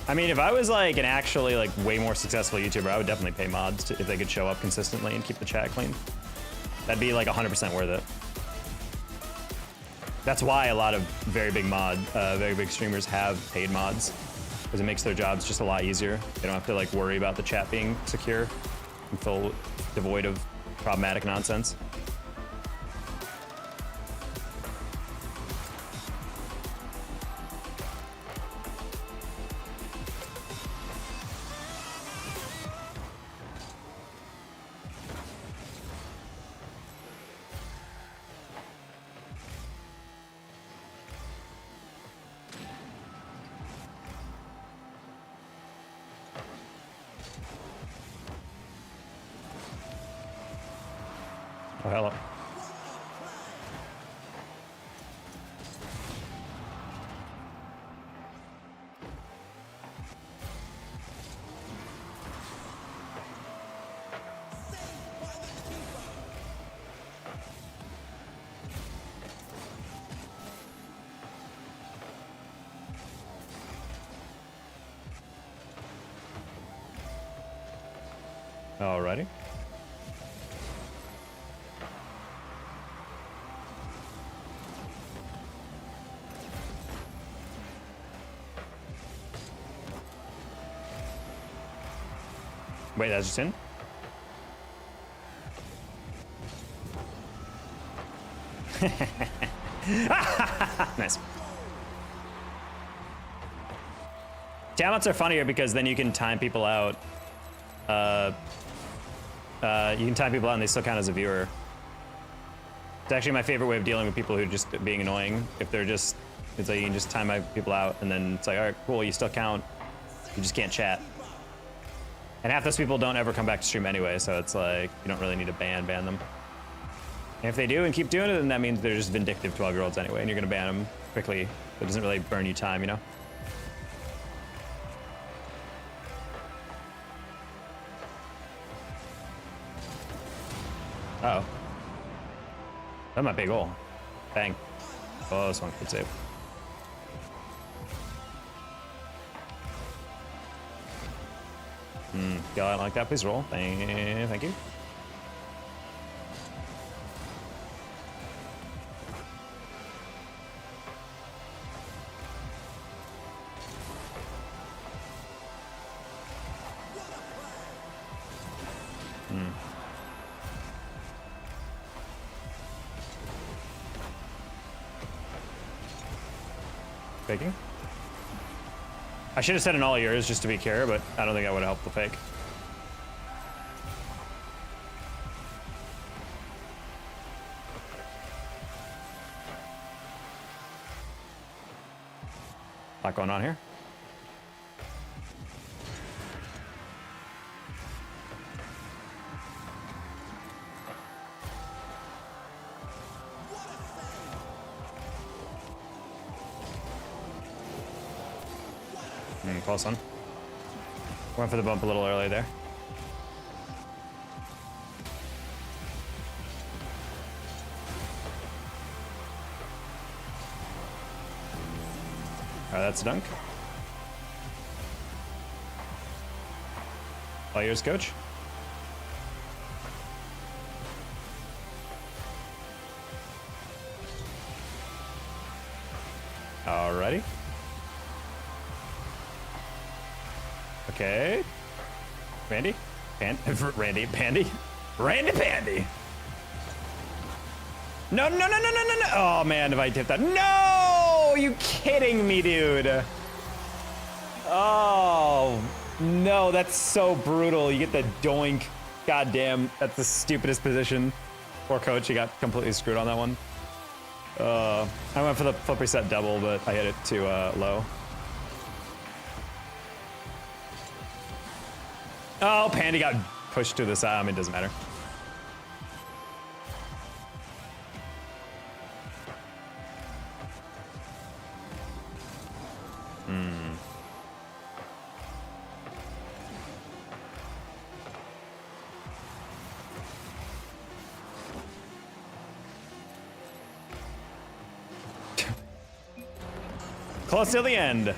I mean, if I was like an actually like way more successful YouTuber, I would definitely pay mods if they could show up consistently and keep the chat clean. That'd be like 100% worth it. That's why a lot of very big streamers have paid mods, because it makes their jobs just a lot easier. They don't have to like worry about the chat being secure and feel devoid of problematic nonsense. Oh, hello. Alrighty. Wait, that's just in? Nice. Timeouts are funnier because then you can time people out. You can time people out and they still count as a viewer. It's actually my favorite way of dealing with people who are just being annoying. If they're just, it's like you can just time my people out and then it's like, all right, cool, you still count. You just can't chat. And half those people don't ever come back to stream anyway, so it's like, you don't really need to ban them. And if they do and keep doing it, then that means they're just vindictive 12-year-olds anyway, and you're gonna ban them quickly. It doesn't really burn you time, you know? Uh oh. That might be a goal. Bang. Oh, this one could save. Yeah, I like that. Please roll. Thank you. Faking. I should have said in all yours just to be clear, but I don't think that would have helped the fake. A lot going on here. Close one. Went for the bump a little early there. All right, that's a dunk. All yours, coach. Alrighty. Okay. Randy? Randy Pandy? Randy Pandy! No. Oh man, if I tipped that. No! Are you kidding me, dude? Oh, no, that's so brutal. You get the doink. Goddamn, that's the stupidest position. Poor coach, he got completely screwed on that one. I went for the flip reset double, but I hit it too low. Oh, Pandy got pushed to the side. I mean, it doesn't matter. Close to the end.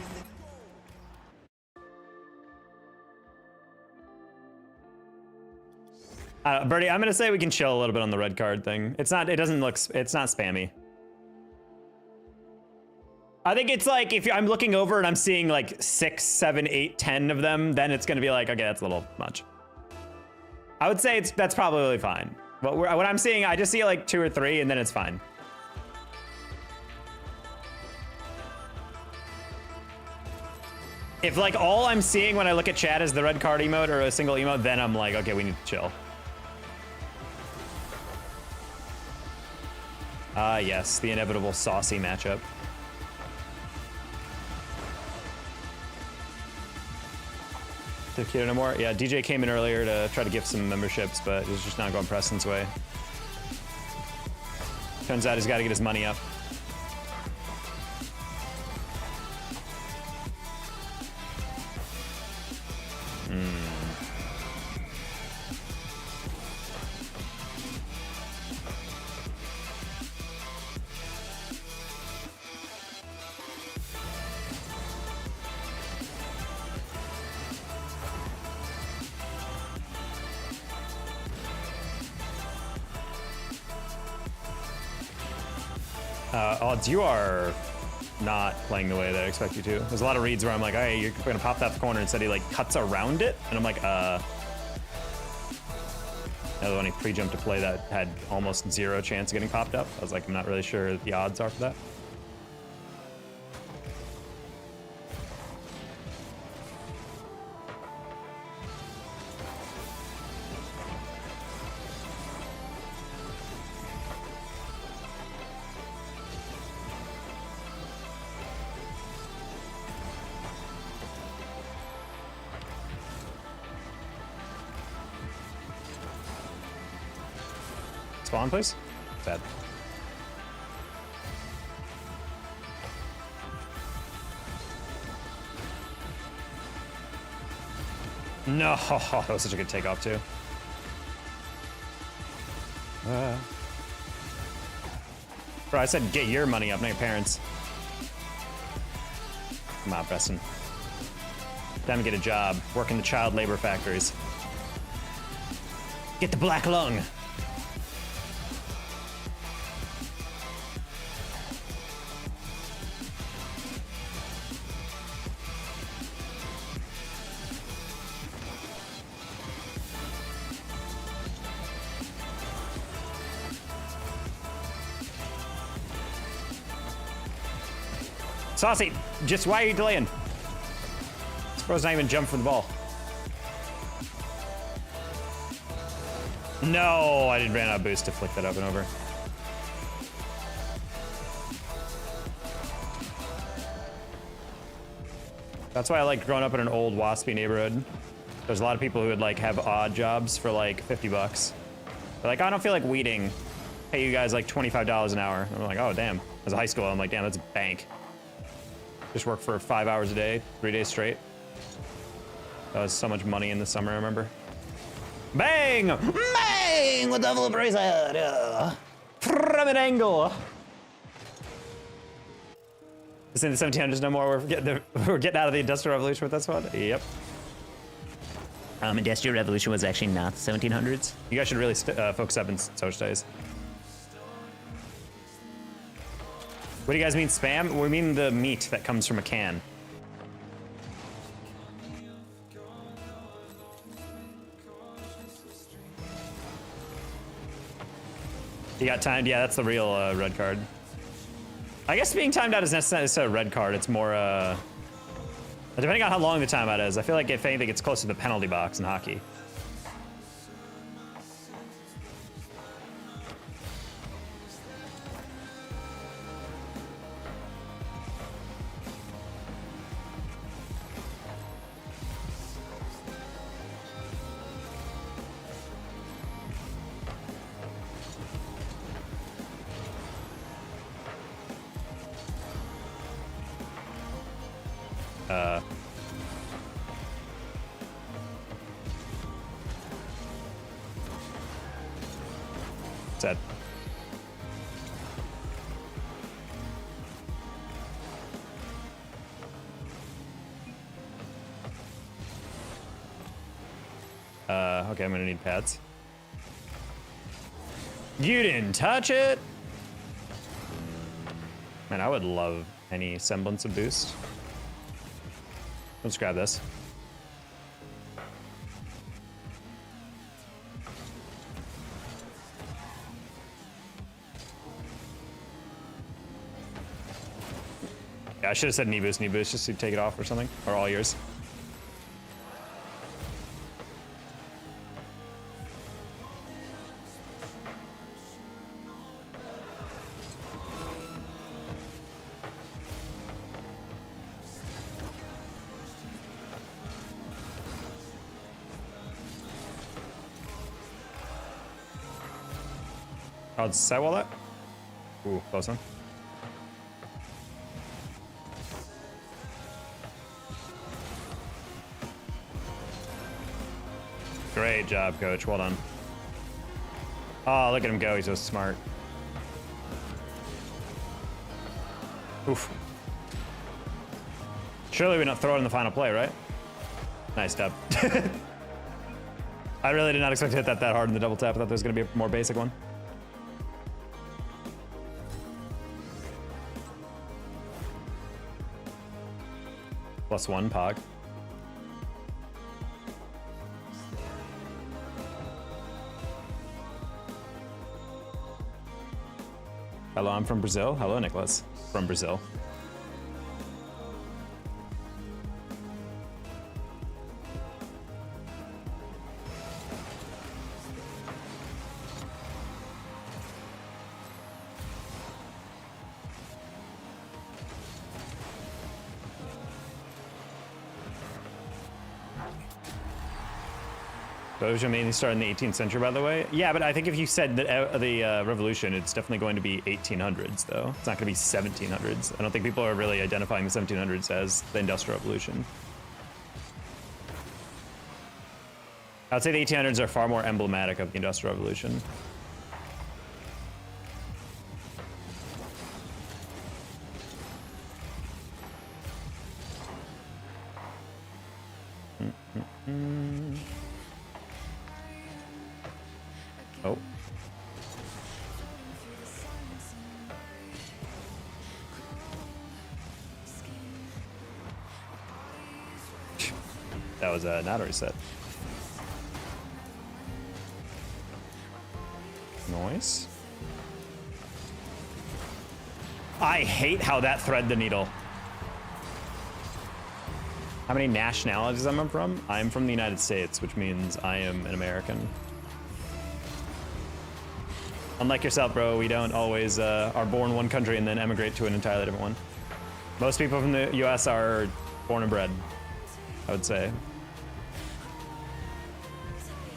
Birdie, I'm gonna say we can chill a little bit on the red card thing. It's not spammy. I think it's like, if I'm looking over and I'm seeing like 6, 7, 8, 10 of them, then it's gonna be like, okay, that's a little much. I would say that's probably fine. But what I'm seeing, I just see like 2 or 3 and then it's fine. If like all I'm seeing when I look at chat is the red card emote or a single emote, then I'm like, okay, we need to chill. Ah, yes, the inevitable saucy matchup. Kid no more. Yeah, DJ came in earlier to try to gift some memberships, but it was just not going Preston's way. Turns out he's got to get his money up. Odds, you are not playing the way that I expect you to. There's a lot of reads where I'm like, hey, you're gonna pop that corner, instead he like cuts around it, and I'm like, Another one he pre-jumped to play that had almost 0 chance of getting popped up. I was like, I'm not really sure what the odds are for that. Spawn, please. Sad. No, that was such a good takeoff too. Bro, I said get your money up, not your parents. Come on, Preston. Time to get a job, work in the child labor factories. Get the black lung. Saucy, just why are you delaying? This bro's not even jump for the ball. No, I didn't ran out of boost to flick that up and over. That's why I like growing up in an old waspy neighborhood. There's a lot of people who would like have odd jobs for like 50 bucks. They're like, oh, I don't feel like weeding. Pay you guys like $25 an hour. I'm like, oh, damn. As a high school, I'm like, damn, that's a bank. Just work for 5 hours a day, 3 days straight. That was so much money in the summer, I remember. Bang! Bang! With double bracelet! From an angle! This in the 1700s no more. We're getting out of the Industrial Revolution with this one. Yep. Industrial Revolution was actually not the 1700s. You guys should really focus up in social studies. What do you guys mean spam? We mean the meat that comes from a can. You got timed? Yeah, that's the real red card. I guess being timed out is necessarily a red card. It's more, depending on how long the timeout is. I feel like if anything, it's close to the penalty box in hockey. Sad. Okay, I'm gonna need pads. You didn't touch it? Man, I would love any semblance of boost. Let's grab this. Yeah, I should have said knee boost, just to take it off or something. Or all yours. Oh, it's sidewall that? Ooh, close one. Great job, coach. Well done. Oh, look at him go. He's so smart. Oof. Surely we don't throw it in the final play, right? Nice step. I really did not expect to hit that hard in the double tap. I thought there was going to be a more basic one. +1 Pog. Hello, I'm from Brazil. Hello, Nicholas. From Brazil. Dojo mainly started in the 18th century, by the way. Yeah, but I think if you said that the revolution, it's definitely going to be 1800s, though. It's not going to be 1700s. I don't think people are really identifying the 1700s as the Industrial Revolution. I would say the 1800s are far more emblematic of the Industrial Revolution. Oh. That was not a reset. Noise. I hate how that thread the needle. How many nationalities am I from? I'm from the United States, which means I am an American. Unlike yourself, bro, we don't always are born one country and then emigrate to an entirely different one. Most people from the US are born and bred, I would say.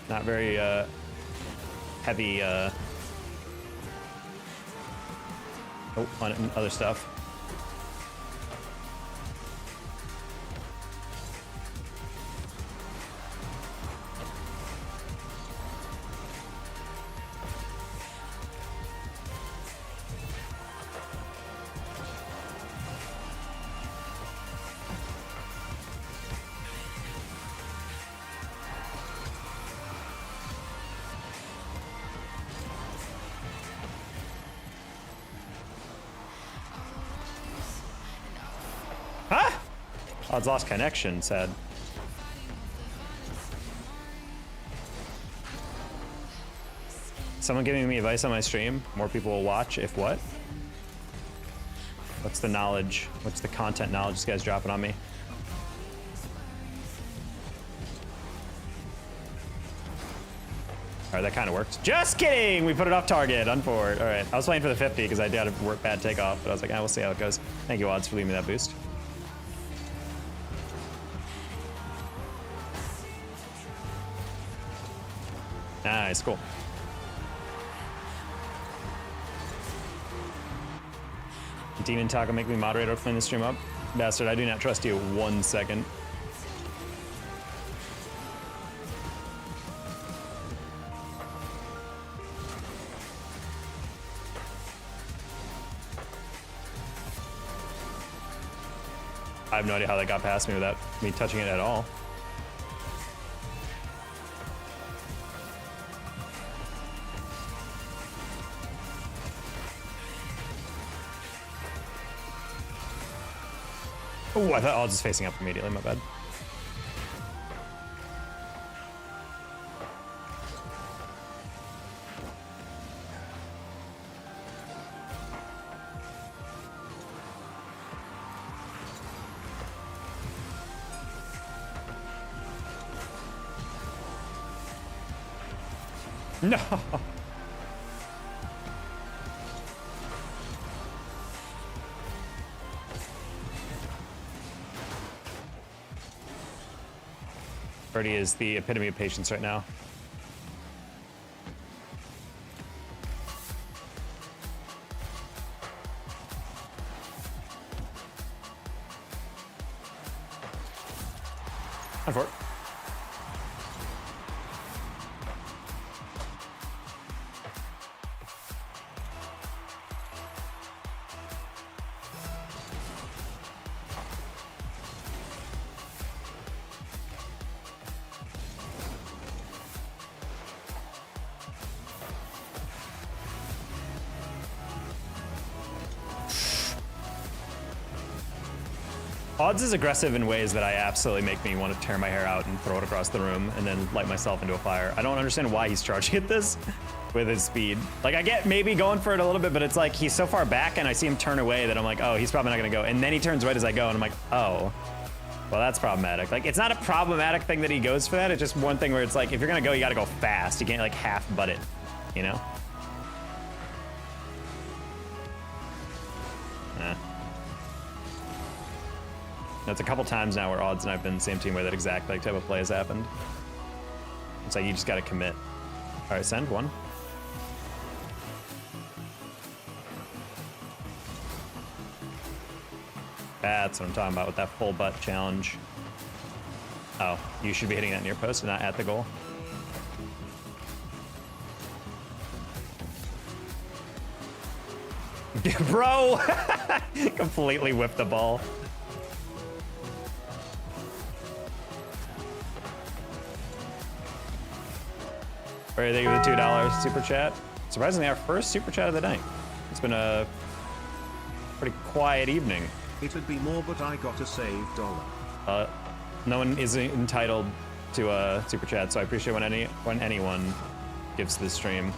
Not very heavy on other stuff. Oh, it's lost connection, sad. Someone giving me advice on my stream. More people will watch if what? What's the knowledge? What's the content knowledge this guy's dropping on me? All right, that kind of worked. Just kidding! We put it off target, unforward. All right, I was playing for the 50 because I had a bad takeoff, but I was like, we'll see how it goes. Thank you, Odds, for leaving me that boost. Nice, cool. Demon Taco, make me moderator, clean the stream up. Bastard, I do not trust you 1 second. I have no idea how that got past me without me touching it at all. Oh, I thought I was just facing up immediately, my bad. No. Birdie is the epitome of patience right now. For it. Odds is aggressive in ways that I absolutely make me want to tear my hair out and throw it across the room and then light myself into a fire. I don't understand why he's charging at this with his speed. Like, I get maybe going for it a little bit, but it's like he's so far back and I see him turn away that I'm like, oh, he's probably not going to go. And then he turns right as I go and I'm like, oh, well, that's problematic. Like, it's not a problematic thing that he goes for that. It's just one thing where it's like, if you're going to go, you got to go fast. You can't like half butt it, you know? That's a couple times now where Odds and I've been the same team where that exact like type of play has happened. It's like you just gotta commit. All right, send one. That's what I'm talking about with that full butt challenge. Oh, you should be hitting that near post and not at the goal. Bro, completely whipped the ball. All right, thank you for the $2 super chat. Surprisingly, our first super chat of the night. It's been a pretty quiet evening. It would be more, but I got a saved $1. No one is entitled to a super chat, so I appreciate when anyone gives to the stream.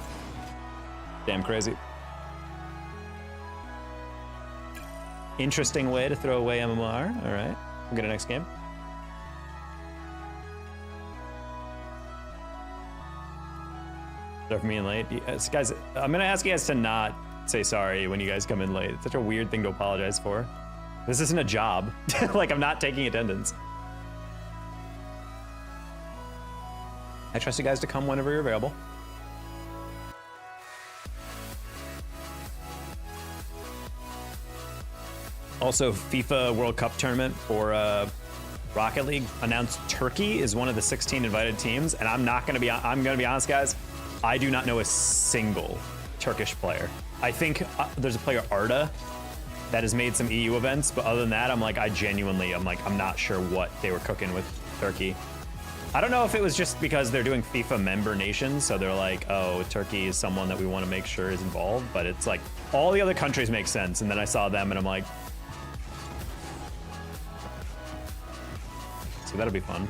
Damn crazy. Interesting way to throw away MMR. All right, we'll get a next game. For me in late. Yes, guys, I'm gonna ask you guys to not say sorry when you guys come in late. It's such a weird thing to apologize for. This isn't a job. Like, I'm not taking attendance. I trust you guys to come whenever you're available. Also, FIFA World Cup tournament for Rocket League announced Turkey is one of the 16 invited teams, and I'm gonna be honest, guys. I do not know a single Turkish player. I think there's a player, Arda, that has made some EU events, but other than that, I'm not sure what they were cooking with Turkey. I don't know if it was just because they're doing FIFA member nations, so they're like, oh, Turkey is someone that we want to make sure is involved, but it's like, all the other countries make sense, and then I saw them, and I'm like, so that'll be fun.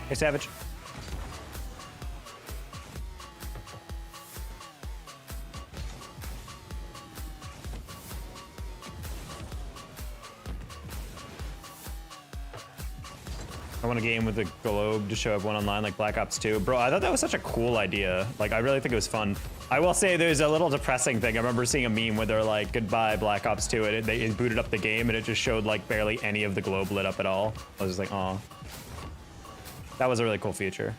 Hey, Savage. I want a game with a globe to show everyone online like Black Ops 2. Bro, I thought that was such a cool idea. Like, I really think it was fun. I will say there's a little depressing thing. I remember seeing a meme where they're like, goodbye Black Ops 2, and they booted up the game and it just showed like barely any of the globe lit up at all. I was just like, aw. That was a really cool feature.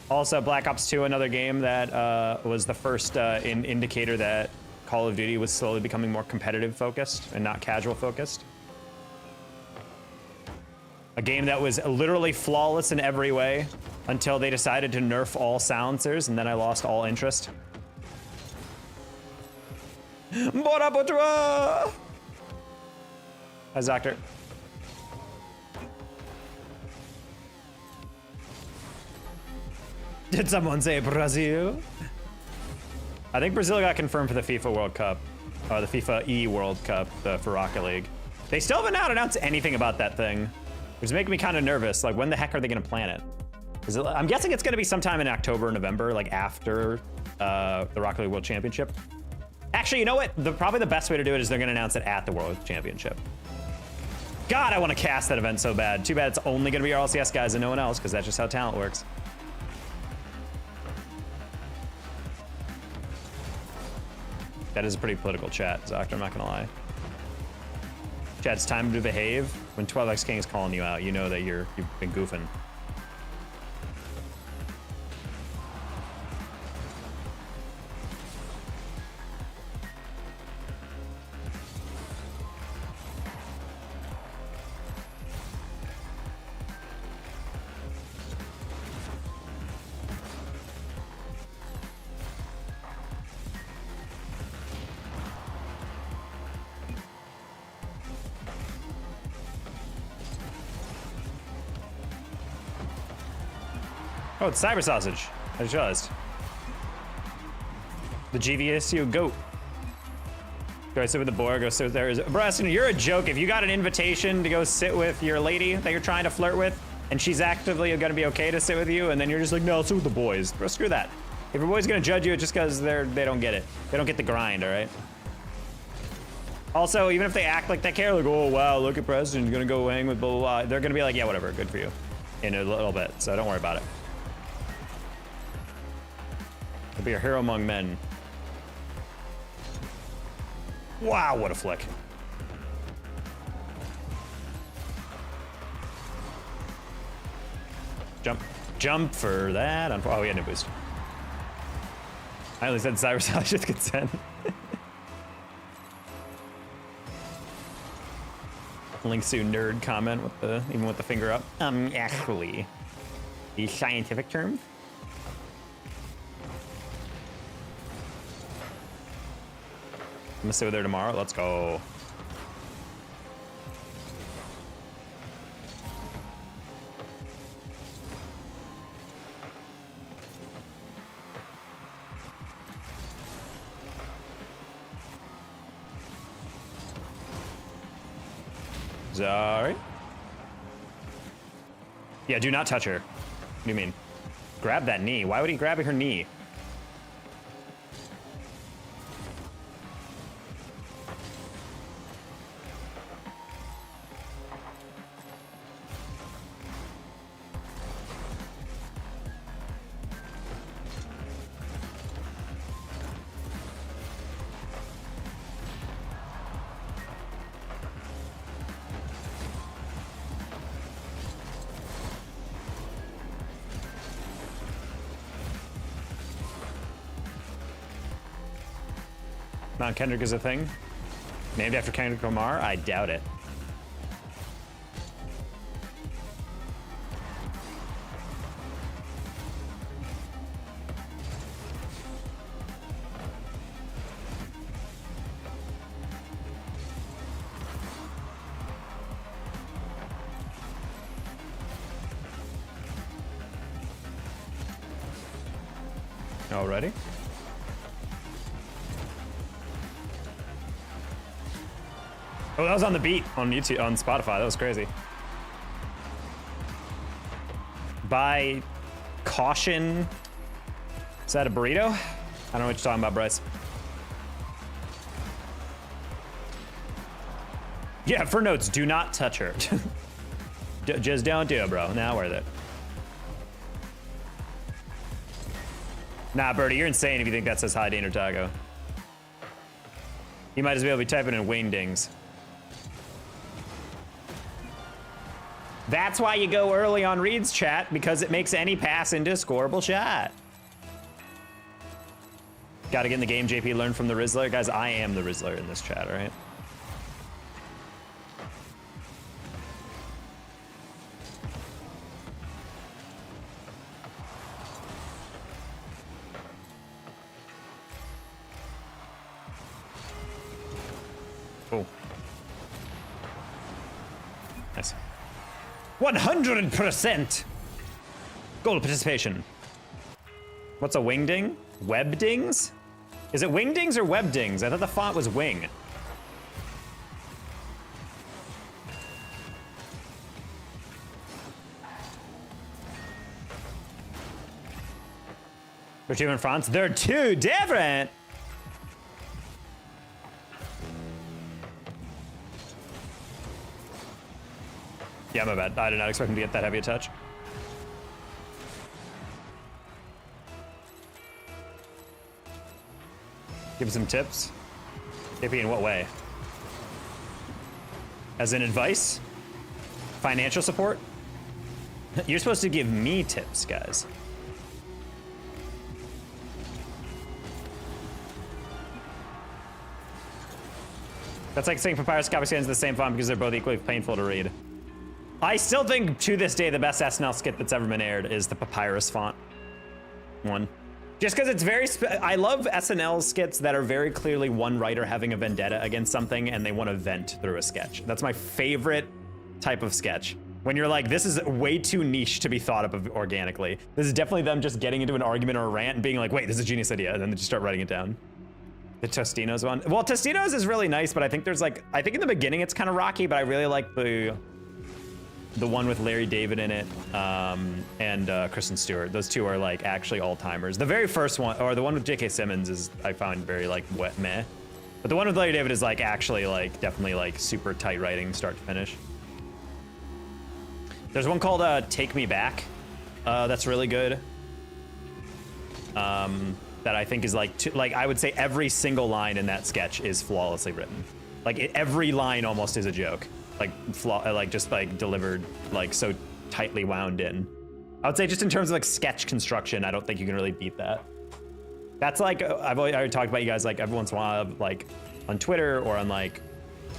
Also, Black Ops 2, another game that was the first indicator that Call of Duty was slowly becoming more competitive focused and not casual focused. A game that was literally flawless in every way until they decided to nerf all silencers, and then I lost all interest. Bora Botra! How's Doctor? Did someone say Brazil? I think Brazil got confirmed for the FIFA World Cup, or the FIFA E World Cup for Rocket League. They still haven't announced anything about that thing, which is making me kind of nervous. Like, when the heck are they gonna plan it? I'm guessing it's gonna be sometime in October or November, like after the Rocket League World Championship. Actually, you know what? Probably the best way to do it is they're gonna announce it at the World Championship. God, I want to cast that event so bad. Too bad it's only gonna be our LCS guys and no one else, because that's just how talent works. That is a pretty political chat, Doctor, I'm not gonna lie. Chat, it's time to behave. When 12x King is calling you out, you know that you've been goofing. Oh, it's Cyber Sausage. I just realized. The GVSU goat. Do I sit with the boy or go sit there? Preston, you're a joke. If you got an invitation to go sit with your lady that you're trying to flirt with, and she's actively gonna be okay to sit with you, and then you're just like, no, I'll sit with the boys. Bro, screw that. If your boy's gonna judge you, it's just because they don't get it. They don't get the grind, all right? Also, even if they act like they care, like, oh wow, look at Preston, he's gonna go hang with blah, blah, blah, they're gonna be like, yeah, whatever, good for you. In a little bit, so don't worry about it. You'll be a hero among men. Wow, what a flick. Jump. Jump for that. Oh, he had no boost. I only said Cyrus with consent. Links to nerd comment with the, even with the finger up. Actually. The scientific term. I'm gonna sit with her tomorrow. Let's go. Sorry. Yeah, do not touch her. What do you mean? Grab that knee. Why would he grab her knee? Mount Kendrick is a thing? Named after Kendrick Lamar? I doubt it. Already? Oh, that was on the beat on YouTube, on Spotify. That was crazy. By caution. Is that a burrito? I don't know what you're talking about, Bryce. Yeah, for notes, do not touch her. Just don't do it, bro. Not worth it. Nah, Birdie, you're insane if you think that says hi, Dane or Taco. You might as well be typing in wingdings. That's why you go early on Reed's chat, because it makes any pass into a scoreable shot. Gotta get in the game, JP, learn from the Rizzler. Guys, I am the Rizzler in this chat, all right? Oh. Nice. 100% goal participation. What's a wingding? Webdings? Is it wingdings or webdings? I thought the font was wing. They're two different fonts? They're two different! Yeah, my bad. I did not expect him to get that heavy a touch. Give him some tips. JP, in what way? As in advice? Financial support? You're supposed to give me tips, guys. That's like saying Papyrus Copy Scans the same font because they're both equally painful to read. I still think, to this day, the best SNL skit that's ever been aired is the Papyrus font one. Just because it's very, I love SNL skits that are very clearly one writer having a vendetta against something and they want to vent through a sketch. That's my favorite type of sketch. When you're like, this is way too niche to be thought of organically. This is definitely them just getting into an argument or a rant and being like, wait, this is a genius idea, and then they just start writing it down. The Tostinos one. Well, Tostinos is really nice, but I think there's like, I think in the beginning it's kind of rocky, but I really like the one with Larry David in it, and Kristen Stewart. Those two are like actually all timers. The very first one, or the one with J.K. Simmons, is I found very like wet meh, but the one with Larry David is like actually like definitely like super tight writing, start to finish. There's one called Take Me Back, that's really good. That I think is like, I would say every single line in that sketch is flawlessly written. Like every line almost is a joke. Like just like delivered like so tightly wound in. I would say just in terms of like sketch construction, I don't think you can really beat that. That's like, I already talked about you guys like every once in a while, like on Twitter or on like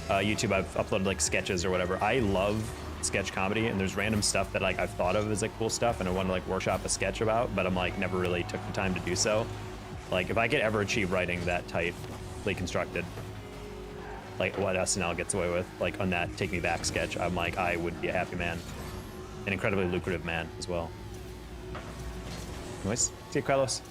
YouTube, I've uploaded like sketches or whatever. I love sketch comedy, and there's random stuff that like I've thought of as like cool stuff and I want to like workshop a sketch about, but I'm like never really took the time to do so. Like if I could ever achieve writing that tightly constructed, like what SNL gets away with, like on that Take Me Back sketch, I'm like, I would be a happy man. An incredibly lucrative man as well. Anyways, see you, Carlos.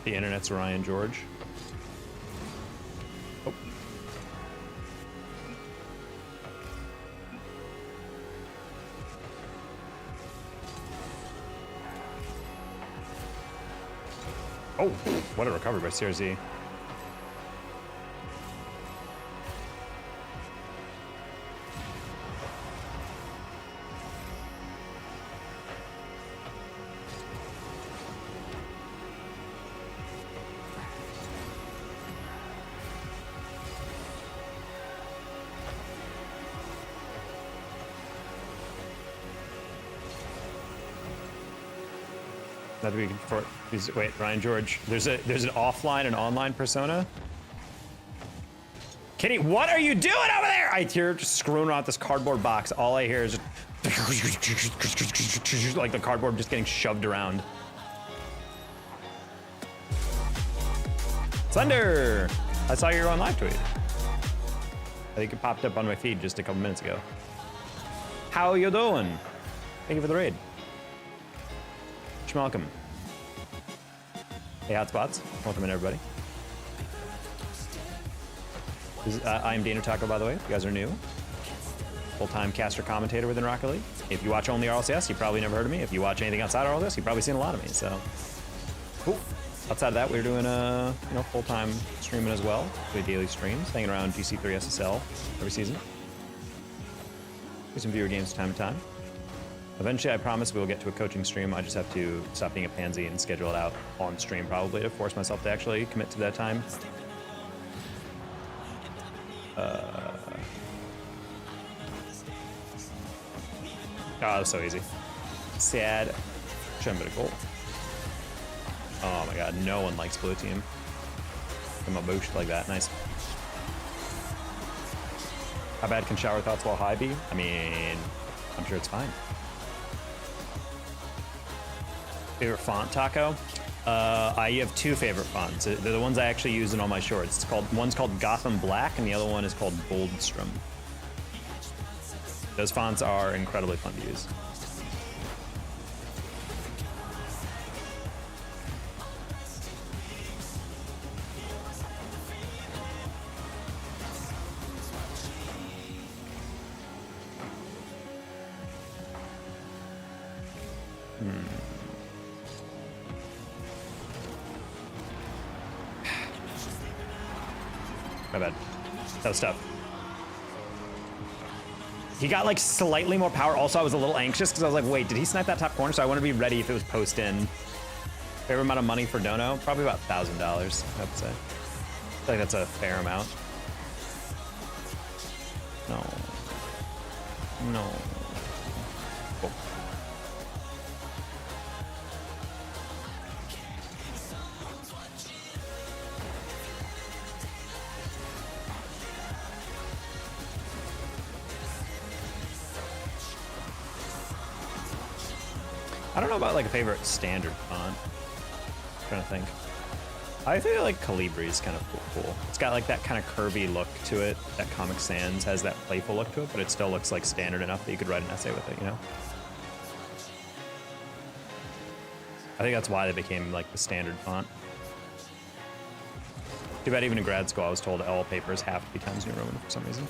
The internet's Ryan George. Oh. Oh, what a recovery by CRZ. That we can for wait, Ryan George. There's an offline and online persona. Kitty, what are you doing over there? I hear just screwing around this cardboard box. All I hear is just like the cardboard just getting shoved around. Thunder! I saw your on live tweet. I think it popped up on my feed just a couple minutes ago. How you doing? Thank you for the raid. Welcome. Hey, Hotspots. Welcome in, everybody. I am Dana Taco, by the way. If you guys are new. Full-time caster commentator within Rocket League. If you watch only RLCS, you probably never heard of me. If you watch anything outside RLCS, you've probably seen a lot of me. So, cool. Outside of that, we're doing full-time streaming as well. We do daily streams, hanging around GC3 SSL every season. Do some viewer games time to time. Eventually, I promise we will get to a coaching stream. I just have to stop being a pansy and schedule it out on stream probably to force myself to actually commit to that time. Oh, that was so easy. Sad. Should have been a goal. Oh my god, no one likes blue team. I'm a boost like that. Nice. How bad can shower thoughts while high be? I mean, I'm sure it's fine. Favorite font, Taco? I have two favorite fonts. They're the ones I actually use in all my shorts. One's called Gotham Black, and the other one is called Boldstrom. Those fonts are incredibly fun to use. My bad. That was tough. He got like slightly more power. Also, I was a little anxious because I was like, wait, did he snipe that top corner? So I want to be ready if it was post-in. Favorite amount of money for Dono? Probably about $1,000, I would say. I feel like that's a fair amount. No. No. Cool. I don't know about like a favorite standard font. I'm trying to think. I think like Calibri is kind of cool. It's got like that kind of curvy look to it. That Comic Sans has that playful look to it, but it still looks like standard enough that you could write an essay with it, you know? I think that's why they became like the standard font. Too bad even in grad school I was told all papers have to be Times New Roman for some reason.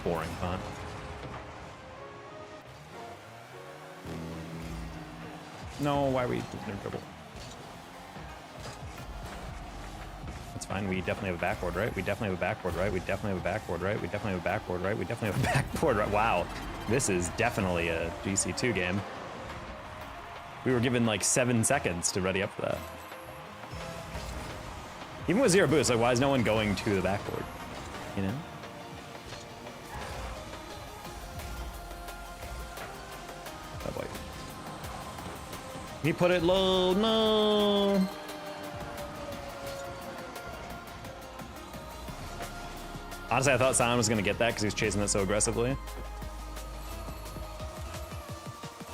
Boring font. No, why are we doing a dribble? That's fine. We definitely have a backboard, right? We definitely have a backboard, right? We definitely have a backboard, right? We definitely have a backboard, right? We definitely have a backboard, right? Wow, this is definitely a GC2 game. We were given like 7 seconds to ready up for that. Even with 0 boost, like why is no one going to the backboard? You know? Oh boy. He put it low, no. Honestly, I thought Simon was gonna get that because he was chasing it so aggressively.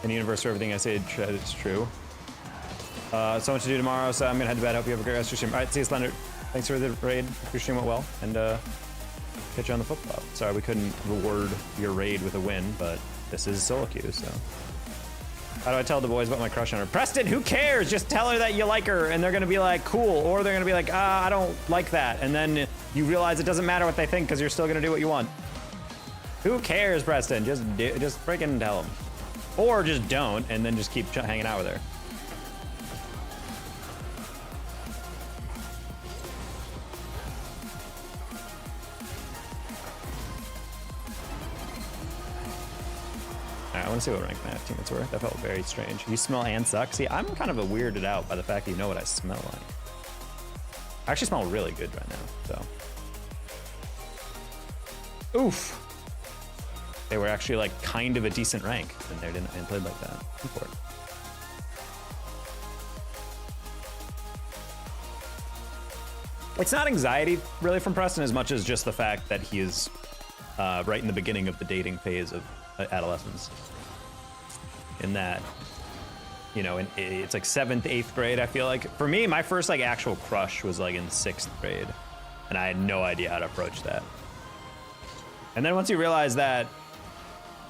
In the universe where everything I say is true. So much to do tomorrow, so I'm gonna head to bed. Hope you have a great rest of your stream. All right, see you, Slender. Thanks for the raid. Hope your stream went well, and catch you on the flip flop. Sorry we couldn't reward your raid with a win, but this is solo queue, so. How do I tell the boys about my crush on her? Preston, who cares? Just tell her that you like her, and they're gonna be like, cool, or they're gonna be like, I don't like that, and then you realize it doesn't matter what they think because you're still gonna do what you want. Who cares, Preston? Just freaking tell them, or just don't, and then just keep hanging out with her. I want to see what rank my teammates were. That felt very strange. You smell and suck. See, I'm kind of weirded out by the fact that you know what I smell like. I actually smell really good right now, so. Oof. They were actually like kind of a decent rank, and they didn't play like that. Go for it. It's not anxiety really from Preston as much as just the fact that he is right in the beginning of the dating phase of adolescence. In that, you know, it's like 7th, 8th grade, I feel like. For me, my first like actual crush was like in 6th grade, and I had no idea how to approach that. And then once you realize that,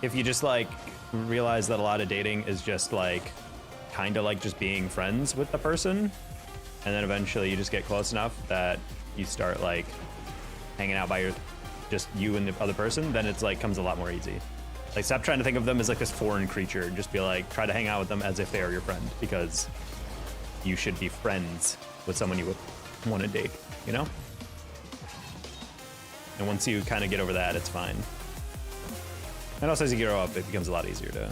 if you just like realize that a lot of dating is just like kind of like just being friends with the person, and then eventually you just get close enough that you start like hanging out by just you and the other person, then it's like comes a lot more easy. Like, stop trying to think of them as like this foreign creature and just be like, try to hang out with them as if they are your friend, because you should be friends with someone you would want to date, you know? And once you kind of get over that, it's fine. And also as you grow up, it becomes a lot easier to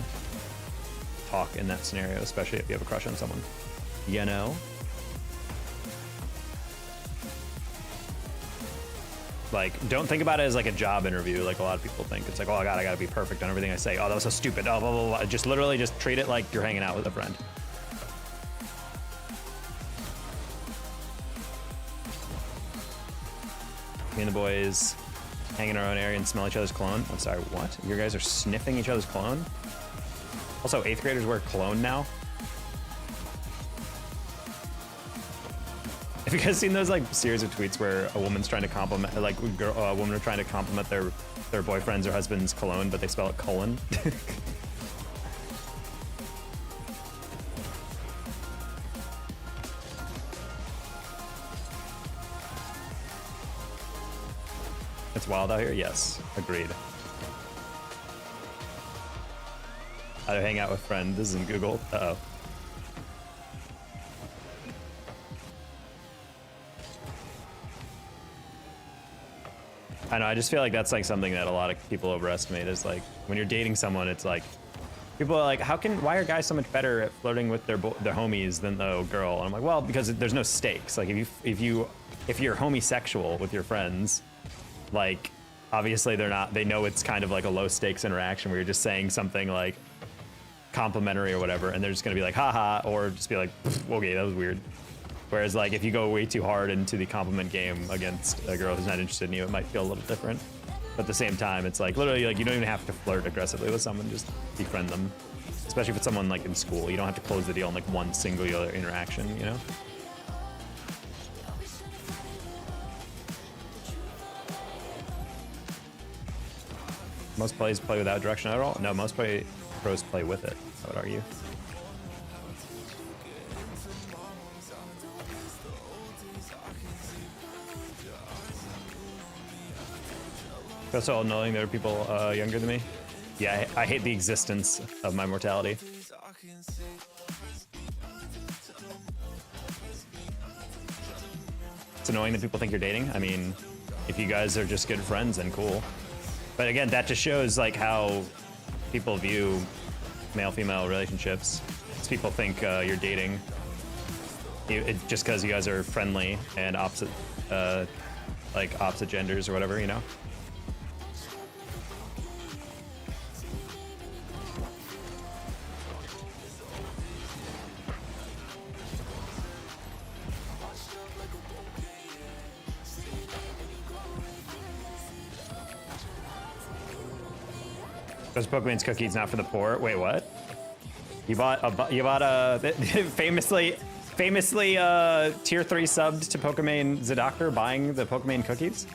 talk in that scenario, especially if you have a crush on someone, you know? Like, don't think about it as like a job interview like a lot of people think. It's like, oh God, I gotta be perfect on everything I say. Oh, that was so stupid. Oh, blah, blah, blah. Just literally just treat it like you're hanging out with a friend. Me and the boys hang in our own area and smell each other's cologne. I'm sorry, what? You guys are sniffing each other's cologne? Also, 8th graders wear cologne now? Have you guys seen those like series of tweets where a woman's trying to compliment, like a woman are trying to compliment their boyfriend's or husband's cologne, but they spell it colon? It's wild out here? Yes, agreed. How to hang out with friends. This is in Google. Uh-oh. I know, I just feel like that's like something that a lot of people overestimate is like, when you're dating someone, it's like, people are like, why are guys so much better at flirting with their homies than the girl? And I'm like, well, because there's no stakes. Like if you're homosexual with your friends, like, obviously they know it's kind of like a low stakes interaction where you're just saying something like complimentary or whatever, and they're just gonna be like, haha, or just be like, okay, that was weird. Whereas like if you go way too hard into the compliment game against a girl who's not interested in you, it might feel a little different. But at the same time, it's like literally like you don't even have to flirt aggressively with someone, just befriend them. Especially if it's someone like in school, you don't have to close the deal in like one singular interaction, you know? Most plays play without direction at all? No, most pros play with it, I would argue. That's all knowing there are people younger than me. Yeah, I hate the existence of my mortality. It's annoying that people think you're dating. I mean, if you guys are just good friends, then cool. But again, that just shows like how people view male-female relationships. People think you're dating just because you guys are friendly and opposite, like opposite genders or whatever, you know? Those Pokemon's cookies not for the poor. Wait, what? You bought a famously tier 3 subbed to Pokemon the Doctor buying the Pokemon cookies?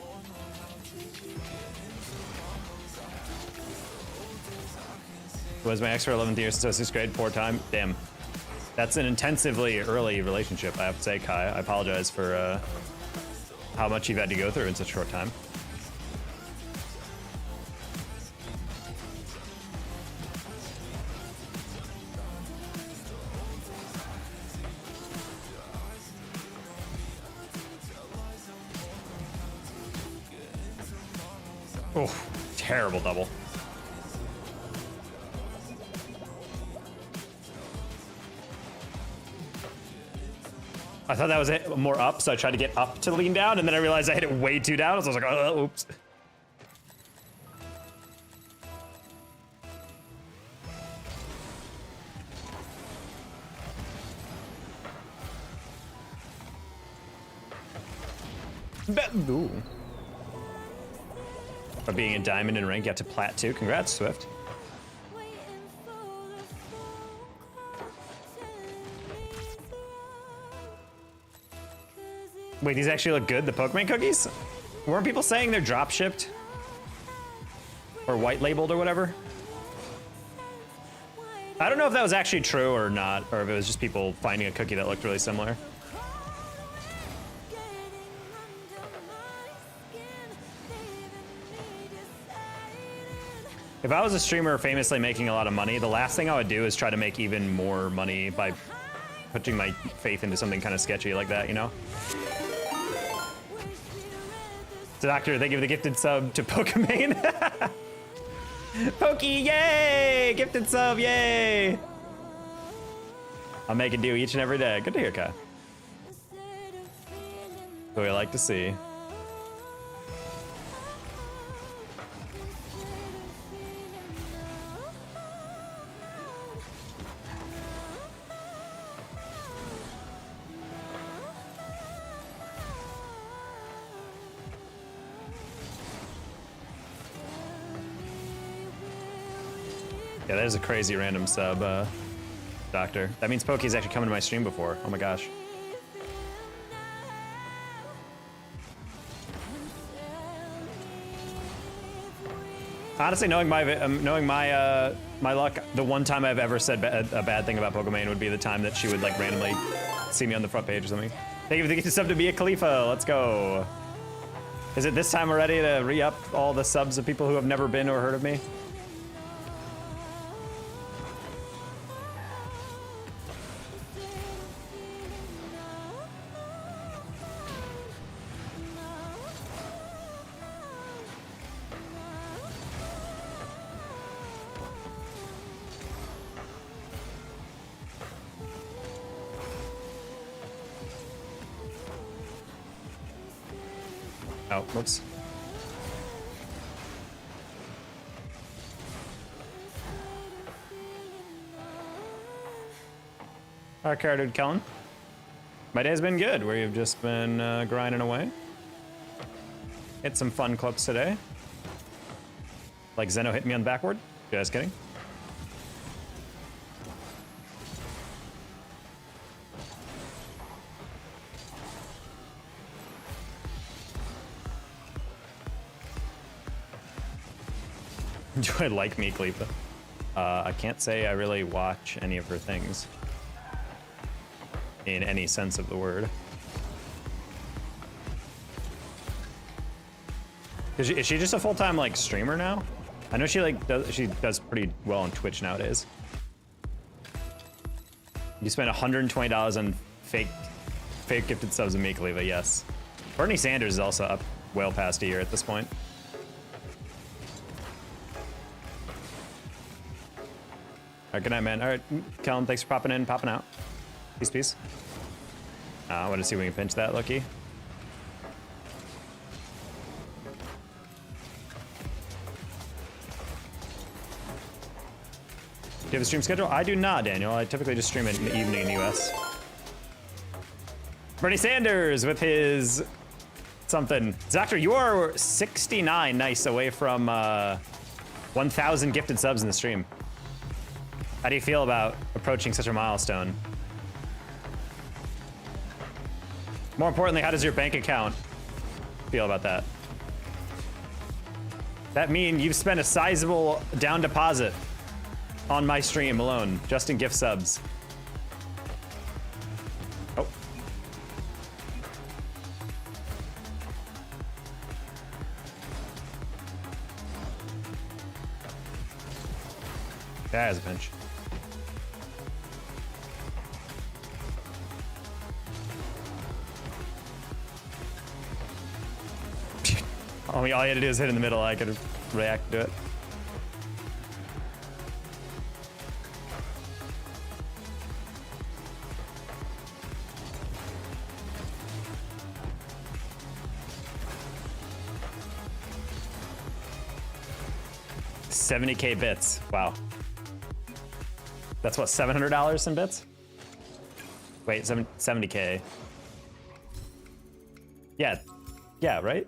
Was my ex for 11th year since 6th grade, 4 time. Damn. That's an intensively early relationship, I have to say, Kai. I apologize for how much you've had to go through in such a short time. Oh, terrible double. I thought that was it, more up, so I tried to get up to lean down, and then I realized I hit it way too down, so I was like, oh, oops. Ooh. For being a diamond in rank, got to plat 2. Congrats, Swift. Wait, these actually look good, the Pokemon cookies? Weren't people saying they're drop shipped? Or white labeled or whatever? I don't know if that was actually true or not, or if it was just people finding a cookie that looked really similar. If I was a streamer famously making a lot of money, the last thing I would do is try to make even more money by putting my faith into something kind of sketchy like that, you know? So Doctor, thank you for the gifted sub to Pokemon. Pokey, yay! Gifted sub, yay! I'll make it do each and every day. Good to hear, Kai. What we like to see. Yeah, that is a crazy random sub, Doctor. That means Pokey's actually come to my stream before. Oh my gosh. Honestly, knowing my luck, the one time I've ever said a bad thing about Pokemon would be the time that she would like randomly see me on the front page or something. Thank you for the gift sub to be a Khalifa. Let's go. Is it this time already to re-up all the subs of people who have never been or heard of me? Oh, whoops. Our character, Kellen. My day's been good. We've just been grinding away. Hit some fun clips today. Like Zeno hit me on the backward. Just kidding. Do I like Mia Khalifa? I can't say I really watch any of her things in any sense of the word. Is she just a full-time like streamer now? I know she does pretty well on Twitch nowadays. You spent $120 on fake gifted subs in Mia Khalifa, yes. Bernie Sanders is also up well past a year at this point. All right, good night, man. All right, Kellen, thanks for popping in, popping out. Peace, peace. I want to see if we can pinch that, Lucky. Do you have a stream schedule? I do not, Daniel. I typically just stream it in the evening in the US. Bernie Sanders with his something. Zactor, you are 69 nice away from 1,000 gifted subs in the stream. How do you feel about approaching such a milestone? More importantly, how does your bank account feel about that? That means you've spent a sizable down deposit on my stream alone, just in gift subs. Oh. That is a pinch. All you had to do is hit in the middle, I could react to it. $70K bits. Wow. That's what, $700 in bits? Wait, 70K. Yeah. Yeah, right?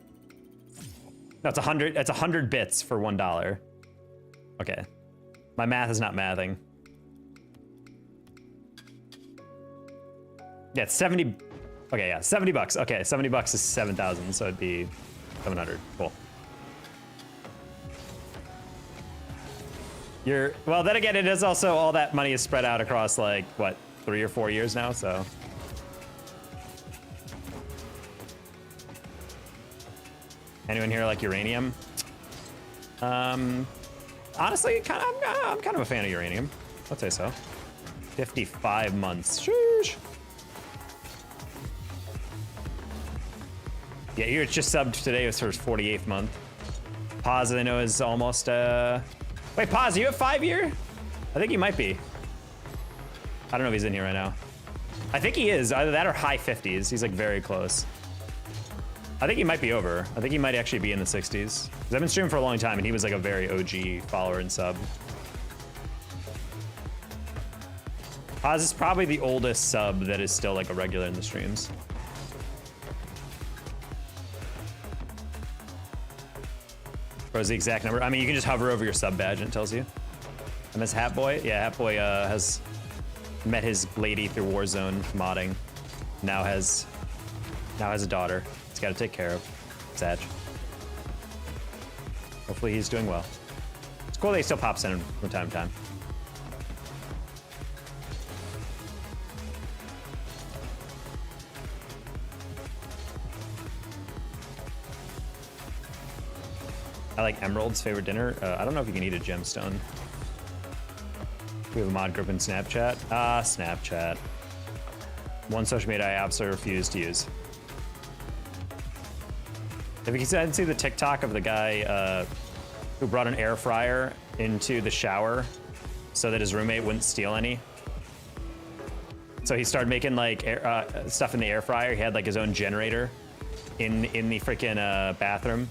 No, it's 100. It's 100 bits for $1. Okay. My math is not mathing. Yeah, it's 70. Okay, yeah, 70 bucks. Okay, 70 bucks is 7,000, so it'd be 700. Cool. Well, then again, it is also all that money is spread out across like, what, 3 or 4 years now, so. Anyone here like uranium? Honestly, I'm kind of a fan of uranium. I'd say so. 55 months. Sheesh. Yeah, you're just subbed today for his 48th month. Paz, I know, is almost, Wait, Paz, are you at 5 year? I think he might be. I don't know if he's in here right now. I think he is, either that or high 50s. He's like very close. I think he might be over. I think he might actually be in the 60s. Because I've been streaming for a long time and he was like a very OG follower and sub. Paz is probably the oldest sub that is still like a regular in the streams. What was the exact number? I mean, you can just hover over your sub badge and it tells you. And this Hatboy, yeah, Hatboy has met his lady through Warzone modding. Now has a daughter. He's got to take care of. Sag. Hopefully he's doing well. It's cool that he still pops in from time to time. I like Emerald's favorite dinner. I don't know if you can eat a gemstone. We have a mod group in Snapchat. Snapchat. One social media I absolutely refuse to use. If you can see the TikTok of the guy who brought an air fryer into the shower so that his roommate wouldn't steal any. So he started making like stuff in the air fryer. He had like his own generator in the freaking bathroom.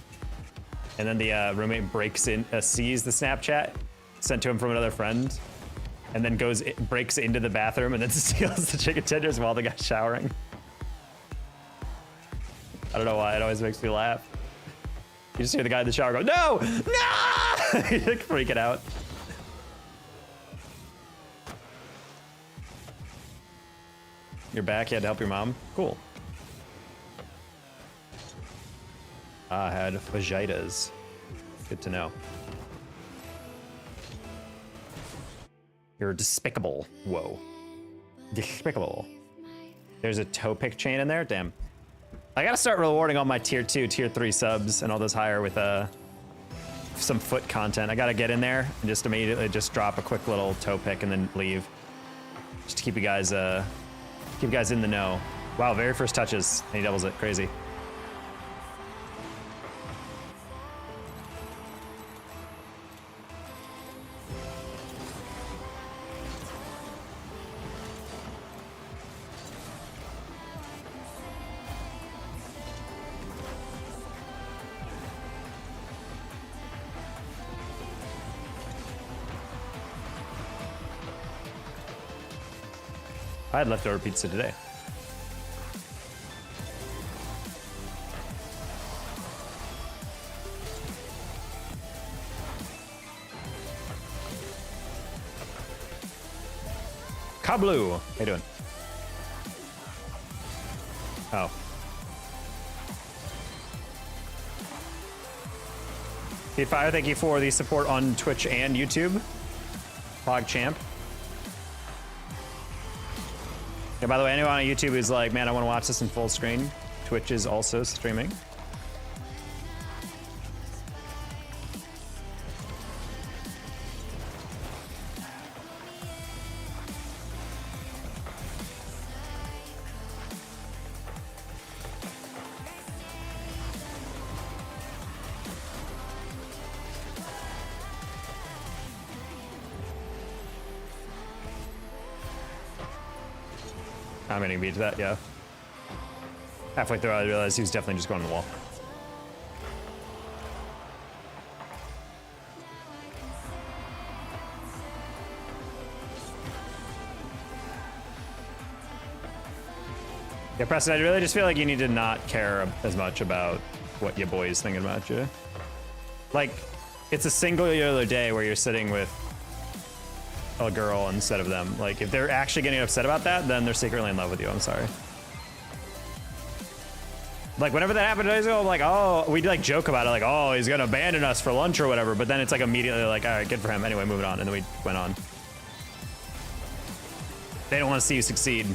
And then the roommate breaks in, sees the Snapchat sent to him from another friend, and then breaks into the bathroom and then steals the chicken tenders while the guy's showering. I don't know why, it always makes me laugh. You just hear the guy in the shower go, no, no! He's like freaking out. You're back, you had to help your mom? Cool. I had vaginas. Good to know. You're despicable. Whoa. Despicable. There's a toe pick chain in there? Damn. I gotta start rewarding all my tier 2, tier 3 subs and all those higher with some foot content. I gotta get in there and just immediately just drop a quick little toe pick and then leave. Just to keep you guys in the know. Wow, very first touches, and he doubles it. Crazy. I had leftover pizza today. Kablu, how you doing? Oh. Fire, thank you for the support on Twitch and YouTube. PogChamp. Yeah, by the way, anyone on YouTube who's like, man, I want to watch this in full screen, Twitch is also streaming. I'm getting beat to that, yeah. Halfway through, I realized he was definitely just going to the wall. Yeah, Preston, I really just feel like you need to not care as much about what your boy is thinking about you. Like, it's a singular day where you're sitting with a girl instead of them. Like, if they're actually getting upset about that, then they're secretly in love with you. I'm sorry. Like, whenever that happened days ago, I'm like, oh, we'd like joke about it, like, oh, he's gonna abandon us for lunch or whatever. But then it's like immediately like, all right, good for him. Anyway, moving on. And then we went on. They don't want to see you succeed.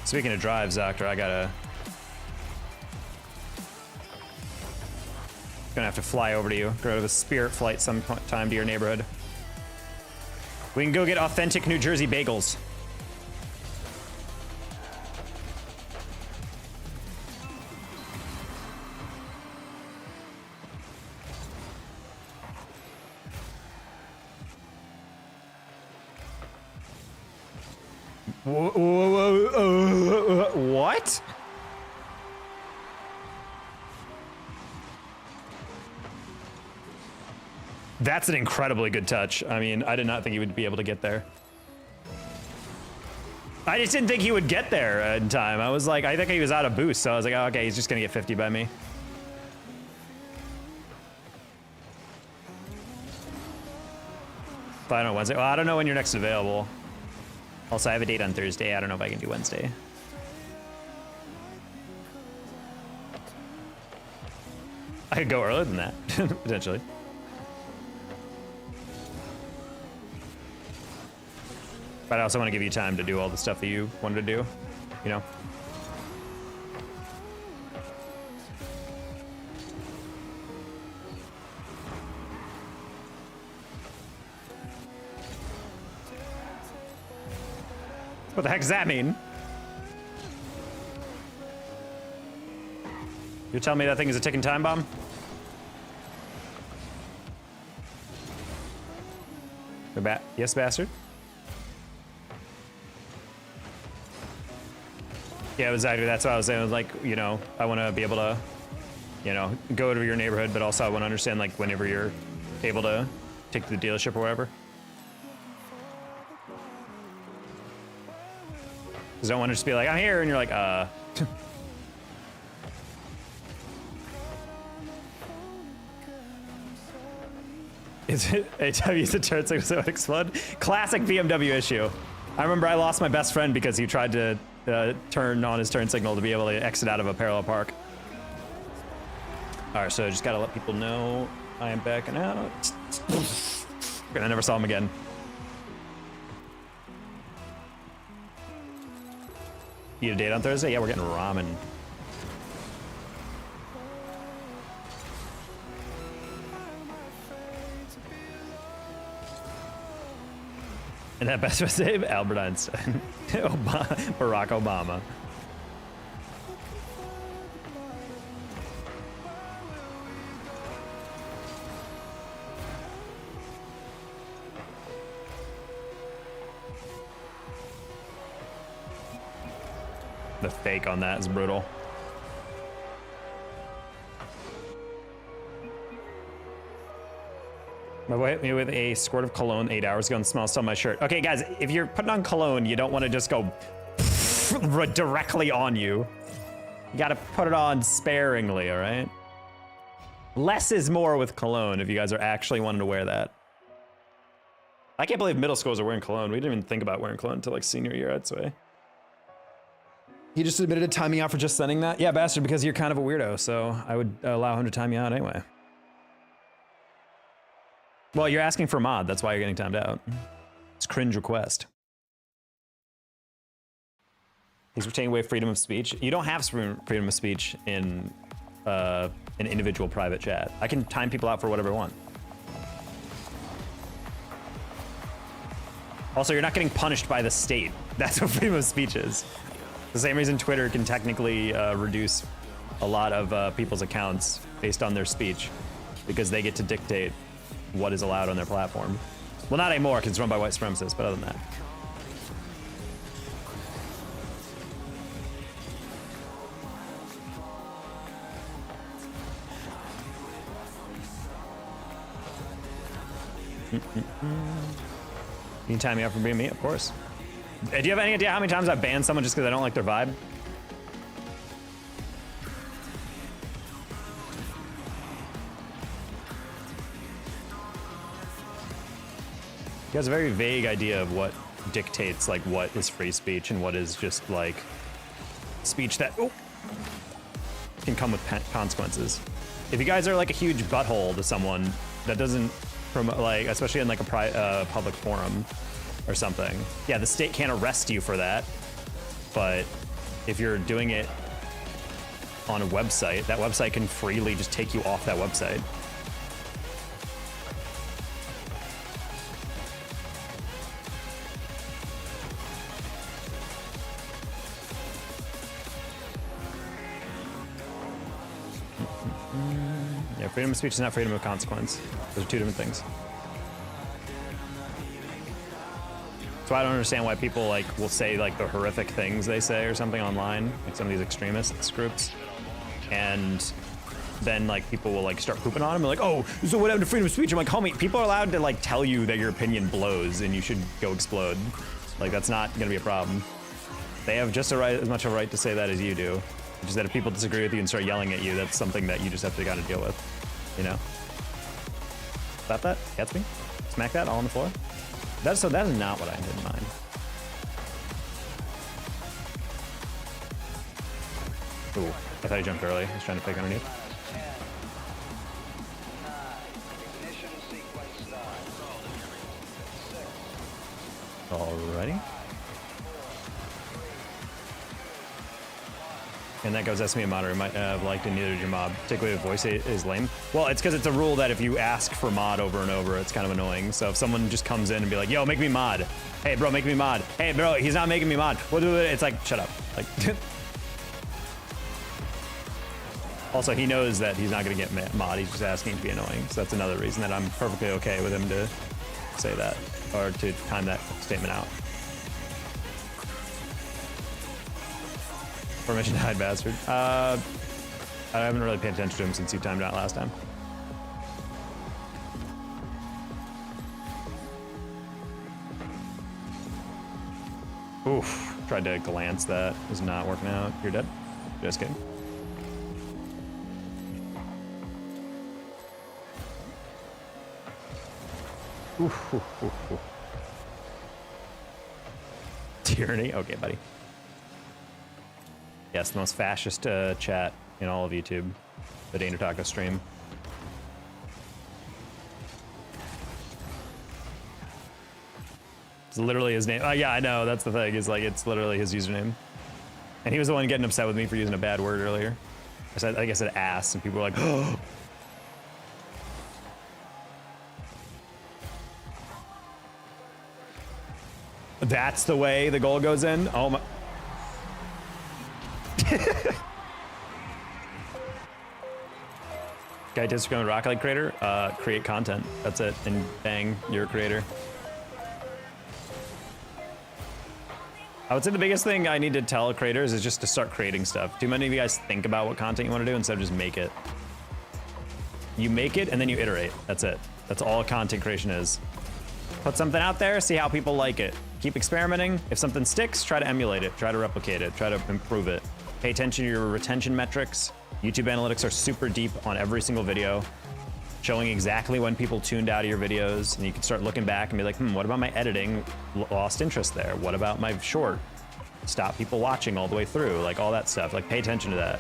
Speaking of drives, Doctor, I gotta... Gonna have to fly over to you. Go to a spirit flight sometime to your neighborhood. We can go get authentic New Jersey bagels. What? That's an incredibly good touch. I mean, I did not think he would be able to get there. I just didn't think he would get there in time. I was like, I think he was out of boost, so I was like, oh, okay, he's just gonna get 50 by me. But I don't know, Wednesday. Well, I don't know when you're next available. Also, I have a date on Thursday. I don't know if I can do Wednesday. I could go earlier than that, potentially. But I also want to give you time to do all the stuff that you wanted to do, you know? What the heck does that mean? You're telling me that thing is a ticking time bomb? Yes, bastard? Yeah, exactly. That's what I was saying. Like, you know, I want to be able to, you know, go to your neighborhood, but also I want to understand, like, whenever you're able to take to the dealership or whatever. Because I don't want to just be like, I'm here, and you're like, Because AW's a turn signal so it would explode. Classic BMW issue. I remember I lost my best friend because he tried to turn on his turn signal to be able to exit out of a parallel park. All right, so I just gotta let people know I am backing out. And I never saw him again. You had a date on Thursday? Yeah, we're getting ramen. And that best was Dave? Albert Einstein. Barack Obama. The fake on that is brutal. My wife hit me with a squirt of cologne 8 hours ago and smells still on my shirt. Okay, guys, if you're putting on cologne, you don't want to just go directly on you. You gotta put it on sparingly, all right? Less is more with cologne if you guys are actually wanting to wear that. I can't believe middle schools are wearing cologne. We didn't even think about wearing cologne until like senior year, I'd say. He just admitted to timing out for just sending that? Yeah, bastard, because you're kind of a weirdo, so I would allow him to time you out anyway. Well, you're asking for a mod, that's why you're getting timed out. It's cringe request. He's taking away freedom of speech. You don't have freedom of speech in an individual private chat. I can time people out for whatever I want. Also, you're not getting punished by the state. That's what freedom of speech is. The same reason Twitter can technically reduce a lot of people's accounts based on their speech, because they get to dictate what is allowed on their platform. Well, not anymore, because it's run by white supremacists, but other than that. You can time me out for being me, of course. Do you have any idea how many times I've banned someone just because I don't like their vibe? He has a very vague idea of what dictates like what is free speech and what is just like speech that can come with consequences. If you guys are like a huge butthole to someone that doesn't promote, like especially in like a public forum or something, yeah, the state can't arrest you for that. But if you're doing it on a website, that website can freely just take you off that website. Yeah, freedom of speech is not freedom of consequence. Those are two different things. That's why I don't understand why people like will say like the horrific things they say or something online, like some of these extremists groups, and then like people will like start pooping on them and like, oh, so what happened to freedom of speech? I'm like, homie, people are allowed to like tell you that your opinion blows and you should go explode. Like that's not gonna be a problem. They have just as much of a right to say that as you do. Which is that if people disagree with you and start yelling at you, that's something that you just have to kind of deal with, you know? Slap that, gets me. Smack that all on the floor. That is not what I had in mind. Ooh, I thought he jumped early. I was trying to pick underneath. Alrighty. And that goes SME moderator might have liked it, neither did your mob. Particularly if voice is lame. Well, it's because it's a rule that if you ask for mod over and over, it's kind of annoying. So if someone just comes in and be like, yo, make me mod. Hey, bro, make me mod. Hey, bro, he's not making me mod. What do it? It's like, shut up. Like, also, he knows that he's not going to get mod. He's just asking to be annoying. So that's another reason that I'm perfectly okay with him to say that or to time that statement out. Permission to hide, bastard. I haven't really paid attention to him since you timed out last time. Oof, tried to glance that. Is not working out. You're dead? Just kidding. Oof, oof, oof, oof. Tyranny? Okay, buddy. Yes, the most fascist chat in all of YouTube. The Danger Taco stream. It's literally his name. Yeah, I know. That's the thing. Is like it's literally his username. And he was the one getting upset with me for using a bad word earlier. I think I said ass, and people were like, "Oh." That's the way the goal goes in. Oh my. Guy Instagram and Rocket League creator, create content. That's it, and bang, you're a creator. I would say the biggest thing I need to tell creators is just to start creating stuff. Too many of you guys think about what content you want to do instead of just make it. You make it and then you iterate. That's it. That's all content creation is. Put something out there, see how people like it. Keep experimenting. If something sticks, try to emulate it, try to replicate it, try to improve it. Pay attention to your retention metrics. YouTube analytics are super deep on every single video, showing exactly when people tuned out of your videos, and you can start looking back and be like, what about my editing? Lost interest there. What about my short? Stop people watching all the way through, like all that stuff. Like pay attention to that.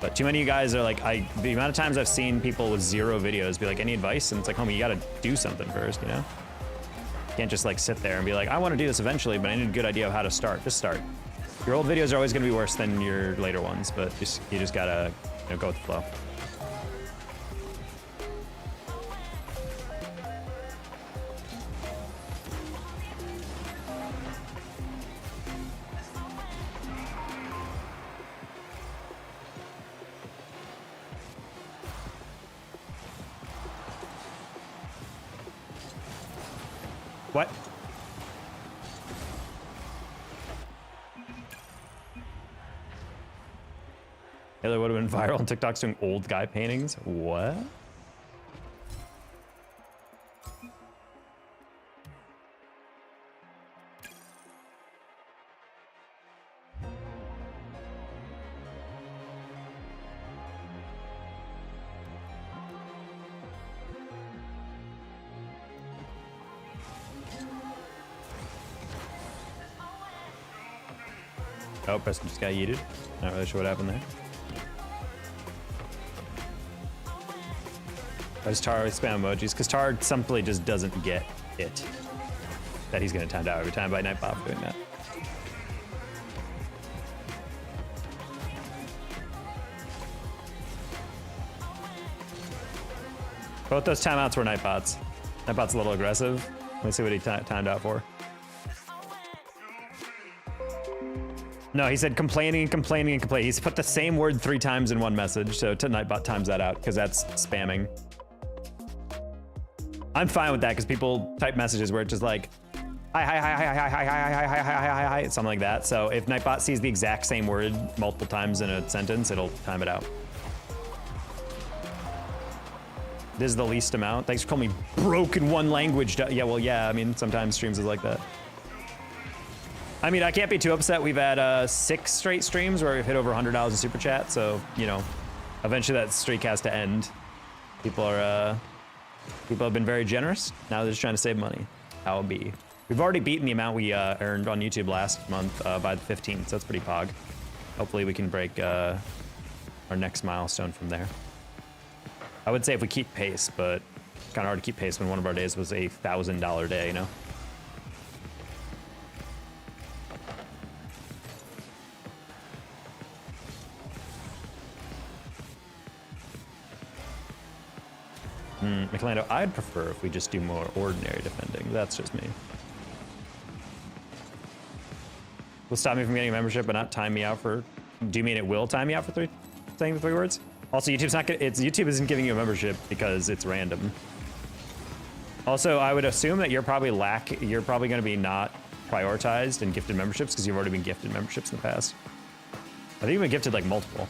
But too many of you guys are like, the amount of times I've seen people with 0 videos be like, any advice? And it's like, homie, you gotta do something first, you know? You can't just like sit there and be like, I wanna do this eventually, but I need a good idea of how to start. Just start. Your old videos are always gonna be worse than your later ones, but you just gotta, you know, go with the flow. What? Taylor would have been viral on TikTok doing old guy paintings. What? Oh, Preston just got yeeted. Not really sure what happened there. I just Tar spam emojis because Tar simply just doesn't get it. That he's gonna timed out every time by Nightbot for doing that. Both those timeouts were Nightbots. Nightbot's a little aggressive. Let me see what he timed out for. No, he said complaining and complaining and complaining. He's put the same word 3 times in one message, so Nightbot times that out because that's spamming. I'm fine with that because people type messages where it's just like, hi, hi, hi, hi, hi, hi, hi, hi, hi, hi, hi, hi, something like that. So if Nightbot sees the exact same word multiple times in a sentence, it'll time it out. This is the least amount. Thanks for calling me broken one language. Yeah, well, yeah, I mean, sometimes streams is like that. I mean, I can't be too upset. We've had 6 straight streams where we've hit over $100 in super chat. So, you know, eventually that streak has to end. People have been very generous. Now they're just trying to save money. How it be. We've already beaten the amount we earned on YouTube last month by the 15th. So that's pretty pog. Hopefully we can break our next milestone from there. I would say if we keep pace, but it's kind of hard to keep pace when one of our days was a $1,000 day, you know? Michelando, I'd prefer if we just do more ordinary defending. That's just me. Will stop me from getting a membership, but not time me out for. Do you mean it will time me out for saying the 3 words? Also, YouTube's not. YouTube isn't giving you a membership because it's random. Also, I would assume that you're probably going to be not prioritized in gifted memberships because you've already been gifted memberships in the past. I think you've been gifted like multiple.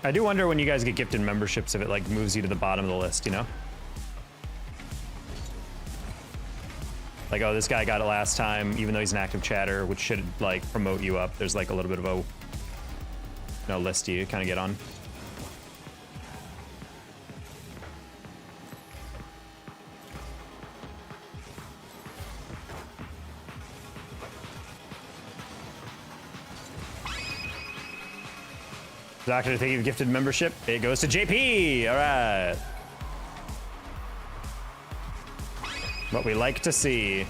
I do wonder when you guys get gifted memberships if it like moves you to the bottom of the list, you know? Like, oh, this guy got it last time, even though he's an active chatter, which should like promote you up. There's like a little bit of a list you kind of get on. Doctor, thank you for gifted membership. It goes to JP. All right. What we like to see.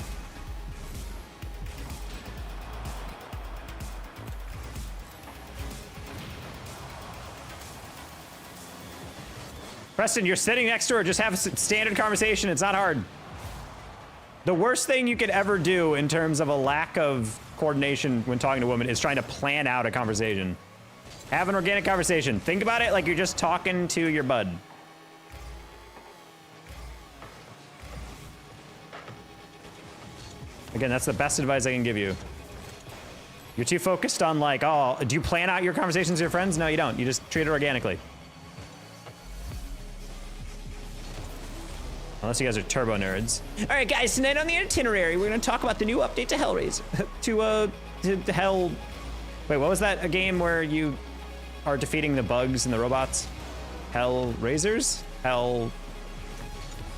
Preston, you're sitting next to her. Just have a standard conversation. It's not hard. The worst thing you could ever do in terms of a lack of coordination when talking to women is trying to plan out a conversation. Have an organic conversation. Think about it like you're just talking to your bud. Again, that's the best advice I can give you. You're too focused on like, oh, do you plan out your conversations with your friends? No, you don't. You just treat it organically. Unless you guys are turbo nerds. All right, guys, tonight on the itinerary, we're gonna talk about the new update to Hellraiser. to Hell... Wait, what was that? A game where you are defeating the bugs and the robots? Hellraisers? Hell...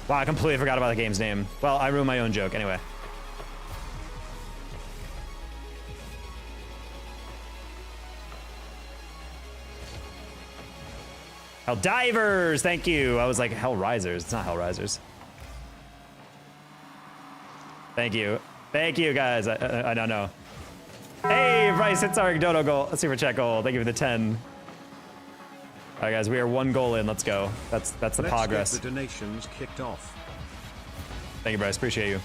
Wow, I completely forgot about the game's name. Well, I ruined my own joke, anyway. Helldivers, thank you. I was like, Hellrisers, it's not Hellrisers. Thank you. Thank you, guys. I don't know. Hey, Bryce, it's our Dodo goal. Super chat goal. Thank you for the 10. All right, guys, we are 1 goal in. Let's go. That's the progress. Let's get the donations kicked off. Thank you, Bryce. Appreciate you.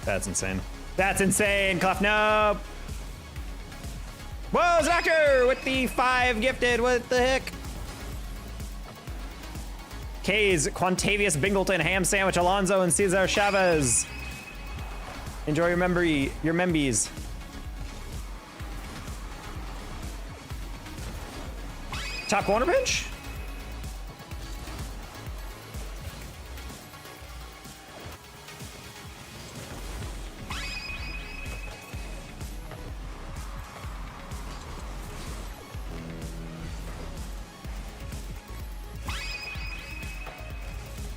That's insane. That's insane, Clef. Nope. Whoa, Zucker with the 5 gifted. What the heck? K's, Quantavius Bingleton, Ham Sandwich, Alonzo, and Cesar Chavez. Enjoy your membies. Top corner bench?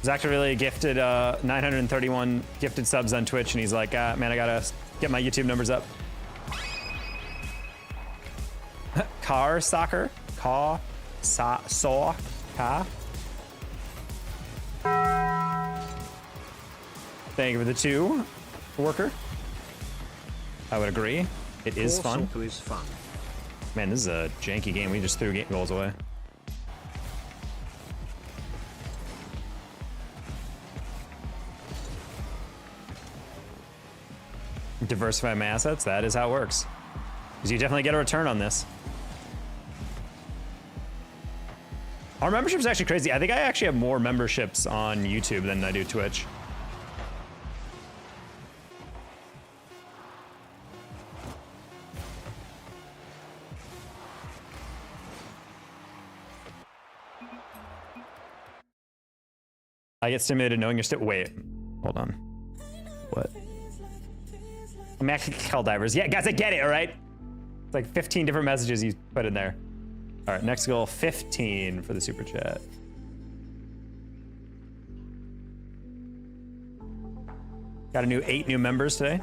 Zach really gifted 931 gifted subs on Twitch, and he's like, man, I gotta get my YouTube numbers up. Car soccer? Car? Saw? Car? Thank you for the 2, worker. I would agree. It is fun. Is fun. Man, this is a janky game. We just threw goals away. Diversify my assets. That is how it works. Because you definitely get a return on this. Our membership is actually crazy. I think I actually have more memberships on YouTube than I do Twitch. I get stimulated knowing you're still. Wait, hold on. What? I'm actually Helldivers. Yeah, guys, I get it, all right? It's like 15 different messages you put in there. All right, next goal, 15 for the super chat. Got a new 8 new members today.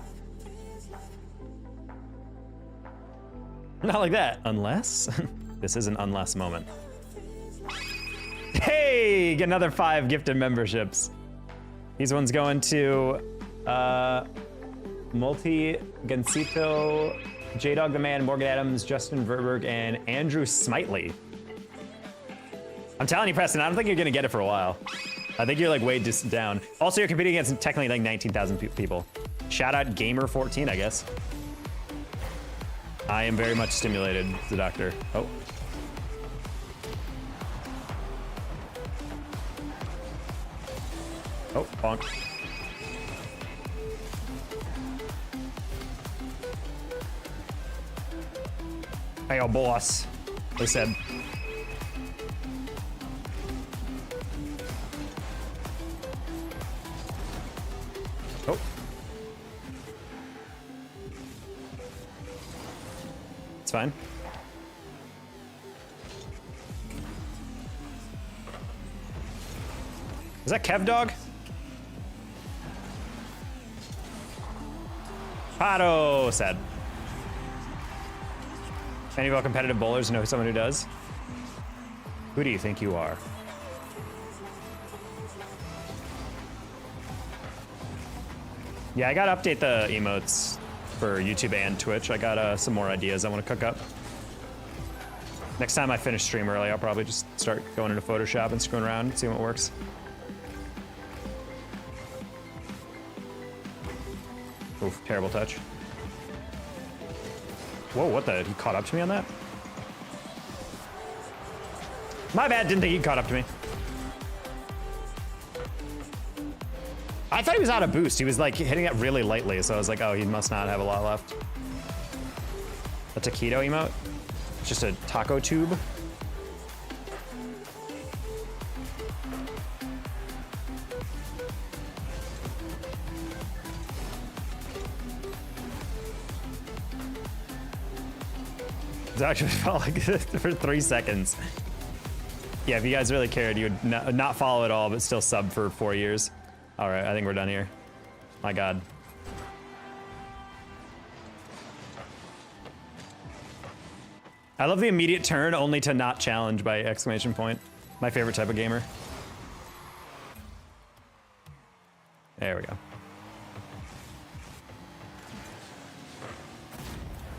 Not like that, unless. This is an unless moment. Hey, get another 5 gifted memberships. These ones going to, Multi, Gansito, J-Dog the Man, Morgan Adams, Justin Verberg, and Andrew Smitely. I'm telling you, Preston, I don't think you're gonna get it for a while. I think you're like way down. Also, you're competing against technically like 19,000 people. Shout out Gamer14, I guess. I am very much stimulated, the doctor. Oh. Oh, bonk. Hey, yo, boss. They said. Oh. It's fine. Is that Kev Dog? Pato said. Any of our competitive bowlers know someone who does? Who do you think you are? Yeah, I gotta update the emotes for YouTube and Twitch. I got some more ideas I want to cook up. Next time I finish stream early, I'll probably just start going into Photoshop and screwing around and see what works. Oof, terrible touch. Whoa, what the? He caught up to me on that? My bad, didn't think he caught up to me. I thought he was out of boost. He was like hitting it really lightly, so I was like, oh, he must not have a lot left. A taquito emote? It's just a taco tube. It actually felt like for 3 seconds. Yeah, if you guys really cared, you would not follow at all, but still sub for 4 years. All right, I think we're done here. My God. I love the immediate turn only to not challenge by exclamation point. My favorite type of gamer. There we go.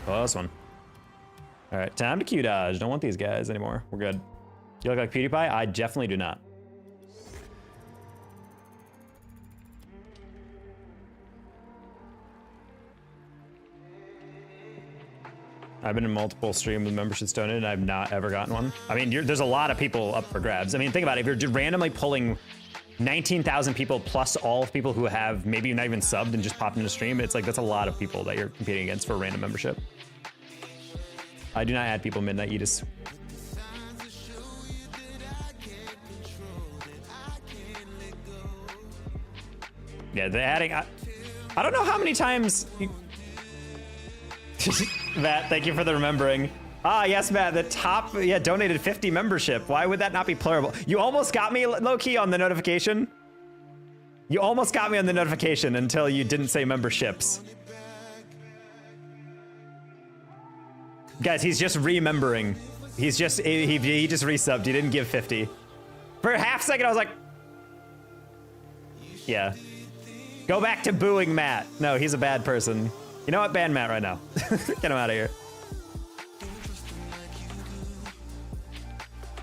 Close one. All right, time to Q dodge. Don't want these guys anymore. We're good. You look like PewDiePie? I definitely do not. I've been in multiple streams with memberships donated, and I've not ever gotten one. I mean, there's a lot of people up for grabs. I mean, think about it. If you're just randomly pulling 19,000 people plus all of people who have maybe not even subbed and just popped into stream, it's like that's a lot of people that you're competing against for a random membership. I do not add people midnight Edis. Yeah, they're adding. I don't know how many times. Matt, thank you for the remembering. Ah, yes, Matt, the top, yeah, donated 50 membership. Why would that not be plural? You almost got me low-key on the notification. You almost got me on the notification until you didn't say memberships. Guys, he's just remembering. He's just, he just resubbed. He didn't give 50. For a half second, I was like, yeah. Go back to booing Matt. No, he's a bad person. You know what? Ban Matt right now. Get him out of here.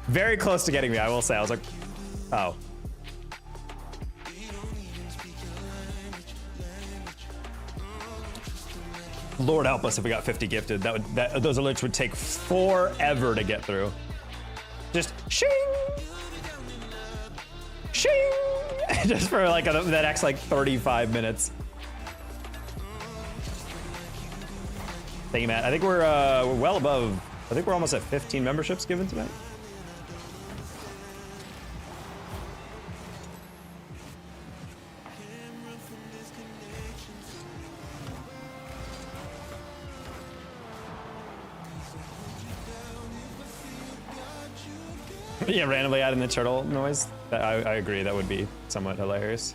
Very close to getting me, I will say. I was like, oh. Lord help us if we got 50 gifted. Those alerts would take forever to get through. Just shing, shing, just for like that next like 35 minutes. Thank you, Matt. I think we're well above. I think we're almost at 15 memberships given tonight. Yeah, randomly adding the turtle noise. I agree. That would be somewhat hilarious.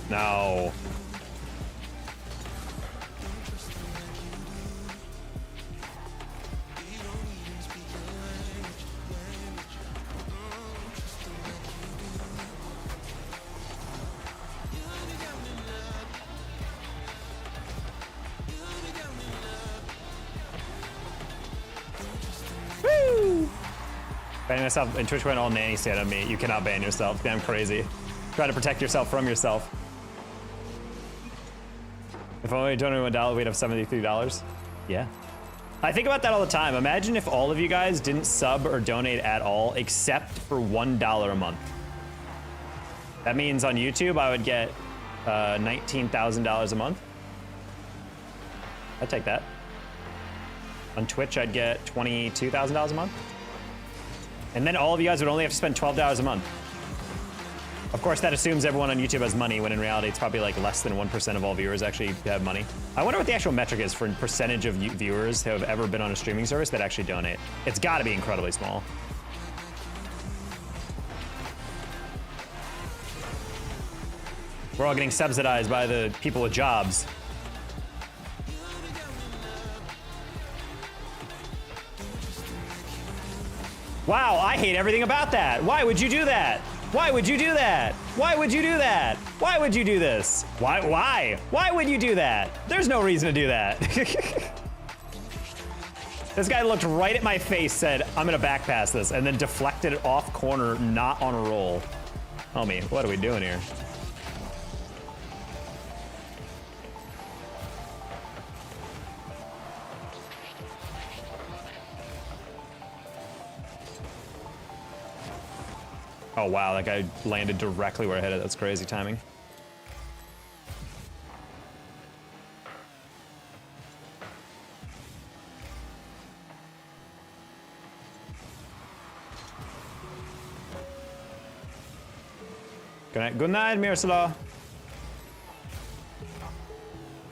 No. Woo! Banning myself and Twitch went all nanny state on me. You cannot ban yourself. Damn crazy. Try to protect yourself from yourself. If only donated $1, we'd have $73. Yeah. I think about that all the time. Imagine if all of you guys didn't sub or donate at all, except for $1 a month. That means on YouTube, I would get $19,000 a month. I'd take that. On Twitch, I'd get $22,000 a month. And then all of you guys would only have to spend $12 a month. Of course, that assumes everyone on YouTube has money, when in reality, it's probably like less than 1% of all viewers actually have money. I wonder what the actual metric is for percentage of viewers who have ever been on a streaming service that actually donate. It's gotta be incredibly small. We're all getting subsidized by the people with jobs. Wow, I hate everything about that. Why would you do that? Why would you do that? Why would you do that? Why would you do this? Why? Why would you do that? There's no reason to do that. This guy looked right at my face, said, I'm gonna back pass this, and then deflected it off corner, not on a roll. Homie, what are we doing here? Oh wow, that guy landed directly where I hit it. That's crazy timing. Good night, Miroslav.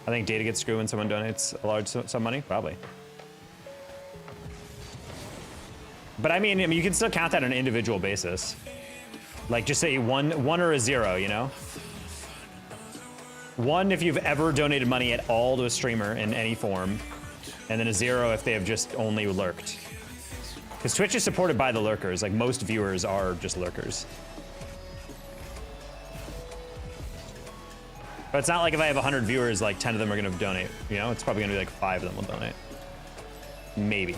I think data gets screwed when someone donates a large sum of money, probably. But I mean, you can still count that on an individual basis. Like, just say one or a 0, you know? 1 if you've ever donated money at all to a streamer in any form, and then a 0 if they have just only lurked. Because Twitch is supported by the lurkers. Like, most viewers are just lurkers. But it's not like if I have 100 viewers, like 10 of them are gonna donate. You know, it's probably gonna be like 5 of them will donate. Maybe.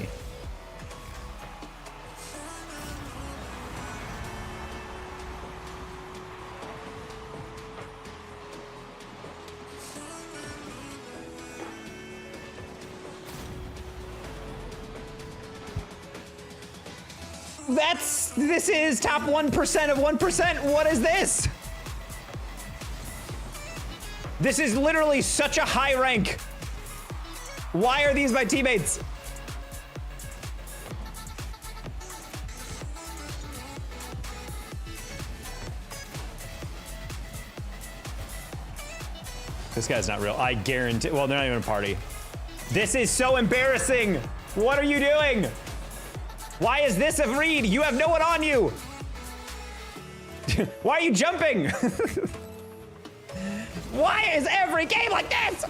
This is top 1% of 1%. What is this? This is literally such a high rank. Why are these my teammates? This guy's not real. I guarantee, well, they're not even a party. This is so embarrassing. What are you doing? Why is this a read? You have no one on you. Why are you jumping? Why is every game like this?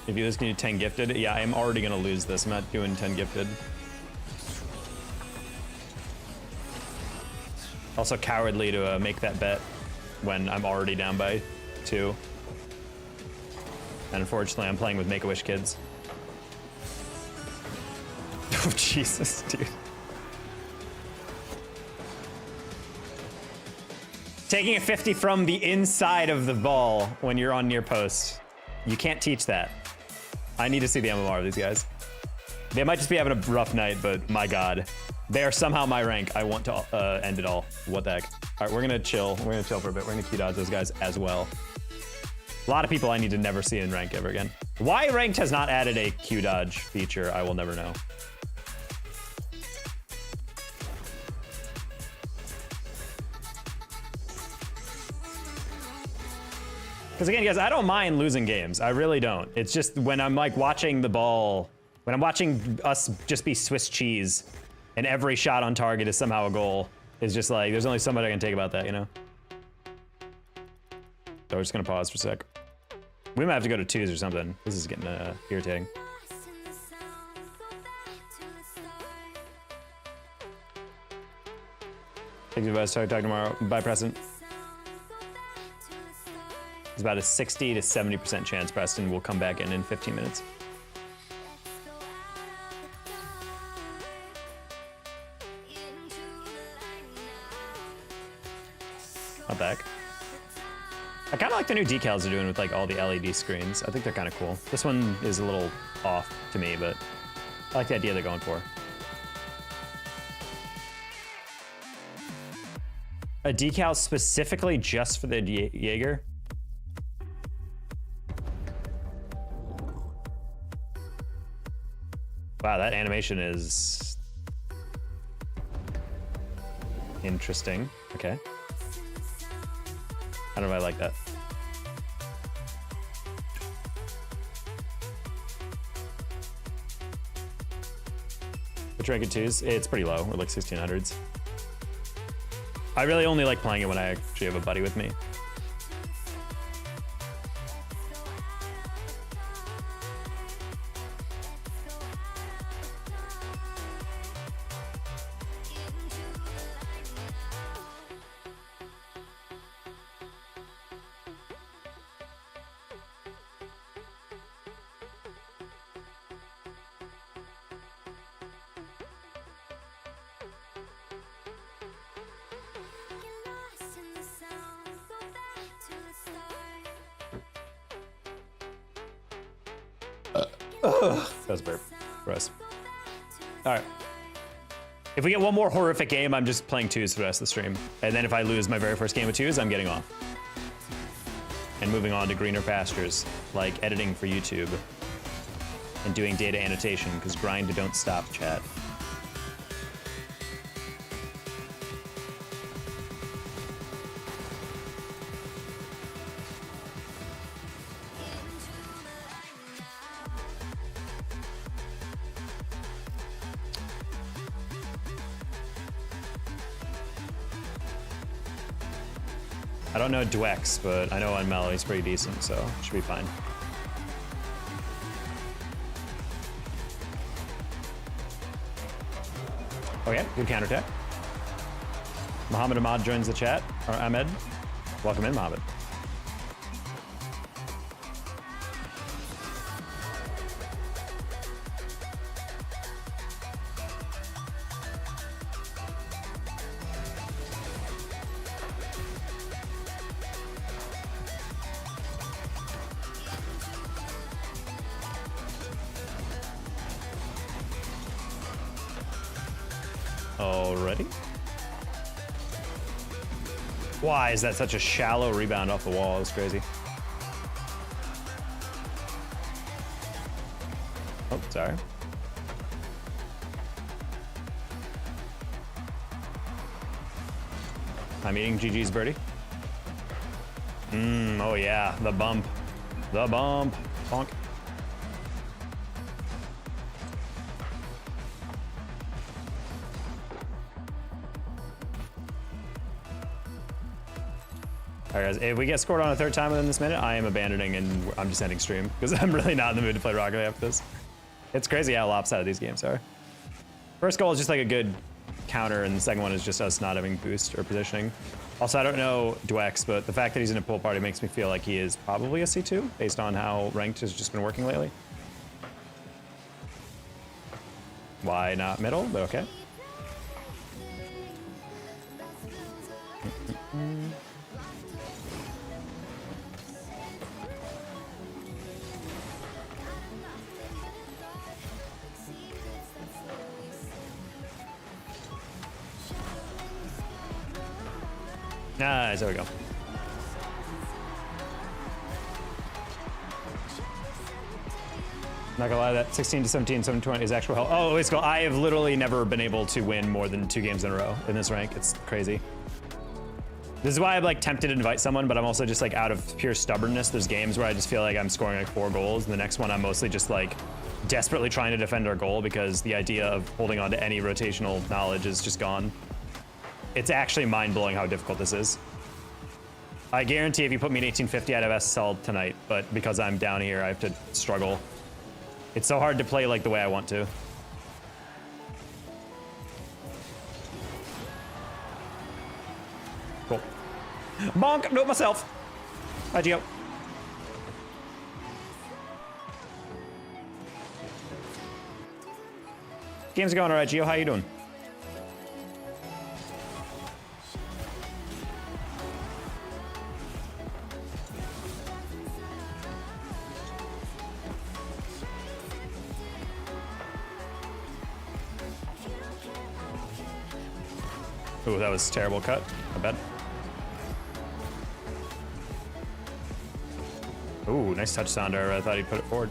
If you lose, can you 10 gifted? Yeah, I'm already gonna lose this. I'm not doing 10 gifted. Also cowardly to make that bet when I'm already down by 2. And unfortunately, I'm playing with Make-A-Wish kids. Oh, Jesus, dude. Taking a 50 from the inside of the ball when you're on near post. You can't teach that. I need to see the MMR of these guys. They might just be having a rough night, but my God. They are somehow my rank. I want to end it all. What the heck? All right, we're gonna chill. We're gonna chill for a bit. We're gonna Q dodge those guys as well. A lot of people I need to never see in rank ever again. Why ranked has not added a Q dodge feature, I will never know. Because again, guys, I don't mind losing games. I really don't. It's just when I'm like watching the ball, when I'm watching us just be Swiss cheese and every shot on target is somehow a goal, it's just like, there's only so much I can take about that, you know? So we're just gonna pause for a sec. We might have to go to 2s or something. This is getting irritating. Take the advice, talk tomorrow. Bye, Preston. There's about a 60 to 70% chance Preston will come back in 15 minutes. Not bad. I kind of like the new decals they're doing with like all the LED screens. I think they're kind of cool. This one is a little off to me, but I like the idea they're going for. A decal specifically just for the Jaeger? Wow, that animation is interesting. Okay. I don't know if I like that. Which rank it twos? It's pretty low. We're like 1600s. I really only like playing it when I actually have a buddy with me. That was a burp. Gross. All right. If we get one more horrific game, I'm just playing twos for the rest of the stream. And then if I lose my very first game of twos, I'm getting off. And moving on to greener pastures, like editing for YouTube. And doing data annotation, because grind don't stop, chat. I don't know Dwex, but I know on Mellow he's pretty decent, so should be fine. Okay, good counterattack. Muhammad Ahmad joins the chat, or Ahmed. Welcome in, Muhammad. Already? Why is that such a shallow rebound off the wall? It's crazy. Oh, sorry. I'm eating GG's birdie. Oh yeah, the bump. The bump. Bonk. All right, guys, if we get scored on a third time within this minute, I am abandoning and I'm just ending stream because I'm really not in the mood to play Rocket League after this. It's crazy how lopsided these games are. First goal is just like a good counter, and the second one is just us not having boost or positioning. Also, I don't know Dwex, but the fact that he's in a pool party makes me feel like he is probably a C2 based on how ranked has just been working lately. Why not middle? But okay. Nice, there we go. Not gonna lie, that 16 to 17, 7 to 20 is actual hell. Oh, it's cool. I have literally never been able to win more than 2 games in a row in this rank. It's crazy. This is why I'm like tempted to invite someone, but I'm also just like out of pure stubbornness. There's games where I just feel like I'm scoring like 4 goals, and the next one I'm mostly just like desperately trying to defend our goal because the idea of holding on to any rotational knowledge is just gone. It's actually mind-blowing how difficult this is. I guarantee if you put me in 1850, I'd have SSL tonight, but because I'm down here, I have to struggle. It's so hard to play like the way I want to. Cool. Bonk! Do it myself! Hi, Gio. Game's going alright, Gio. How you doing? Ooh, that was a terrible cut. I bet. Ooh, nice touch, Sander. I thought he'd put it forward.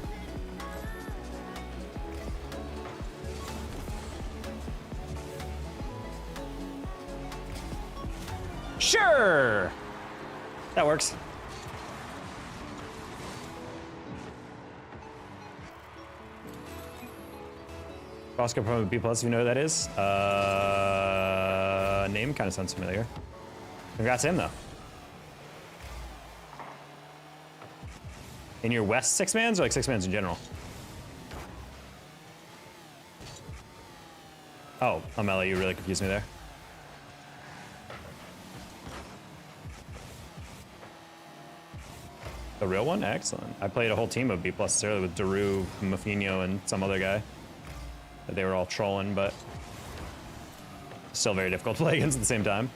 Sure! That works. Oscar from B+, if you know who that is. Name kind of sounds familiar. Congrats to him, though. In your West six-mans or like six-mans in general? Oh, Amela, you really confused me there. The real one? Excellent. I played a whole team of B+ earlier with Daru, Mafino, and some other guy. They were all trolling, but still very difficult to play against at the same time.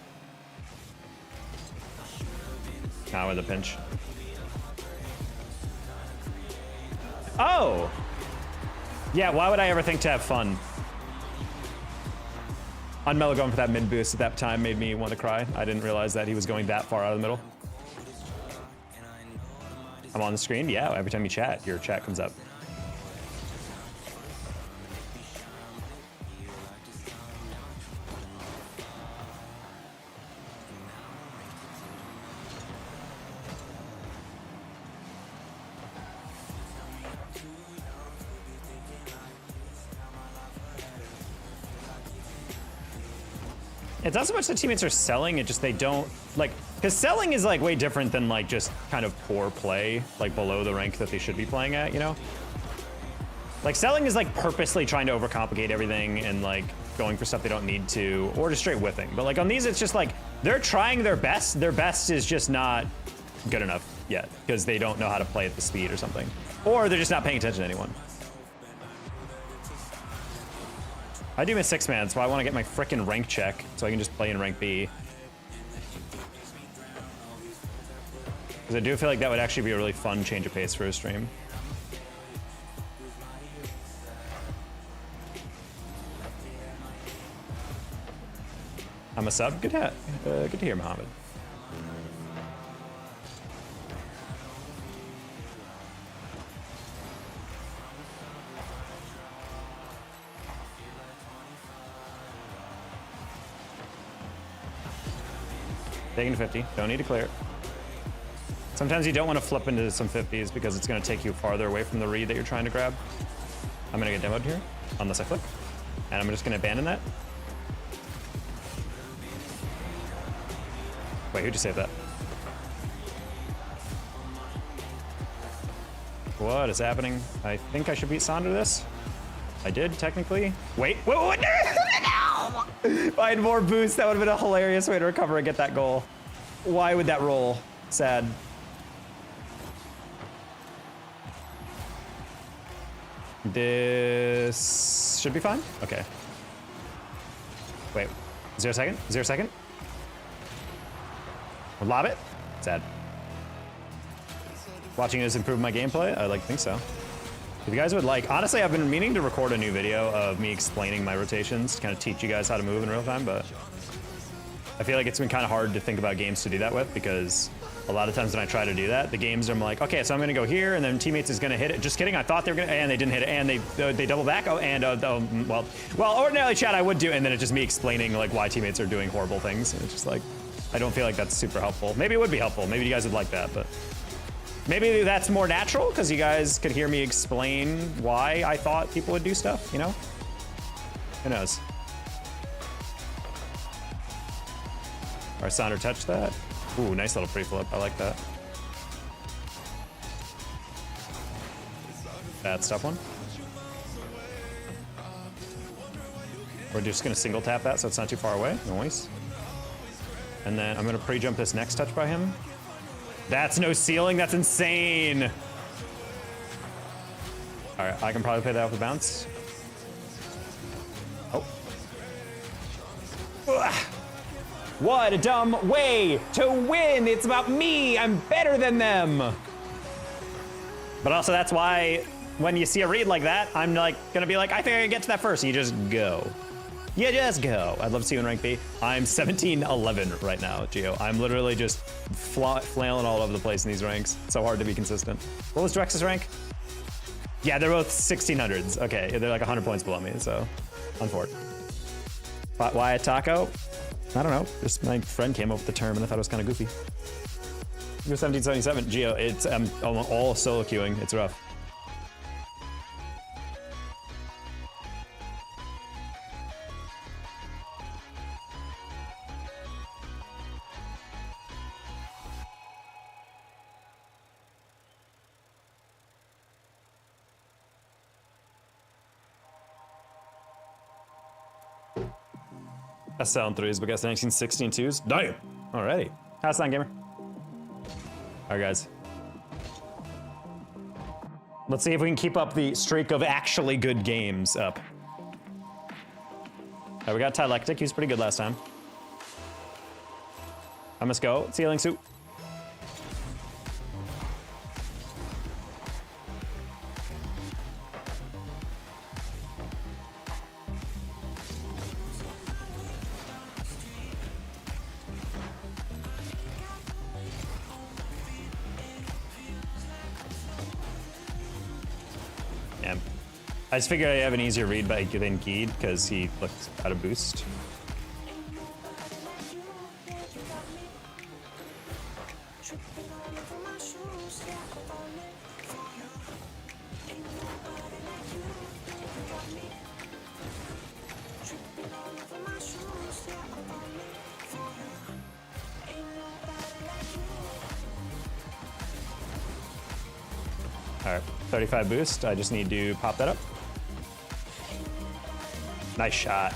Now with a pinch. Oh! Yeah, why would I ever think to have fun? Unmellow going for that mid boost at that time made me want to cry. I didn't realize that he was going that far out of the middle. I'm on the screen? Yeah, every time you chat, your chat comes up. It's not so much that teammates are selling, it just they don't, like, because selling is like way different than like just kind of poor play, like below the rank that they should be playing at, you know? Like selling is like purposely trying to overcomplicate everything and like going for stuff they don't need to, or just straight whiffing. But like on these, it's just like, they're trying their best is just not good enough yet, because they don't know how to play at the speed or something. Or they're just not paying attention to anyone. I do miss six-man, so I want to get my frickin' rank check so I can just play in rank B. Because I do feel like that would actually be a really fun change of pace for a stream. I'm a sub? Good to hear, Mohammed. Taking 50, don't need to clear it. Sometimes you don't want to flip into some 50s because it's going to take you farther away from the read that you're trying to grab. I'm going to get demoed here, unless I flick. And I'm just going to abandon that. Wait, who'd you save that? What is happening? I think I should beat Sander this. I did, technically. Wait, wait. No! If I had more boost, that would have been a hilarious way to recover and get that goal. Why would that roll? Sad. This should be fine. Okay. Wait, 0 second? 0 second? Lob it? Sad. Watching this improve my gameplay? I like think so. If you guys would like, honestly, I've been meaning to record a new video of me explaining my rotations to kind of teach you guys how to move in real time, but I feel like it's been kind of hard to think about games to do that with, because a lot of times when I try to do that, the games I'm like, okay, so I'm gonna go here, and then teammates is gonna hit it. Just kidding, I thought they were gonna, and they didn't hit it, and they double back. Oh, and well, ordinarily chat I would do, and then it's just me explaining like why teammates are doing horrible things, and it's just like, I don't feel like that's super helpful. Maybe it would be helpful. Maybe you guys would like that, but maybe that's more natural because you guys could hear me explain why I thought people would do stuff, you know? Who knows? All right, Sander touched that. Ooh, nice little pre-flip. I like that. That's tough one. We're just gonna single tap that so it's not too far away. Nice. And then I'm gonna pre-jump this next touch by him. That's no ceiling, that's insane. All right, I can probably play that with a bounce. Oh. Ugh. What a dumb way to win. It's about me, I'm better than them. But also that's why when you see a read like that, I'm like gonna be like, I think I can get to that first. You just go. Yeah, just go. I'd love to see you in rank B. I'm 17-11 right now, Gio. I'm literally just flailing all over the place in these ranks. It's so hard to be consistent. What was Drex's rank? Yeah, they're both 1600s. Okay, they're like 100 points below me, so unfortunate. Why a taco? I don't know. Just my friend came up with the term and I thought it was kind of goofy. You're 1777, Gio. It's all solo queuing. It's rough. SL 3s, but guess 1916 2s. Damn! Alrighty. How's that, gamer? Alright, guys. Let's see if we can keep up the streak of actually good games up. Alright, we got Dialectic. He was pretty good last time. I must go. Ceiling suit. I just figured I have an easier read by than Geed because he looks out of boost. All right, 35 boost. I just need to pop that up. Nice shot.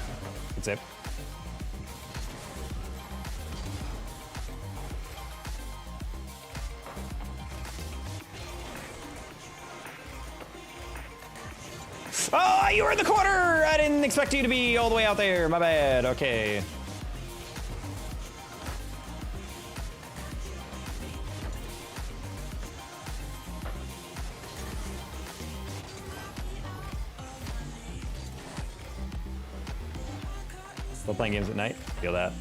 That's it. Oh, you were in the corner! I didn't expect you to be all the way out there. My bad. Okay. Still playing games at night? Feel that.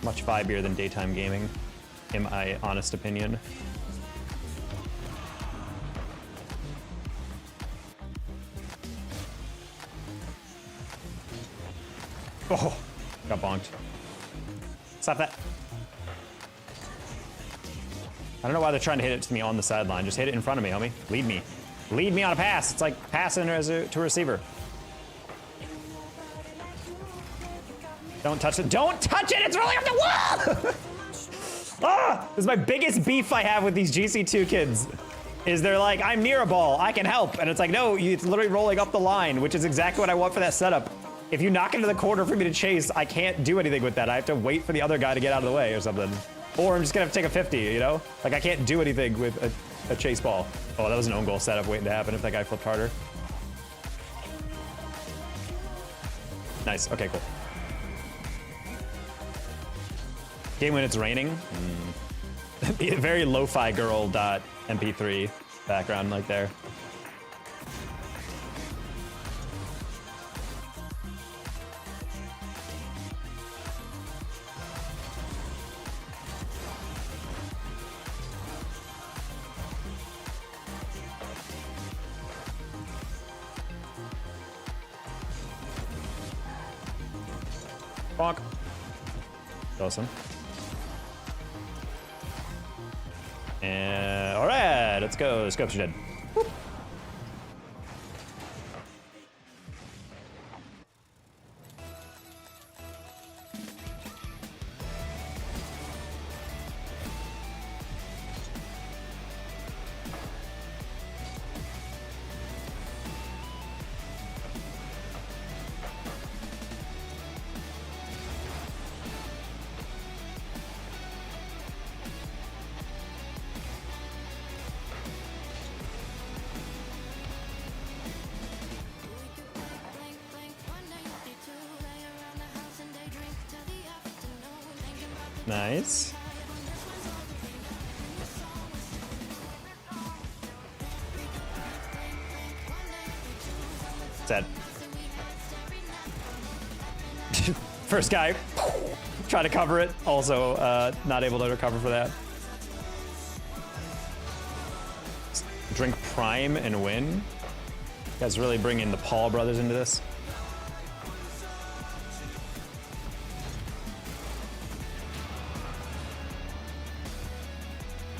Much vibier than daytime gaming, in my honest opinion. Oh, got bonked. Stop that. I don't know why they're trying to hit it to me on the sideline. Just hit it in front of me, homie. Lead me. Lead me on a pass. It's like passing to a receiver. Don't touch it. Don't touch it! It's rolling up the wall! Ah! This is my biggest beef I have with these GC2 kids. Is they're like, I'm near a ball, I can help. And it's like, no, it's literally rolling up the line, which is exactly what I want for that setup. If you knock into the corner for me to chase, I can't do anything with that. I have to wait for the other guy to get out of the way or something. Or I'm just gonna have to take a 50, you know? Like, I can't do anything with a chase ball. Oh, that was an own goal setup waiting to happen if that guy flipped harder. Nice, okay, cool. Game when it's raining. Very lo-fi girl .mp3 background like there. Bonk. Awesome. And all right, let's go. Scopes are dead. Whoop. Nice. Dead. First guy, try to cover it. Also, not able to recover for that. Drink Prime and win. You guys really bringing the Paul brothers into this.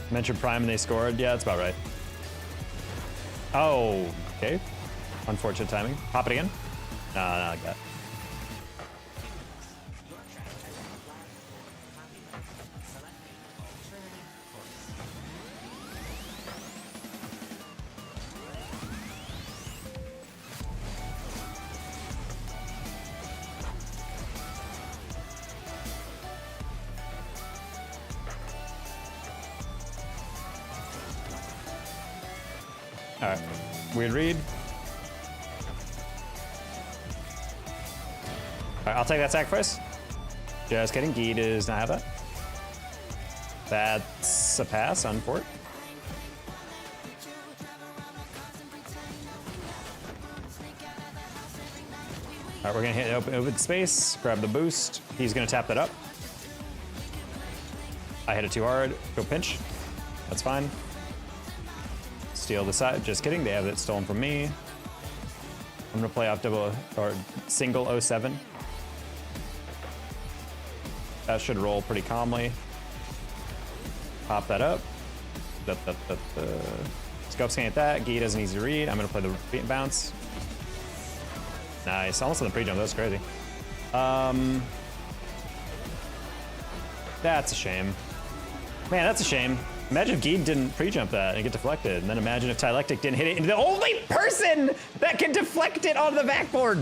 Mentioned Prime and they scored. Yeah, that's about right. Oh, okay. Unfortunate timing. Pop it again. No, not like that. All right, weird read. All right, I'll take that sacrifice. Just kidding, Guy does not have that. That's a pass on fort. All right, we're gonna hit open space, grab the boost. He's gonna tap that up. I hit it too hard, go pinch. That's fine. Steal the side, just kidding, they have it stolen from me. I'm gonna play off double or single 07. That should roll pretty calmly. Pop that up. Scope's gonna hit that. Guy does an easy read. I'm gonna play the bounce. Nice, almost on the pre-jump, that's crazy. That's a shame. Man, that's a shame. Imagine if Geed didn't pre-jump that and get deflected, and then imagine if Tylectic didn't hit it into the only person that can deflect it onto the backboard.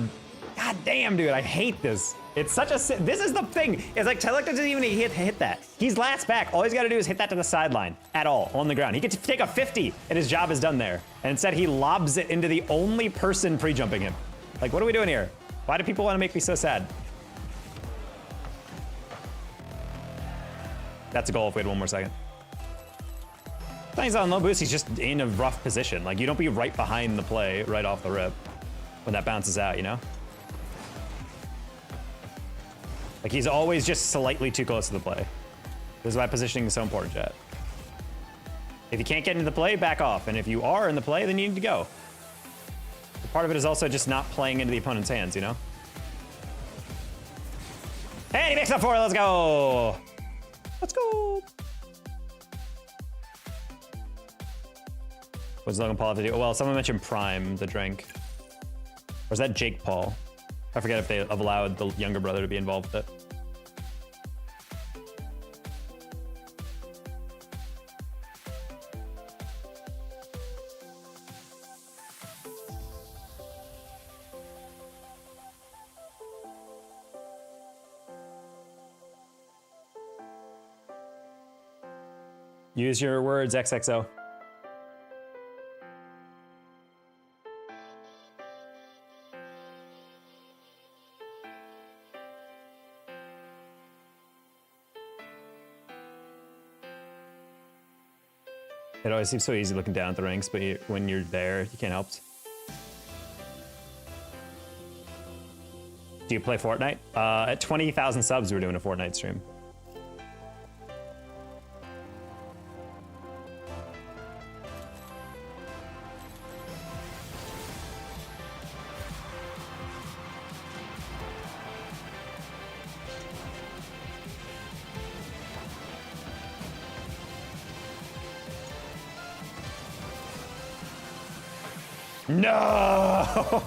God damn, dude, I hate this. It's such a, this is the thing. It's like Tylectic doesn't even hit that. He's last back. All he's gotta do is hit that to the sideline at all, on the ground. He gets to take a 50 and his job is done there. And instead he lobs it into the only person pre-jumping him. Like, what are we doing here? Why do people wanna make me so sad? That's a goal if we had one more second. He's on low boost, he's just in a rough position. Like, you don't be right behind the play right off the rip when that bounces out, you know? Like, he's always just slightly too close to the play. This is why positioning is so important, chat. If you can't get into the play, back off. And if you are in the play, then you need to go. But part of it is also just not playing into the opponent's hands, you know? And he makes up for it, let's go! Let's go! What does Logan Paul have to do? Well, someone mentioned Prime, the drink. Or is that Jake Paul? I forget if they have allowed the younger brother to be involved with it. Use your words, XXO. It always seems so easy looking down at the ranks, but when you're there, you can't help it. Do you play Fortnite? At 20,000 subs, we're doing a Fortnite stream. No!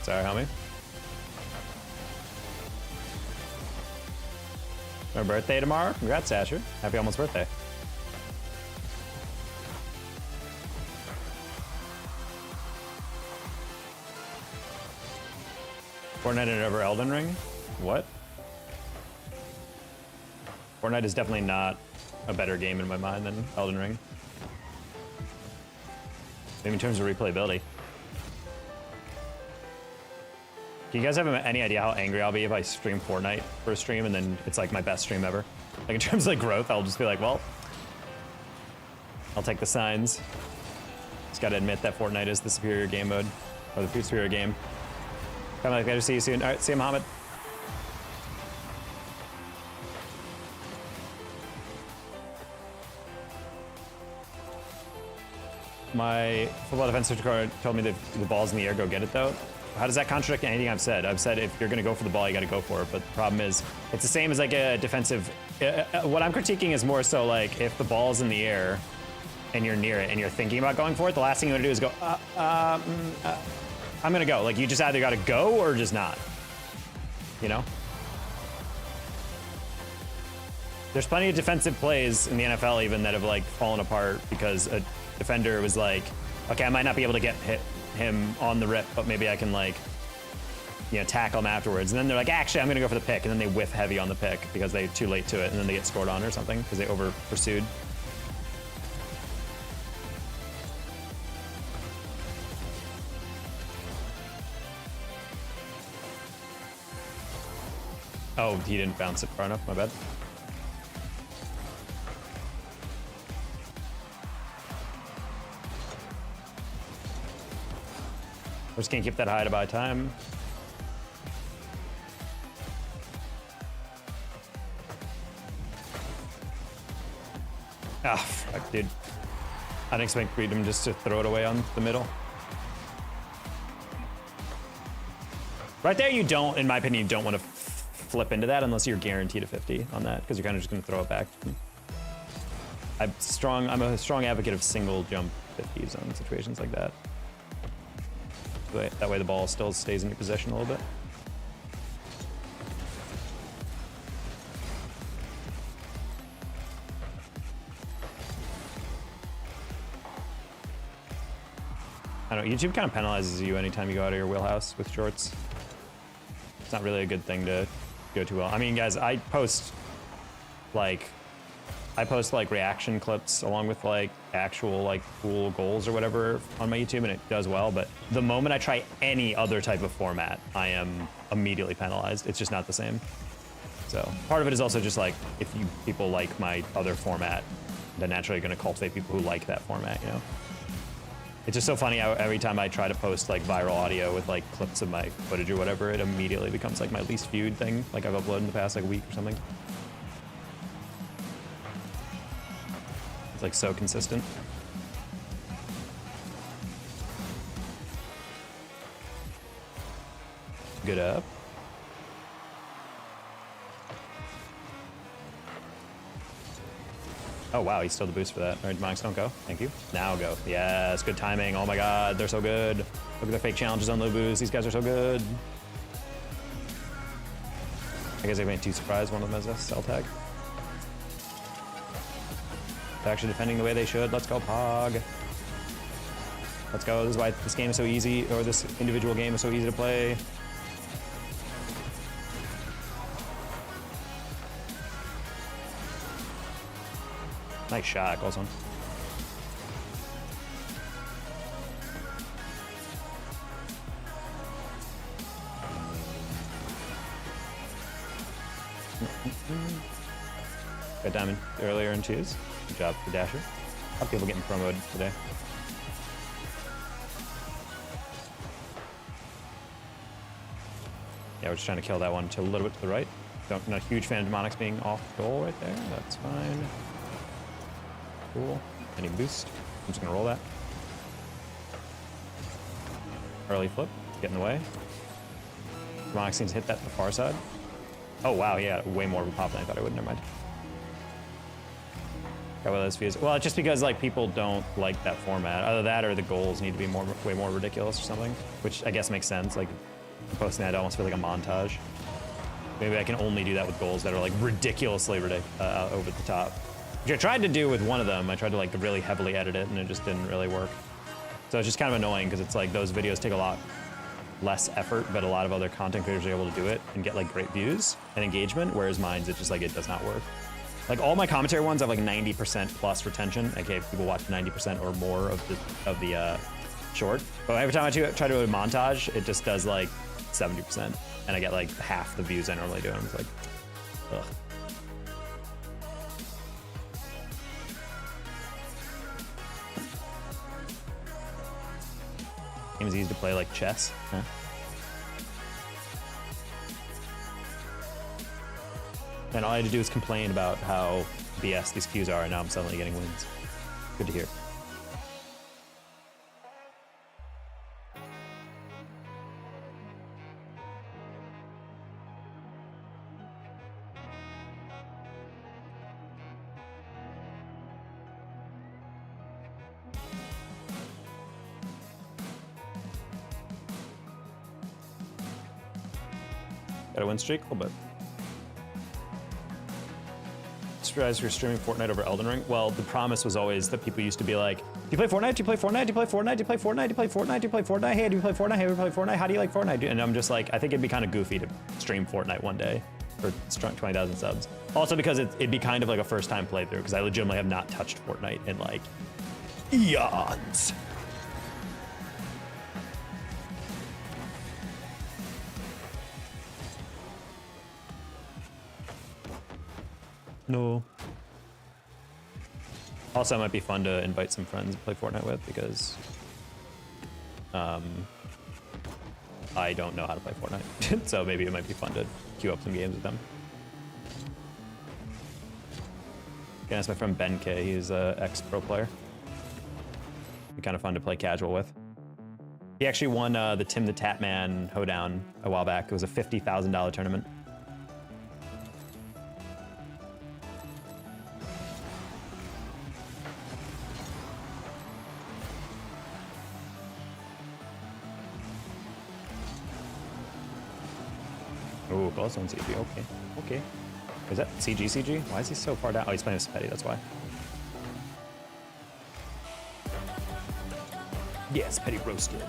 Sorry, homie. My birthday tomorrow? Congrats, Asher. Happy almost birthday. Fortnite and over Elden Ring? What? Fortnite is definitely not a better game in my mind than Elden Ring. Maybe in terms of replayability. Do you guys have any idea how angry I'll be if I stream Fortnite for a stream and then it's like my best stream ever? Like in terms of like growth, I'll just be like, well, I'll take the signs. Just gotta admit that Fortnite is the superior game mode, or the superior game. Come on, glad to see you soon. All right, see you, Mohammed. My football defensive coach told me that the ball's in the air, go get it though. How does that contradict anything I've said? I've said if you're gonna go for the ball, you gotta go for it. But the problem is, it's the same as like a defensive. What I'm critiquing is more so like if the ball's in the air and you're near it and you're thinking about going for it, the last thing you wanna do is go, I'm gonna go. Like you just either gotta go or just not, you know? There's plenty of defensive plays in the NFL even that have like fallen apart because a defender was like, okay, I might not be able to get him on the rip, but maybe I can like, you know, tackle him afterwards. And then they're like, actually, I'm gonna go for the pick. And then they whiff heavy on the pick because they're too late to it. And then they get scored on or something because they over pursued. Oh, he didn't bounce it far enough, my bad. I just can't keep that high to buy time. Ah, fuck, dude. I didn't expect Freedom just to throw it away on the middle. Right there, you don't, in my opinion, you don't want to flip into that unless you're guaranteed a 50 on that, because you're kind of just going to throw it back. I'm a strong advocate of single jump 50s on situations like that. That way the ball still stays in your possession a little bit. I don't know, YouTube kind of penalizes you anytime you go out of your wheelhouse with shorts. It's not really a good thing to go too well. I mean, guys, I post like reaction clips along with like actual like cool goals or whatever on my YouTube, and it does well. But the moment I try any other type of format, I am immediately penalized. It's just not the same. So part of it is also just like, if people like my other format, then naturally you're gonna cultivate people who like that format, you know? It's just so funny how every time I try to post like viral audio with like clips of my footage or whatever, it immediately becomes like my least viewed thing, like I've uploaded in the past like week or something. It's like so consistent. Good up. Oh wow, he stole the boost for that. All right, Monks, don't go. Thank you. Now go. Yes, good timing. Oh my god, they're so good. Look at the fake challenges on low boost. These guys are so good. I guess I made too surprised one of them as a cell tag. They're actually defending the way they should. Let's go, Pog. Let's go. This is why this game is so easy, or this individual game is so easy to play. Nice shot, goes on. Got diamond earlier in twos. Good job for Dasher. A lot of people getting promoted today. Yeah, we're just trying to kill that one to a little bit to the right. Not a huge fan of Demonics being off goal right there. That's fine. Cool. Any boost? I'm just gonna roll that. Early flip. Get in the way. Demonics seems to hit that to the far side. Oh wow, yeah, way more of a pop than I thought I would. Never mind. Got one of those views. Well, just because like people don't like that format. Either that or the goals need to be way more ridiculous or something, which I guess makes sense. Like posting that almost feels like a montage. Maybe I can only do that with goals that are like ridiculously over the top. Which I tried to do with one of them. I tried to like really heavily edit it and it just didn't really work. So it's just kind of annoying because it's like those videos take a lot less effort, but a lot of other content creators are able to do it and get like great views and engagement, whereas mine's it's just like it does not work. Like all my commentary ones have like 90% plus retention. Okay, people watch 90% or more of the short. But every time I try to do a montage, it just does like 70%, and I get like half the views I normally do. And it's like, ugh. Seems easy to play like chess. Huh? And all I had to do is complain about how BS these queues are, and now I'm suddenly getting wins. Good to hear. Got a win streak a little bit. Surprised you're streaming Fortnite over Elden Ring. Well, the promise was always that people used to be like, do you play Fortnite? Do you play Fortnite? Do you play Fortnite? Do you play Fortnite? Do you play Fortnite? Do you play Fortnite? Hey, do you play Fortnite? Hey, do you play Fortnite? How do you like Fortnite? And I'm just like, I think it'd be kind of goofy to stream Fortnite one day for 20,000 subs. Also because it'd be kind of like a first time playthrough, because I legitimately have not touched Fortnite in like eons. No. Also, it might be fun to invite some friends to play Fortnite with, because I don't know how to play Fortnite. So maybe it might be fun to queue up some games with them. Again, that's my friend Ben K. He's an ex-pro player. Be kind of fun to play casual with. He actually won the Tim the Tatman Hoedown a while back. It was a $50,000 tournament. Oh, Ghost on CG. Okay. Okay. Is that CG? Why is he so far down? Oh, he's playing with Petty, that's why. Yes, Petty roasted.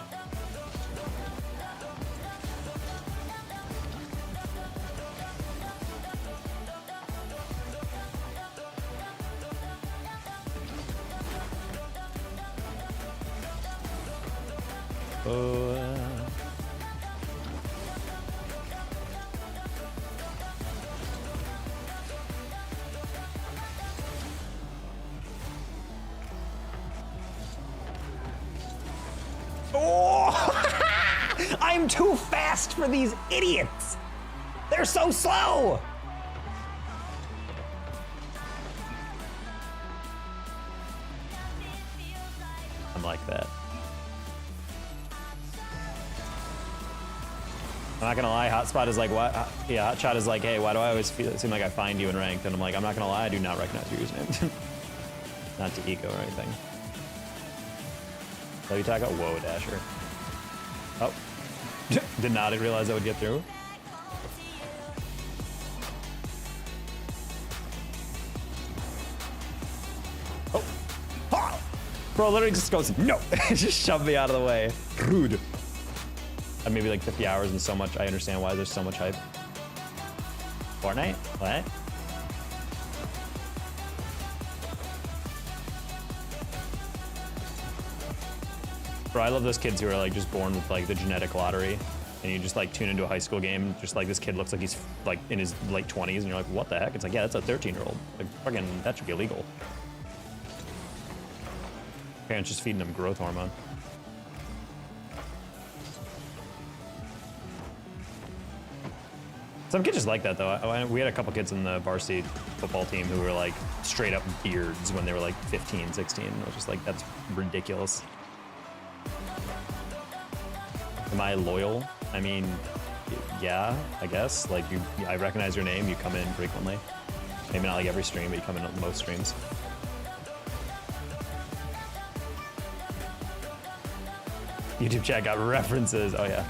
I'm too fast for these idiots! They're so slow! I'm like that. I'm not gonna lie, Hotspot is like, what? Yeah, Hotshot is like, hey, why do I always seem like I find you in ranked? And I'm like, I'm not gonna lie, I do not recognize your username. Not to ego or anything. Love you, Taco? Whoa, Dasher. Oh. Did not realize I would get through. Oh. Ah! Bro literally just goes, no! Just shoved me out of the way. Rude. I maybe like 50 hours and so much, I understand why there's so much hype. Fortnite? What? Bro, I love those kids who are like just born with like the genetic lottery, and you just like tune into a high school game, just like this kid looks like he's like in his late 20s, and you're like, what the heck? It's like, yeah, that's a 13-year-old. Like, fucking, that should be illegal. Parents just feeding them growth hormone. Some kids just like that though. We had a couple kids in the varsity football team who were like straight up beards when they were like 15, 16. I was just like, that's ridiculous. Am I loyal? I mean, yeah, I guess. Like, I recognize your name, you come in frequently. Maybe not like every stream, but you come in on most streams. YouTube chat got references, oh yeah.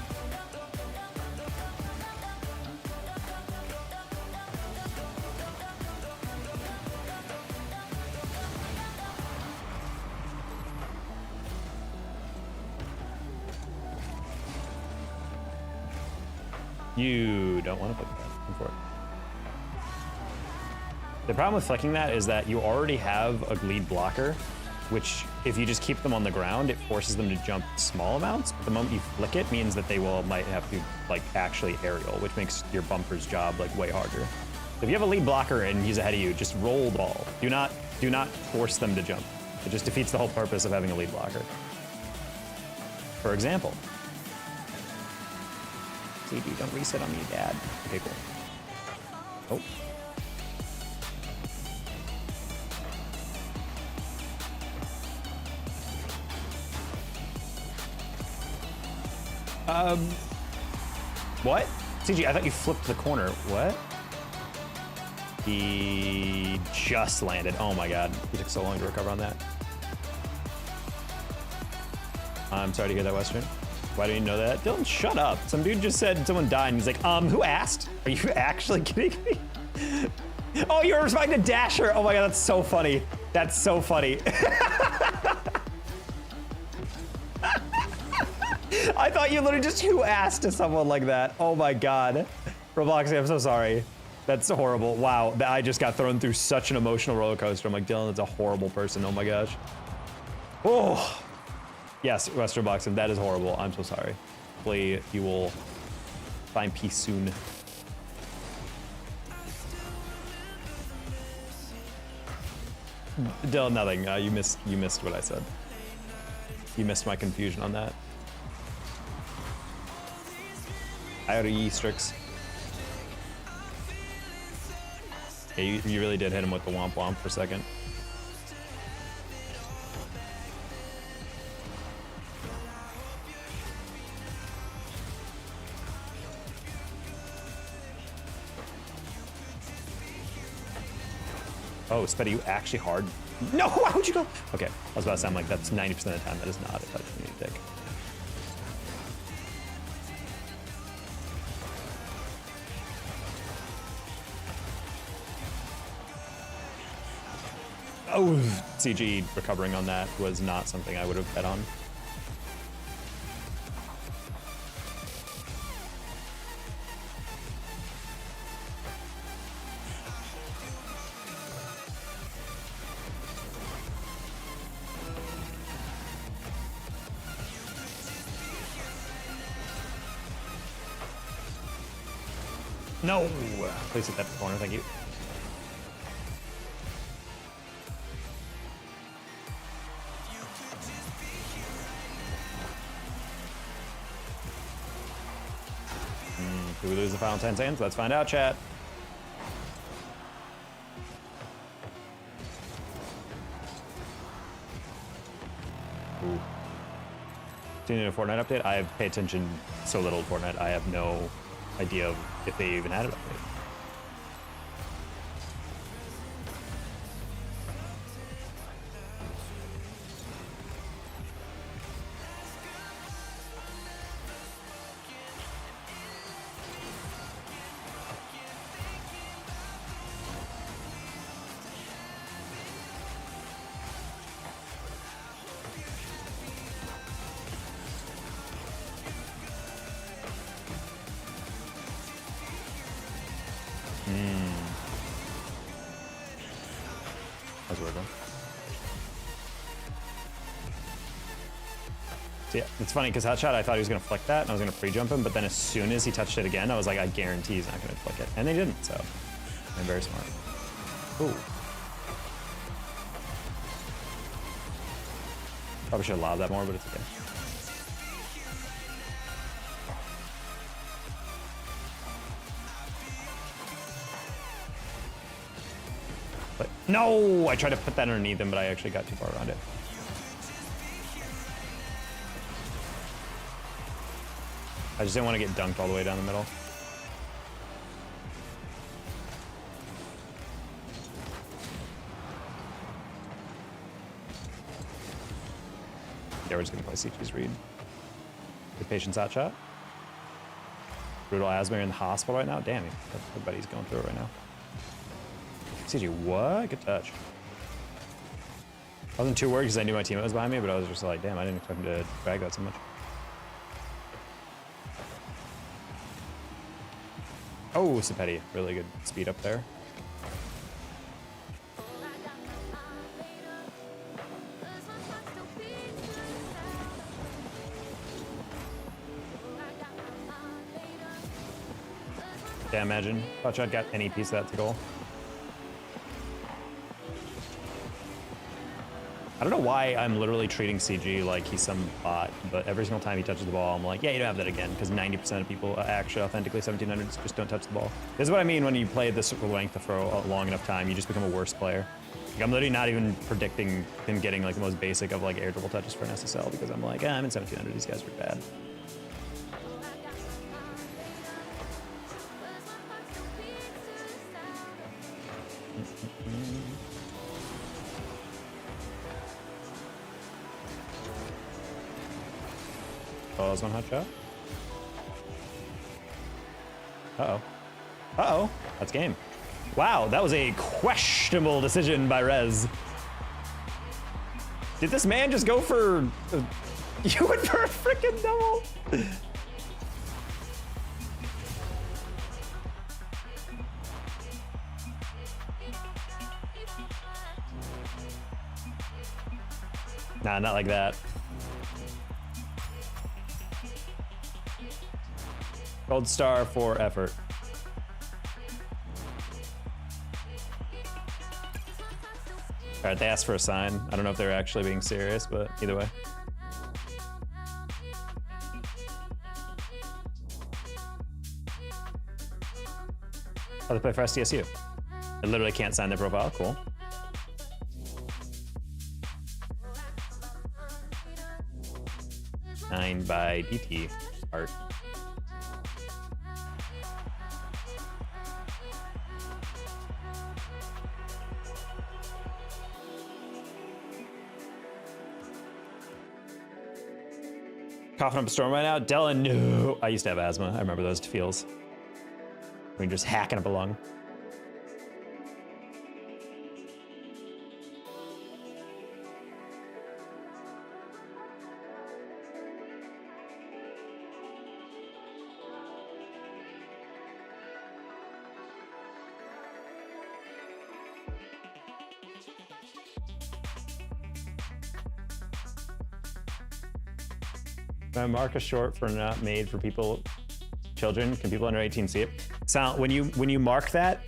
You don't want to put that for it. The problem with flicking that is that you already have a lead blocker, which if you just keep them on the ground, it forces them to jump small amounts. But the moment you flick it means that they might have to like actually aerial, which makes your bumper's job like way harder. So if you have a lead blocker and he's ahead of you, just roll the ball. Do not force them to jump. It just defeats the whole purpose of having a lead blocker. for example. CD, don't reset on me, Dad. Okay, cool. Oh. What? CG, I thought you flipped the corner. What? He just landed. Oh my God. He took so long to recover on that. I'm sorry to hear that, Western. Why do you know that? Dylan, shut up. Some dude just said someone died and he's like, who asked? Are you actually kidding me? Oh, you're responding to Dasher. Oh my God, that's so funny. That's so funny. I thought you literally just who asked to someone like that. Oh my God. Roblox, I'm so sorry. That's horrible. Wow, I just got thrown through such an emotional roller coaster. I'm like, Dylan, that's a horrible person. Oh my gosh. Oh. Yes, Western Boxing, that is horrible. I'm so sorry. Hopefully you will find peace soon. Dylan, nothing. You missed what I said. You missed my confusion on that. I oughta Strix. Yeah, you really did hit him with the womp womp for a second. Oh, Spetty, you actually hard? No, why would you go? Okay, I was about to say, I'm like, that's 90% of the time. That is not a touch for me to take. Oh, CG recovering on that was not something I would have bet on. No! Please hit that corner, thank you. Do we lose the final 10 seconds? Let's find out, chat. Ooh. Do you need a Fortnite update? I have paid attention so little to Fortnite. I have no idea if they even had an update. That's weird, though. So yeah, it's funny because Hotshot, I thought he was going to flick that and I was going to pre-jump him, but then as soon as he touched it again, I was like, I guarantee he's not going to flick it. And they didn't, so I'm very smart. Ooh. Probably should have lobbed that more, but it's okay. But no, I tried to put that underneath him, but I actually got too far around it. I just didn't want to get dunked all the way down the middle. Yeah, we're just gonna play CG's read. Good patience hot shot. Brutal asthma in the hospital right now. Damn, everybody's going through it right now. CG, what? Good touch. I wasn't too worried because I knew my teammate was behind me, but I was just like, damn, I didn't expect him to drag that so much. Oh, Sapetti, really good speed up there. Yeah, imagine Hotshot got any piece of that to goal. I don't know why I'm literally treating CG like he's some bot, but every single time he touches the ball, I'm like, yeah, you don't have that again, because 90% of people actually authentically 1700s just don't touch the ball. This is what I mean when you play this length for a long enough time, you just become a worse player. Like, I'm literally not even predicting him getting like the most basic of like air dribble touches for an SSL, because I'm like, I'm in 1700, these guys are bad. Pause on hot shot. Uh-oh. Uh-oh. That's game. Wow, that was a questionable decision by Rez. Did this man just go for... You went for a freaking double? Nah, not like that. Gold star for effort. All right, they asked for a sign. I don't know if they're actually being serious, but either way. Oh, they play for SDSU. I literally can't sign their profile. Cool. Signed by DT art. Coughing up a storm right now. Della, no. I used to have asthma. I remember those feels. When you're just hacking up a lung. Mark a short for not made for people, children. Can people under 18 see it? So when you mark that,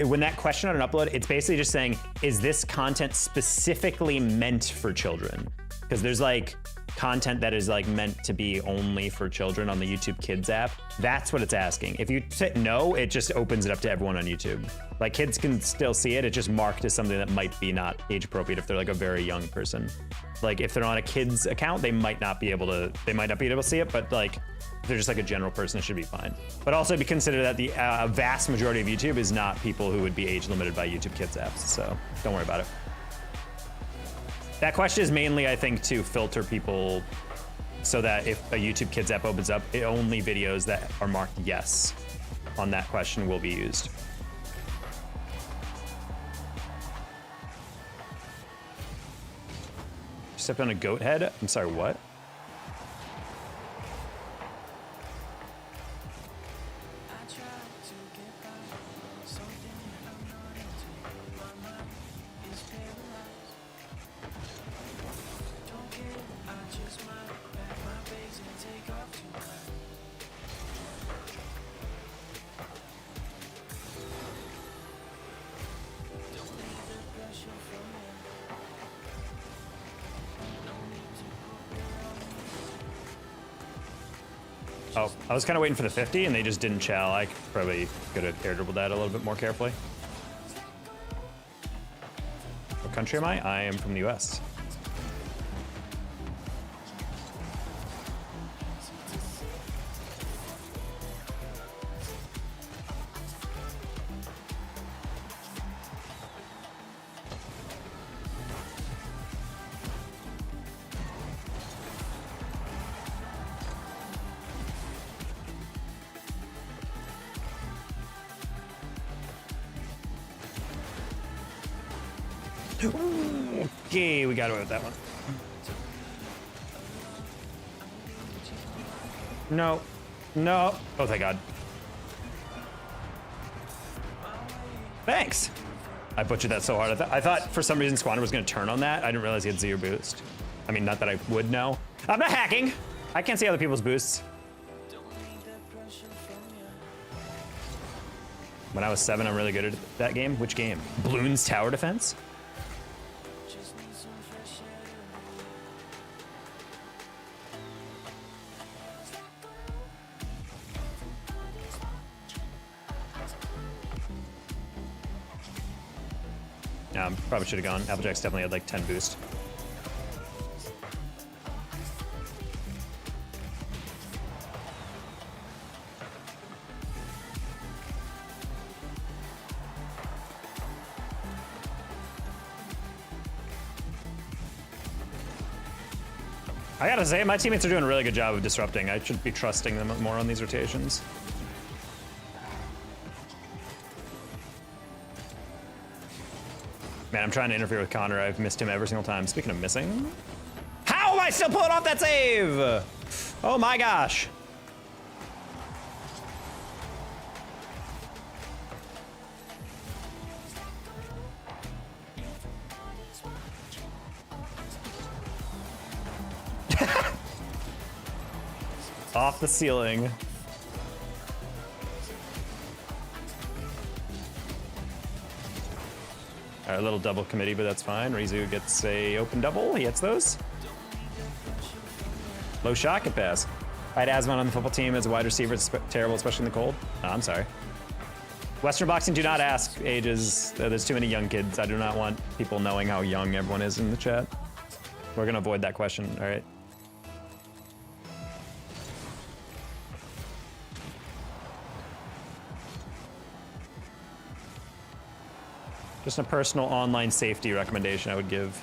when that question on an upload, it's basically just saying, is this content specifically meant for children? Because there's like content that is like meant to be only for children on the YouTube Kids app. That's what it's asking. If you hit no, it just opens it up to everyone on YouTube. Like kids can still see it. It's just marked as something that might be not age appropriate if they're like a very young person. Like if they're on a kid's account, they might not be able to see it, but like if they're just like a general person, it should be fine. But also be considered that the vast majority of YouTube is not people who would be age limited by YouTube Kids apps. So don't worry about it. That question is mainly, I think, to filter people so that if a YouTube Kids app opens up, only videos that are marked yes on that question will be used. Stepped on a goat head? I'm sorry, what? Oh, I was kind of waiting for the 50 and they just didn't chow. I probably could have air dribbled that a little bit more carefully. What country am I? I am from the US. Okay, we got away with that one. No. No. Oh, thank God. Thanks. I butchered that so hard. I thought for some reason Squander was going to turn on that. I didn't realize he had 0 boost. I mean, not that I would know. I'm not hacking. I can't see other people's boosts. When I was 7, I'm really good at that game. Which game? Bloons Tower Defense? Probably should have gone. Applejack's definitely had like 10 boost. I gotta say, my teammates are doing a really good job of disrupting. I should be trusting them more on these rotations. Man, I'm trying to interfere with Connor. I've missed him every single time. Speaking of missing, how am I still pulling off that save? Oh my gosh. Off the ceiling. All right, a little double committee, but that's fine. Rizu gets a open double. He hits those. Low shot, good pass. I had Asmon on the football team as a wide receiver. It's terrible, especially in the cold. Oh, I'm sorry. Western boxing, do not ask ages. There's too many young kids. I do not want people knowing how young everyone is in the chat. We're gonna avoid that question, all right? Just a personal online safety recommendation I would give.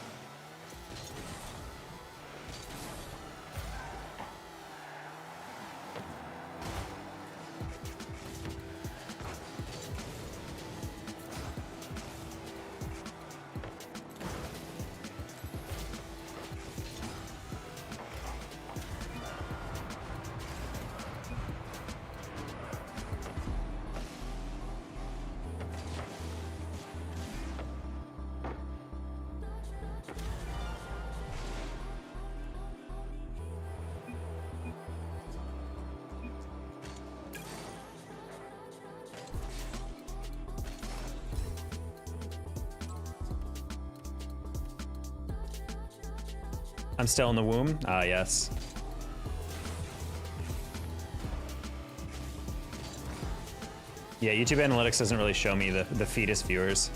I'm still in the womb? Ah, yes. Yeah, YouTube Analytics doesn't really show me the fetus viewers.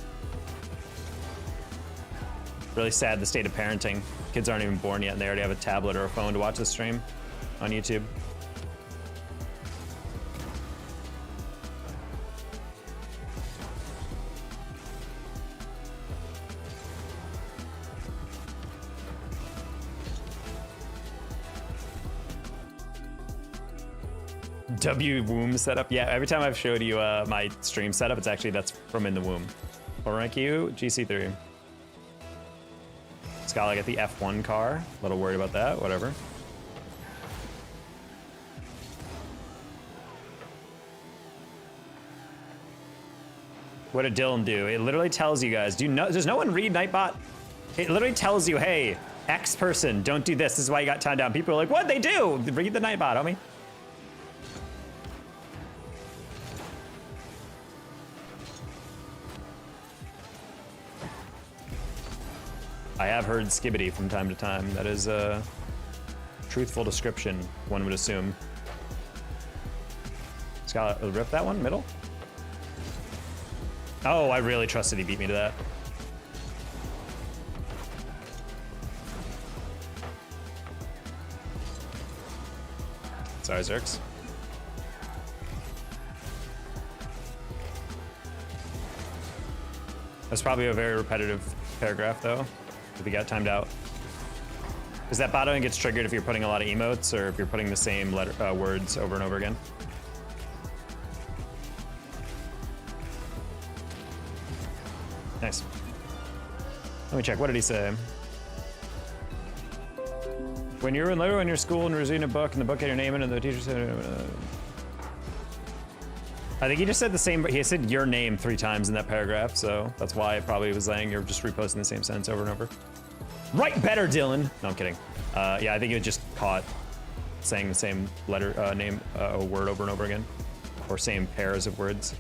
Really sad the state of parenting. Kids aren't even born yet and they already have a tablet or a phone to watch the stream on YouTube. W womb setup. Yeah, every time I've showed you my stream setup, it's actually that's from in the womb. What rank you? GC3. Scala got the F1 car. A little worried about that. Whatever. What did Dylan do? It literally tells you guys. Does no one read Nightbot? It literally tells you, hey, X person, don't do this. This is why you got timed down. People are like, what'd they do? Read the Nightbot, homie. I have heard skibbity from time to time. That is a truthful description, one would assume. Scott, rip that one, middle? Oh, I really trusted he beat me to that. Sorry, Zerx. That's probably a very repetitive paragraph, though. If you got timed out. Because that bot only gets triggered if you're putting a lot of emotes or if you're putting the same words over and over again. Nice. Let me check. What did he say? When you're in your school and reading a book and the book had your name in it and the teacher said... I think he just said the same, but he said your name 3 times in that paragraph, so that's why it probably was saying you're just reposting the same sentence over and over. Write better, Dylan! No, I'm kidding. Yeah, I think it just caught saying the same letter, name, word over and over again. Or same pairs of words.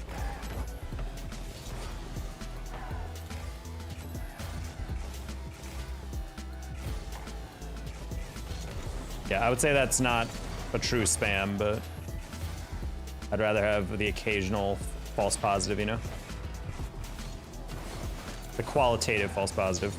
Yeah, I would say that's not a true spam, but I'd rather have the occasional false positive, you know? The qualitative false positive.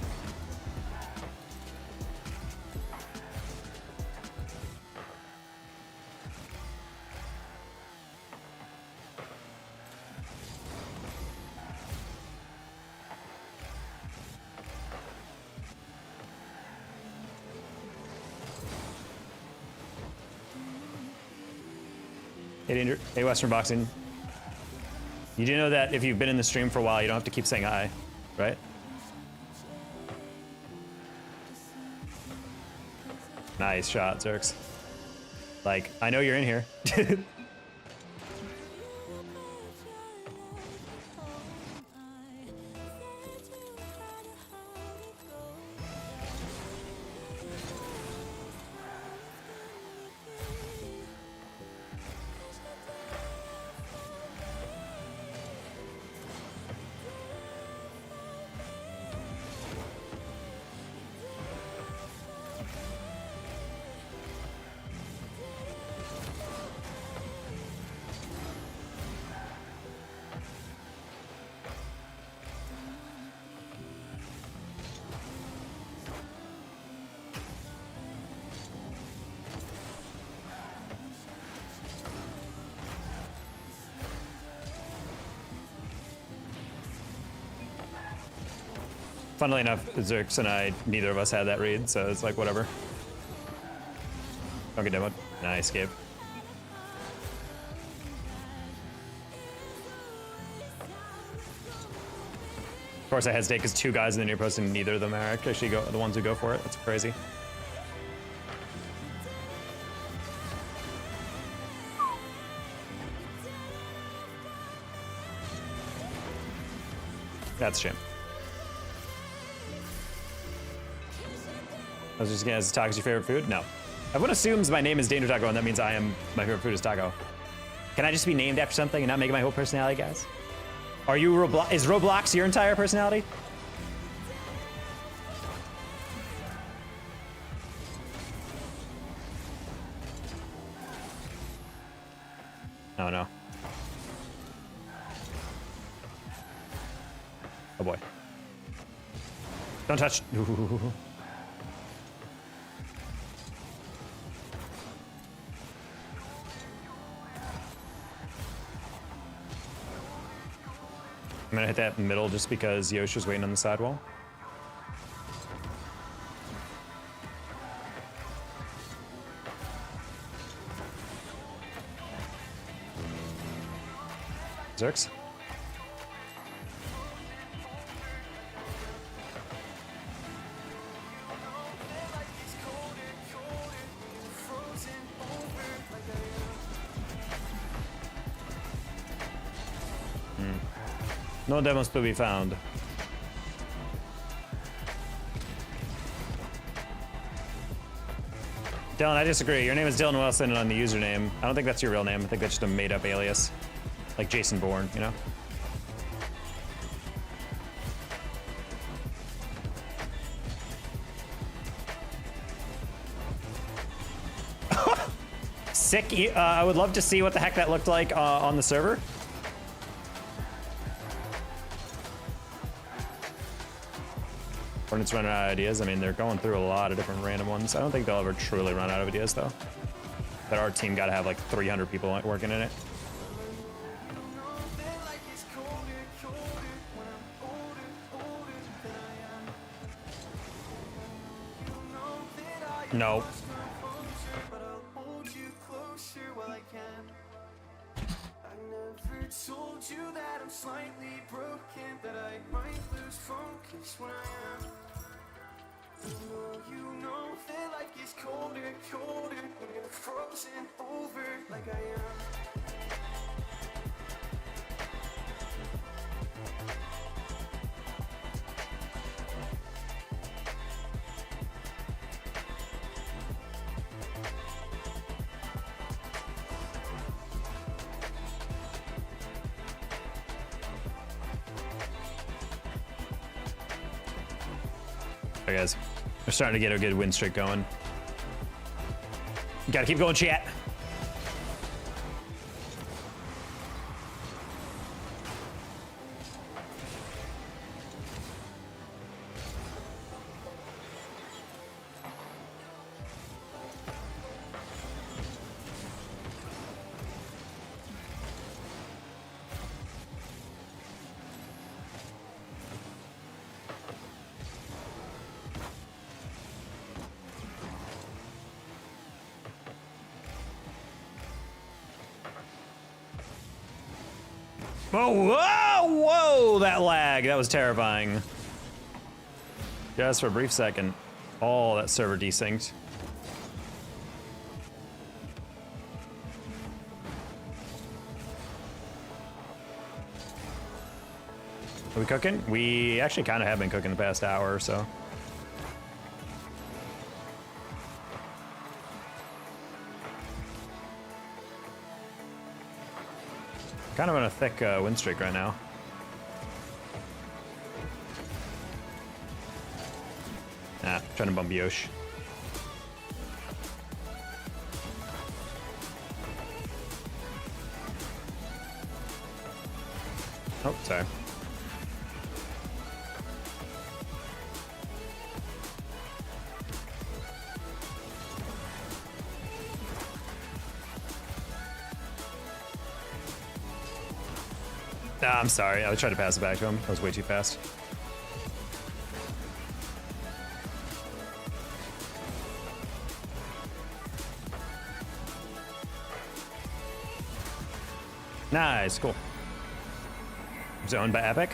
Hey, Western Boxing. You do know that if you've been in the stream for a while, you don't have to keep saying hi, right? Nice shot, Zerx. Like, I know you're in here. Funnily enough, Zerx and I, neither of us had that read, so it's like, whatever. Don't get demoed. Nice, Gabe. Of course, I hesitate because two guys in the near post and neither of them are actually the ones who go for it. That's crazy. That's a shame. I was just gonna ask, taco's your favorite food? No. Everyone assumes my name is Danger Taco, and that means my favorite food is taco. Can I just be named after something and not make it my whole personality, guys? Are you Roblox? Is Roblox your entire personality? Oh no. Oh boy. Don't touch. Ooh. I'm gonna hit that middle just because Yoshi's waiting on the sidewall. Zerx? No demos to be found. Dylan, I disagree. Your name is Dylan Wilson on the username. I don't think that's your real name. I think that's just a made-up alias. Like Jason Bourne, you know? Sick. I would love to see what the heck that looked like on the server. Hornets running out of ideas. I mean, they're going through a lot of different random ones. I don't think they'll ever truly run out of ideas, though. But our team got to have like 300 people working in it. No. Told you that I'm slightly broken, that I might lose focus when I am. You know that life gets colder, colder, when you're frozen over like I am. Alright guys, we're starting to get a good win streak going. Gotta keep going, chat. Oh, whoa, whoa, that lag. That was terrifying. Just for a brief second. Oh, that server desynced. Are we cooking? We actually kind of have been cooking the past hour or so. Kind of on a thick win streak right now. Nah, trying to bump Yosh. Oh, sorry. Nah, I'm sorry. I was trying to pass it back to him. That was way too fast. Nice, cool. Zoned by Epic.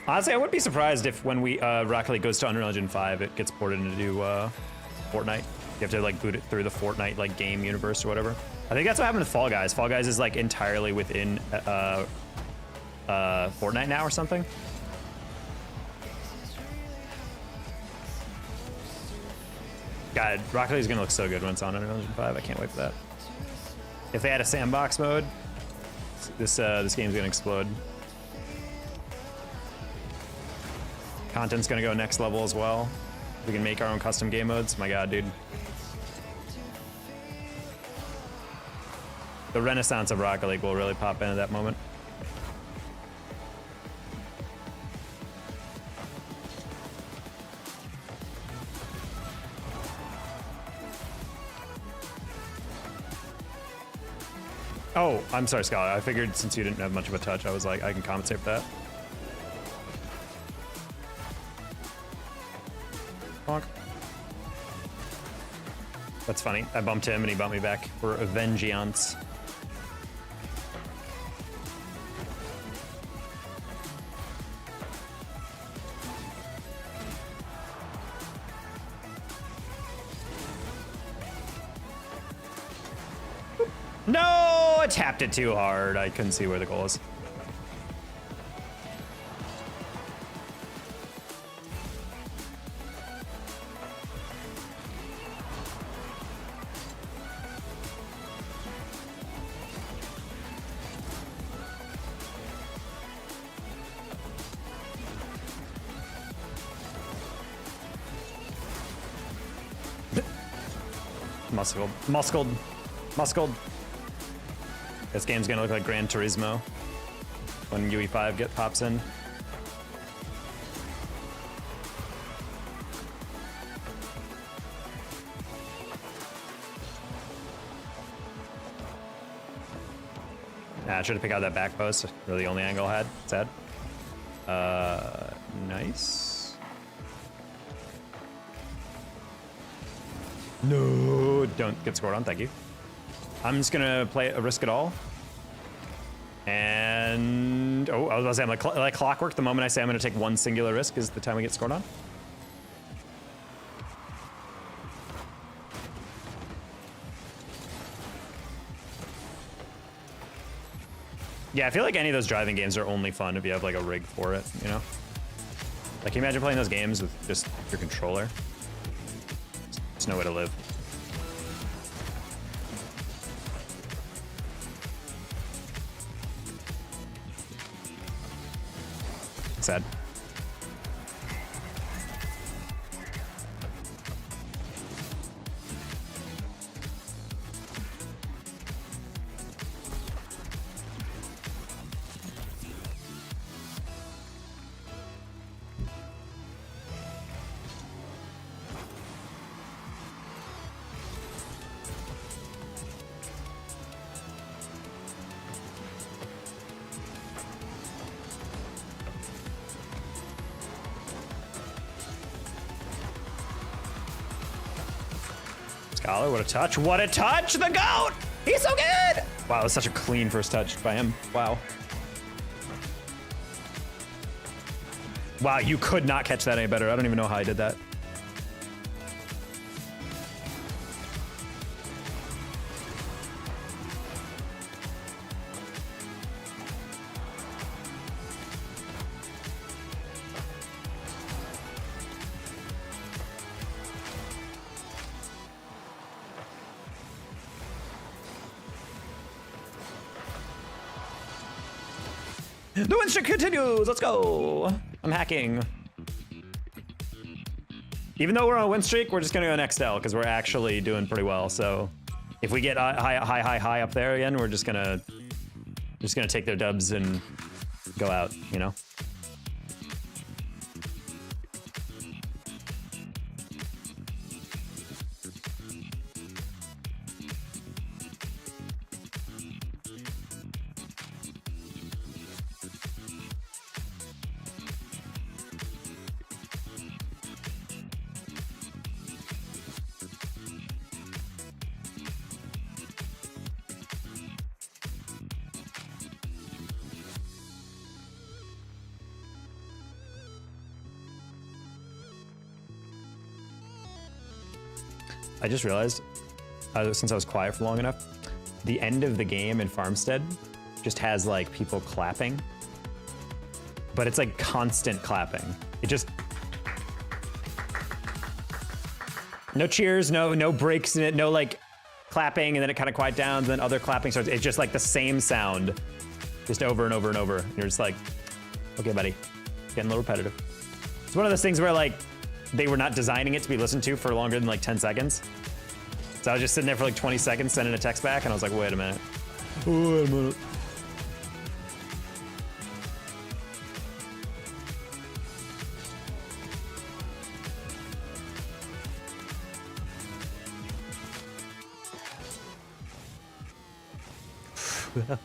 Honestly, I wouldn't be surprised if when we Rocket League goes to Unreal Engine 5, it gets ported into Fortnite. You have to like boot it through the Fortnite like game universe or whatever. I think that's what happened with Fall Guys. Fall Guys is like entirely within Fortnite now or something. God, Rocket League is gonna look so good when it's on Unreal Engine 5. I can't wait for that. If they had a sandbox mode, this game's gonna explode. Content's gonna go next level as well. We can make our own custom game modes. My God, dude. The renaissance of Rocket League will really pop in at that moment. Oh, I'm sorry, Scholar. I figured since you didn't have much of a touch, I was like, I can compensate for that. Bonk. That's funny. I bumped him and he bumped me back for a vengeance. No, I tapped it too hard. I couldn't see where the goal is. Muscled. This game's gonna look like Gran Turismo when UE5 pops in. Nah, I should have picked out that back post. Really the only angle I had. Sad. Nice. No, don't get scored on, thank you. I'm just gonna play a risk it all. And, oh, I was about to say, I'm like clockwork. The moment I say I'm gonna take one singular risk is the time we get scored on. Yeah, I feel like any of those driving games are only fun if you have like a rig for it, you know? Like, can you imagine playing those games with just your controller? There's no way to live. Sad. Scholar, what a touch. What a touch! The GOAT! He's so good! Wow, that was such a clean first touch by him. Wow. Wow, you could not catch that any better. I don't even know how I did that. The win streak continues. Let's go. I'm hacking. Even though we're on a win streak, we're just gonna go next L because we're actually doing pretty well. So if we get high up there again, we're just gonna take their dubs and go out. You know. I just realized, since I was quiet for long enough, the end of the game in Farmstead just has like people clapping, but it's like constant clapping. It just, no cheers, no breaks in it, no like clapping and then it kind of quiet down, and then other clapping starts. It's just like the same sound, just over and over and over. And you're just like, okay, buddy, getting a little repetitive. It's one of those things where like, they were not designing it to be listened to for longer than like 10 seconds. So I was just sitting there for like 20 seconds sending a text back and I was like, wait a minute. Wait a minute.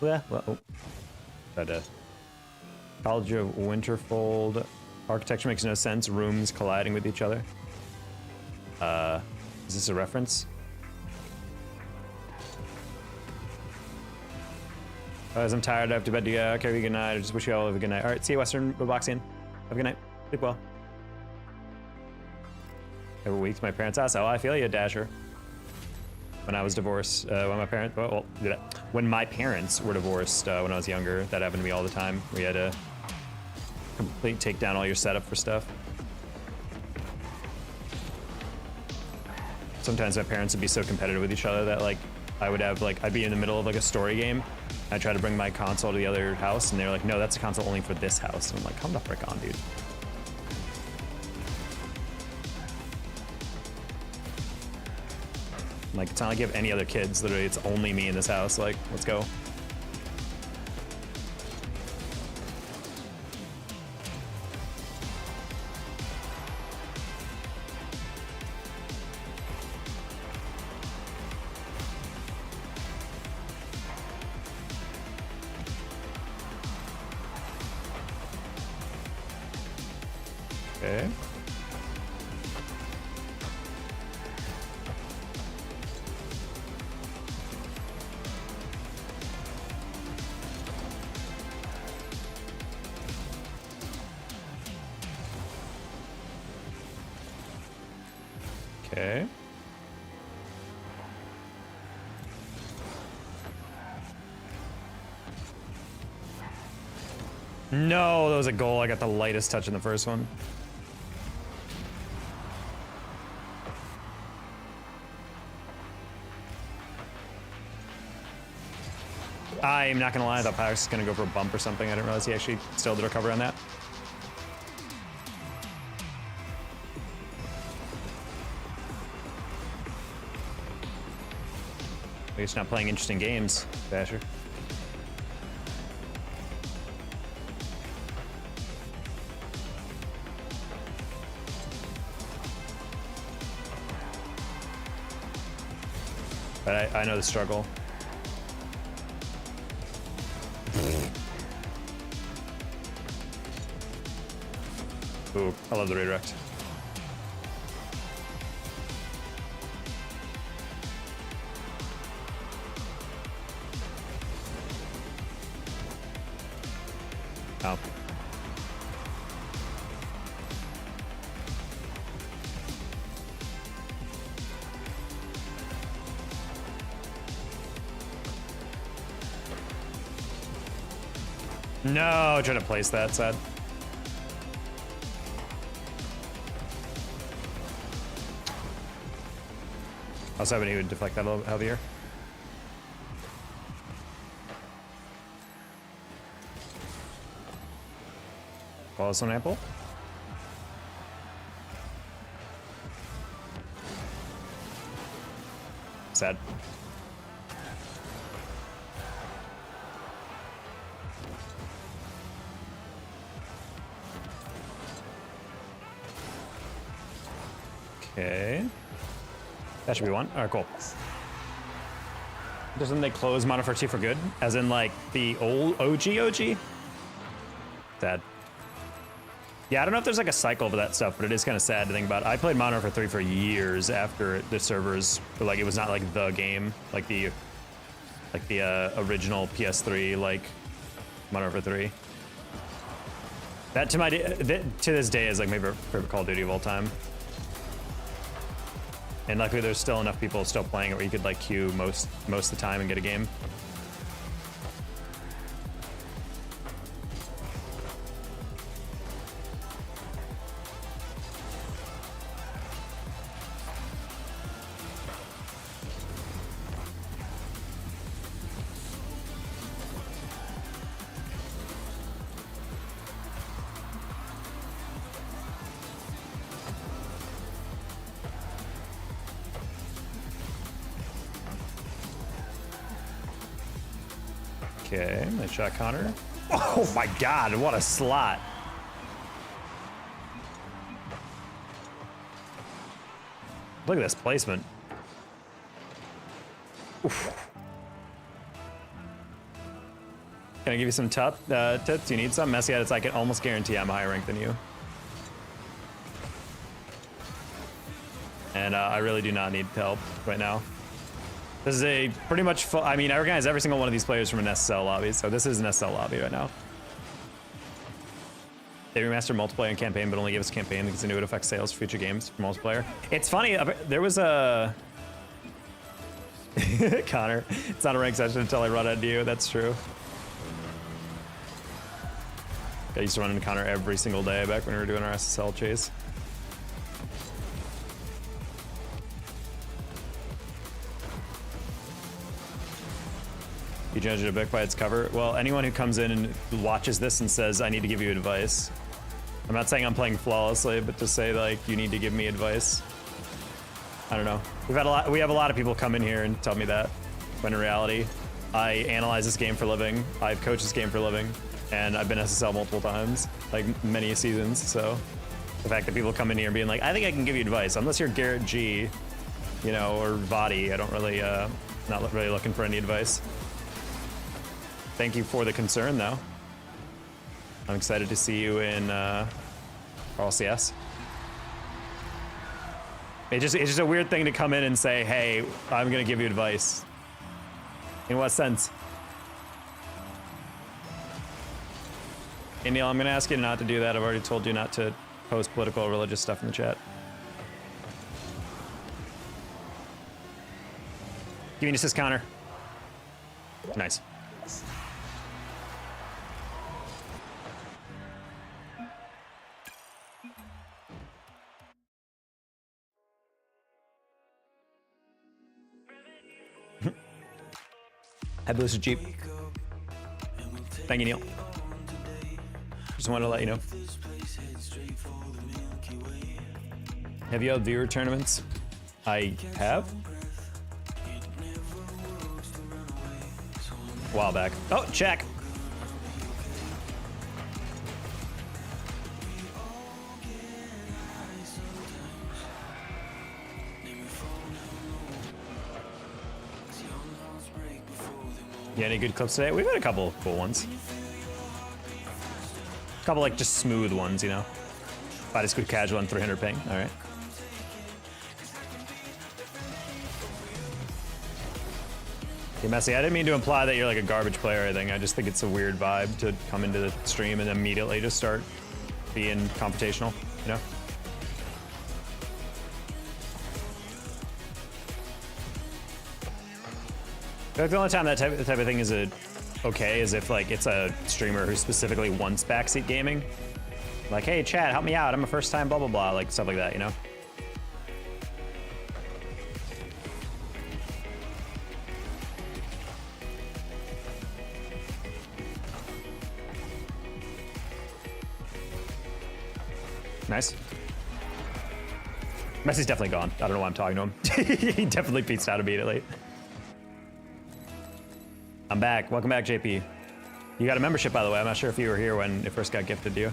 Well, College of Winterfold. Architecture makes no sense. Rooms colliding with each other. Is this a reference? Guys, I'm tired. I have to bed to go. Okay, good night. I just wish you all have a good night. All right, see you, Western Roboxian. Have a good night. Sleep well. Every week to my parents' house. Oh, I feel you, Dasher. When I was divorced, when my parents were divorced when I was younger, that happened to me all the time. We had to complete take down all your setup for stuff. Sometimes my parents would be so competitive with each other that like I would have like I'd be in the middle of like a story game. I'd try to bring my console to the other house and they're like, no, that's a console only for this house. And I'm like, come the frick on, dude. Like, it's not like you have any other kids. Literally, it's only me in this house. Like, let's go. Okay. Okay. No, that was a goal. I got the lightest touch in the first one. I'm not gonna lie, I thought Pyrex was gonna go for a bump or something. I didn't realize he actually still did recover on that. We're just not playing interesting games, Basher. But I know the struggle. Ooh, I love the redirect. Oh. No, trying to place that, sad. I was hoping he would deflect that a little bit heavier. Follow this on ample. Sad. Okay. That should be one. All right, cool. Doesn't they close Mono for 2 for good? As in like the old OG? Sad. Yeah, I don't know if there's like a cycle for that stuff, but it is kind of sad to think about. I played Mono for 3 for years after the servers, but like it was not like the game, like the original PS3, like Mono for 3. That to this day is like my favorite Call of Duty of all time. And luckily there's still enough people still playing it where you could like queue most of the time and get a game. Okay, nice shot, Connor. Oh my God, what a slot. Look at this placement. Oof. Can I give you some tips? You need some? Messy edits, I can almost guarantee I'm higher ranked than you. And I really do not need help right now. This is a pretty much full, I mean, I recognize every single one of these players from an SSL lobby, so this is an SSL lobby right now. They remastered multiplayer and campaign, but only give us campaign because they knew it affects sales for future games for multiplayer. It's funny, there was a... Connor, it's not a ranked session until I run into you, that's true. I used to run into Connor every single day back when we were doing our SSL chase. You judge it a book by its cover. Well, anyone who comes in and watches this and says, I need to give you advice. I'm not saying I'm playing flawlessly, but to say like, you need to give me advice. I don't know. We have a lot of people come in here and tell me that, when in reality, I analyze this game for a living. I've coached this game for a living, and I've been SSL multiple times, like many seasons. So the fact that people come in here and being like, I think I can give you advice, unless you're Garrett G, you know, or Vadi, I don't really, not really looking for any advice. Thank you for the concern, though. I'm excited to see you in RLCS. It's just a weird thing to come in and say, hey, I'm gonna give you advice. In what sense? Hey, Neil, I'm gonna ask you not to do that. I've already told you not to post political or religious stuff in the chat. Give me an assist, Connor. Nice. Hi, Booster Jeep. Thank you, Neil. Just wanted to let you know. Have you had viewer tournaments? I have. A while back. Oh, check. Yeah, any good clips today? We've had a couple of cool ones. A couple like just smooth ones, you know. Fight a squid casual on 300 ping. All right. Hey, Messy, I didn't mean to imply that you're like a garbage player or anything. I just think it's a weird vibe to come into the stream and immediately just start being computational, you know? I feel like the only time that type of thing is okay is if like it's a streamer who specifically wants backseat gaming. Like, hey, chat, help me out. I'm a first time, blah, blah, blah. Like, stuff like that, you know? Nice. Messi's definitely gone. I don't know why I'm talking to him. He definitely peaced out immediately. I'm back. Welcome back, JP. You got a membership, by the way. I'm not sure if you were here when it first got gifted to you.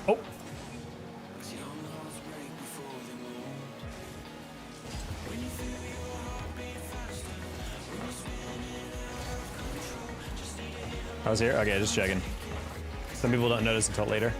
Oh. I was here? Okay, just checking. Some people don't notice until later.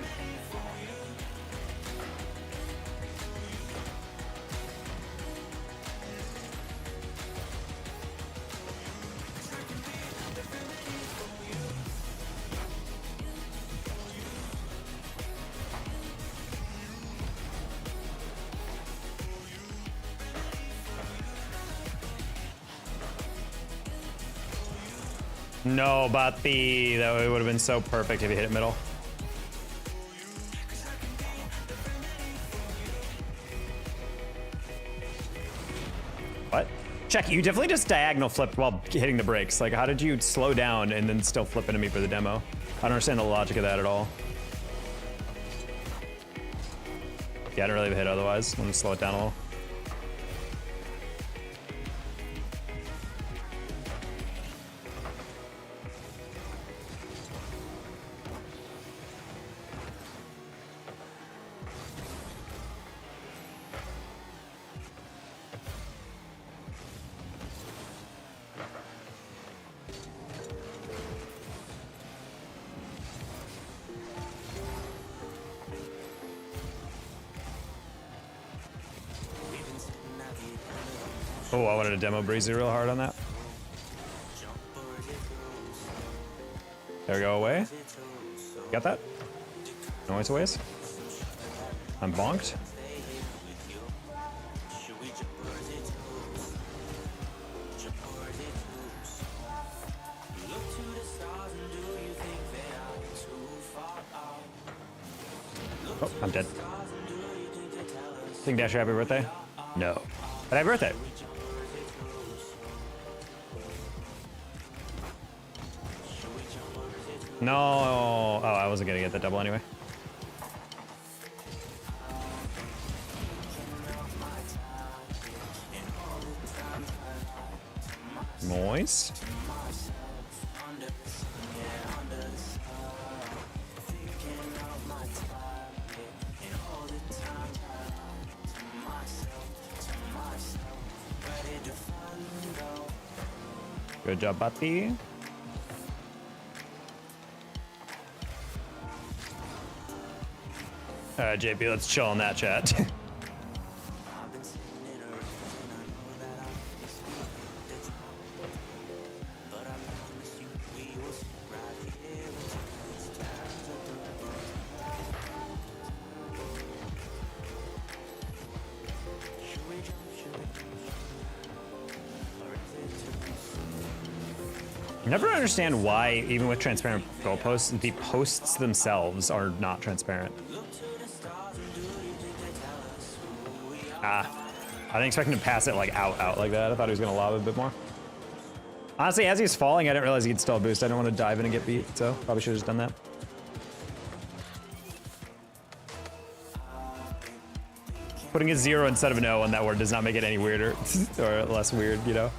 No, Bati. That would have been so perfect if you hit it middle. What? Check, you definitely just diagonal flipped while hitting the brakes. Like, how did you slow down and then still flip into me for the demo? I don't understand the logic of that at all. Yeah, I didn't really hit otherwise. Let me slow it down a little. Oh, I wanted to demo Breezy real hard on that. There we go, away. Got that? Noise ways. I'm bonked. Oh, I'm dead. Sing Dasher happy birthday? No. But happy birthday. No. Oh, I wasn't gonna get the double anyway. Noise. Good job, Bati. Alright, JP, let's chill on that chat. Never understand why, even with transparent goalposts, the posts themselves are not transparent. I didn't expect him to pass it like out like that. I thought he was gonna lob it a bit more. Honestly, as he was falling, I didn't realize he could still boost. I didn't want to dive in and get beat, so probably should have just done that. Putting a 0 instead of an O on that word does not make it any weirder or less weird, you know?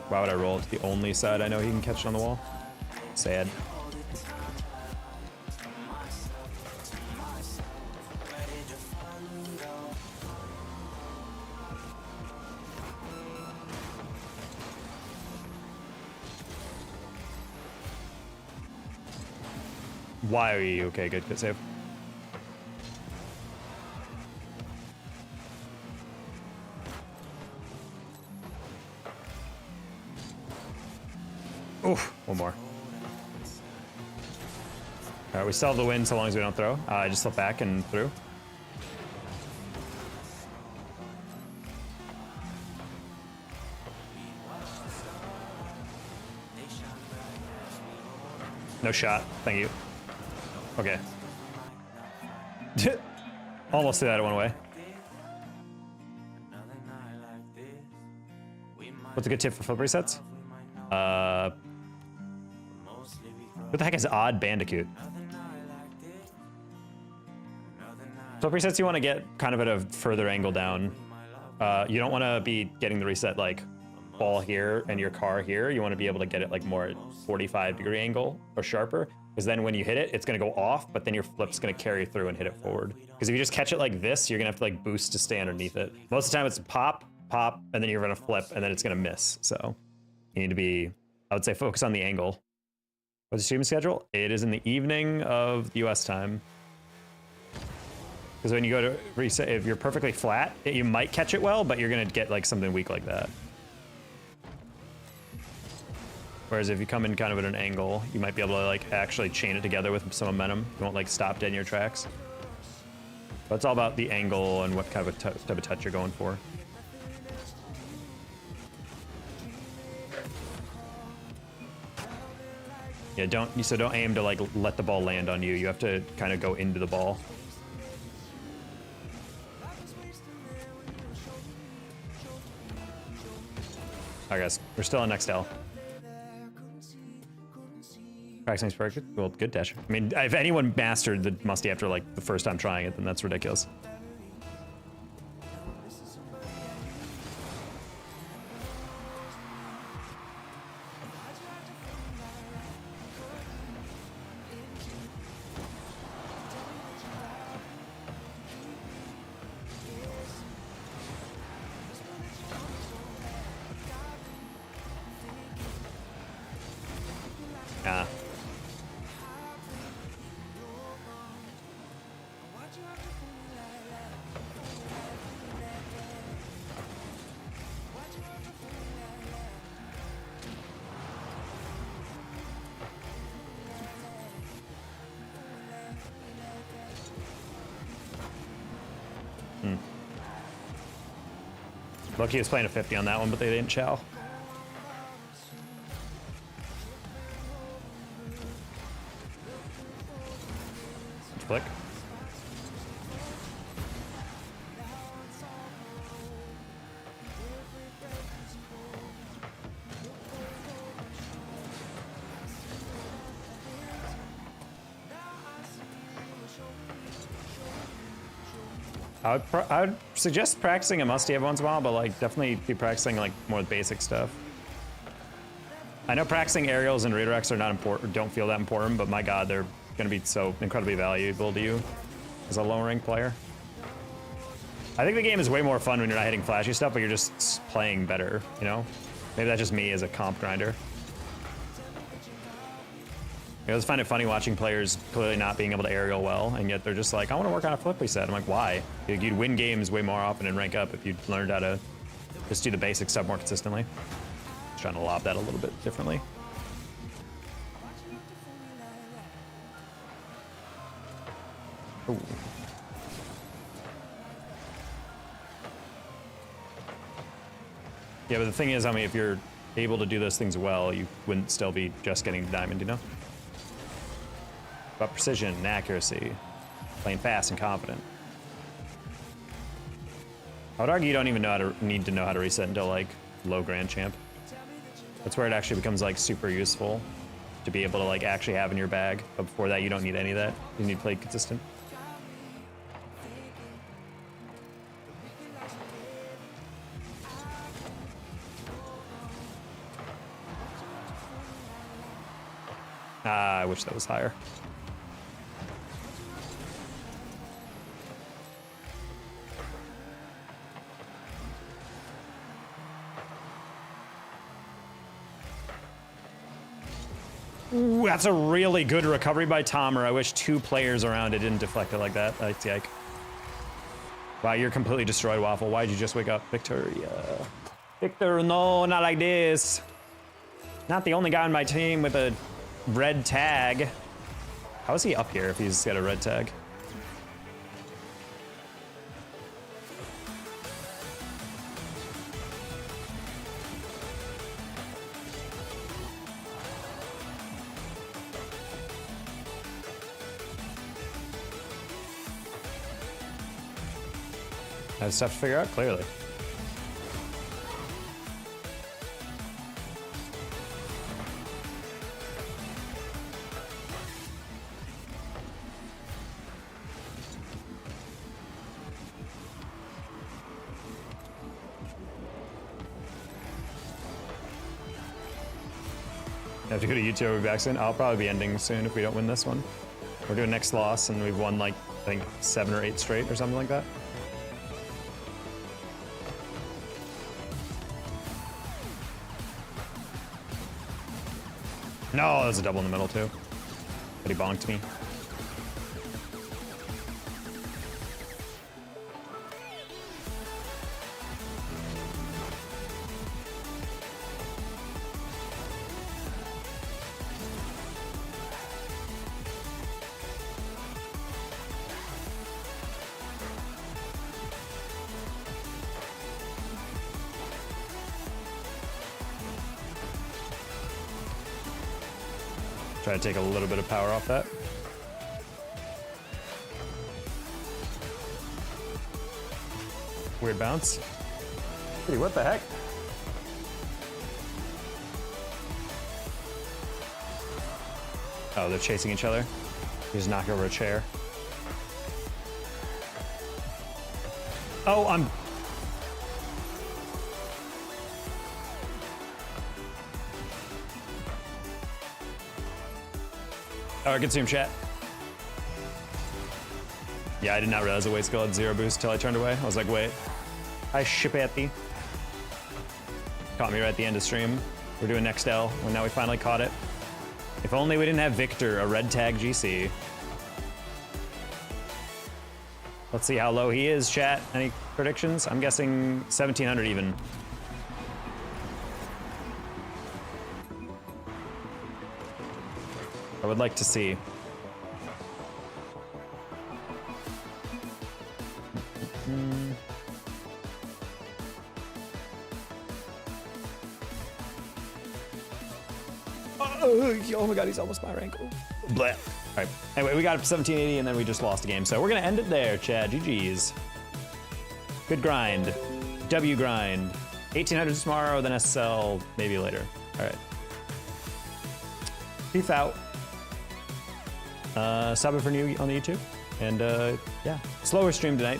Why would I roll to the only side I know he can catch it on the wall? Sad. Why are you okay? Good save. Oof, one more. All right, we still have the win so long as we don't throw. I just slip back and through. No shot. Thank you. Okay. Almost threw that one away. What's a good tip for flip resets? What the heck is odd bandicoot? Flip resets you want to get kind of at a further angle down. You don't want to be getting the reset like ball here and your car here. You want to be able to get it like more at 45-degree angle or sharper, because then when you hit it, it's going to go off, but then your flip's going to carry through and hit it forward. Because if you just catch it like this, you're going to have to like boost to stay underneath it. Most of the time it's pop, pop, and then you're going to flip, and then it's going to miss. So you need to be, I would say, focus on the angle. What's the stream schedule? It is in the evening of US time. Because when you go to reset, if you're perfectly flat, you might catch it well, but you're going to get like something weak like that. Whereas if you come in kind of at an angle, you might be able to like actually chain it together with some momentum. You won't like stop dead in your tracks. But it's all about the angle and what kind of type of touch you're going for. Yeah, don't aim to like let the ball land on you. You have to kind of go into the ball. Alright guys, we're still on next L. Practicing's perfect. Well, good dash. I mean, if anyone mastered the musty after like the first time trying it, then that's ridiculous. Ah. Lucky was playing a 50 on that one, but they didn't chow. Flick. I would suggest practicing a musty every once in a while, but like definitely be practicing like more basic stuff. I know practicing aerials and redirects are not important, don't feel that important, but my god, they're going to be so incredibly valuable to you as a low rank player. I think the game is way more fun when you're not hitting flashy stuff, but you're just playing better, you know? Maybe that's just me as a comp grinder. I always find it funny watching players clearly not being able to aerial well, and yet they're just like, I want to work on a flip reset. I'm like, why? You'd win games way more often and rank up if you learned how to just do the basic stuff more consistently. Just trying to lob that a little bit differently. Ooh. Yeah, but the thing is, I mean, if you're able to do those things well, you wouldn't still be just getting the diamond, you know? About precision and accuracy, playing fast and confident. I would argue you don't even need to know how to reset until like low grand champ. That's where it actually becomes like super useful to be able to like actually have in your bag. But before that, you don't need any of that. You need to play consistent. I wish that was higher. Ooh, that's a really good recovery by Tomer. I wish two players around it didn't deflect it like that. That's yike. Wow, you're completely destroyed, Waffle. Why'd you just wake up? Victoria. Victor, no, not like this. Not the only guy on my team with a red tag. How is he up here if he's got a red tag? I have stuff to figure out, clearly. I have to go to YouTube, we'll be back soon. I'll probably be ending soon if we don't win this one. We're doing next loss, and we've won like, I think 7 or 8 straight or something like that. No, there's a double in the middle too. But he bonked me. Try to take a little bit of power off that. Weird bounce. Hey, what the heck? Oh, they're chasing each other. He just knocked over a chair. Oh, I'm... Oh, I can see him, chat. Yeah, I did not realize the weight skill had 0 boost until I turned away. I was like, wait. Hi, Shippathy. Caught me right at the end of stream. We're doing next L, and now we finally caught it. If only we didn't have Victor, a red tag GC. Let's see how low he is, chat. Any predictions? I'm guessing 1700 even. I would like to see. Oh my god, he's almost my rank. Bleh. All right. Anyway, we got up to 1780 and then we just lost a game. So we're gonna end it there, Chad. GG's. Good grind. W grind. 1800 tomorrow, then SSL maybe later. All right. Peace out. Sub if you're new on the YouTube. And yeah, slower stream tonight.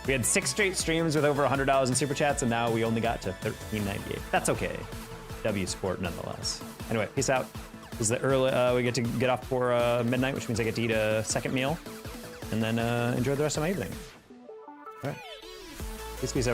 We had 6 straight streams with over $100 in super chats, and now we only got to $13.98. That's okay. W sport nonetheless. Anyway, peace out. This is the early. We get to get off for midnight, which means I get to eat a second meal, and then enjoy the rest of my evening. All right. Peace out.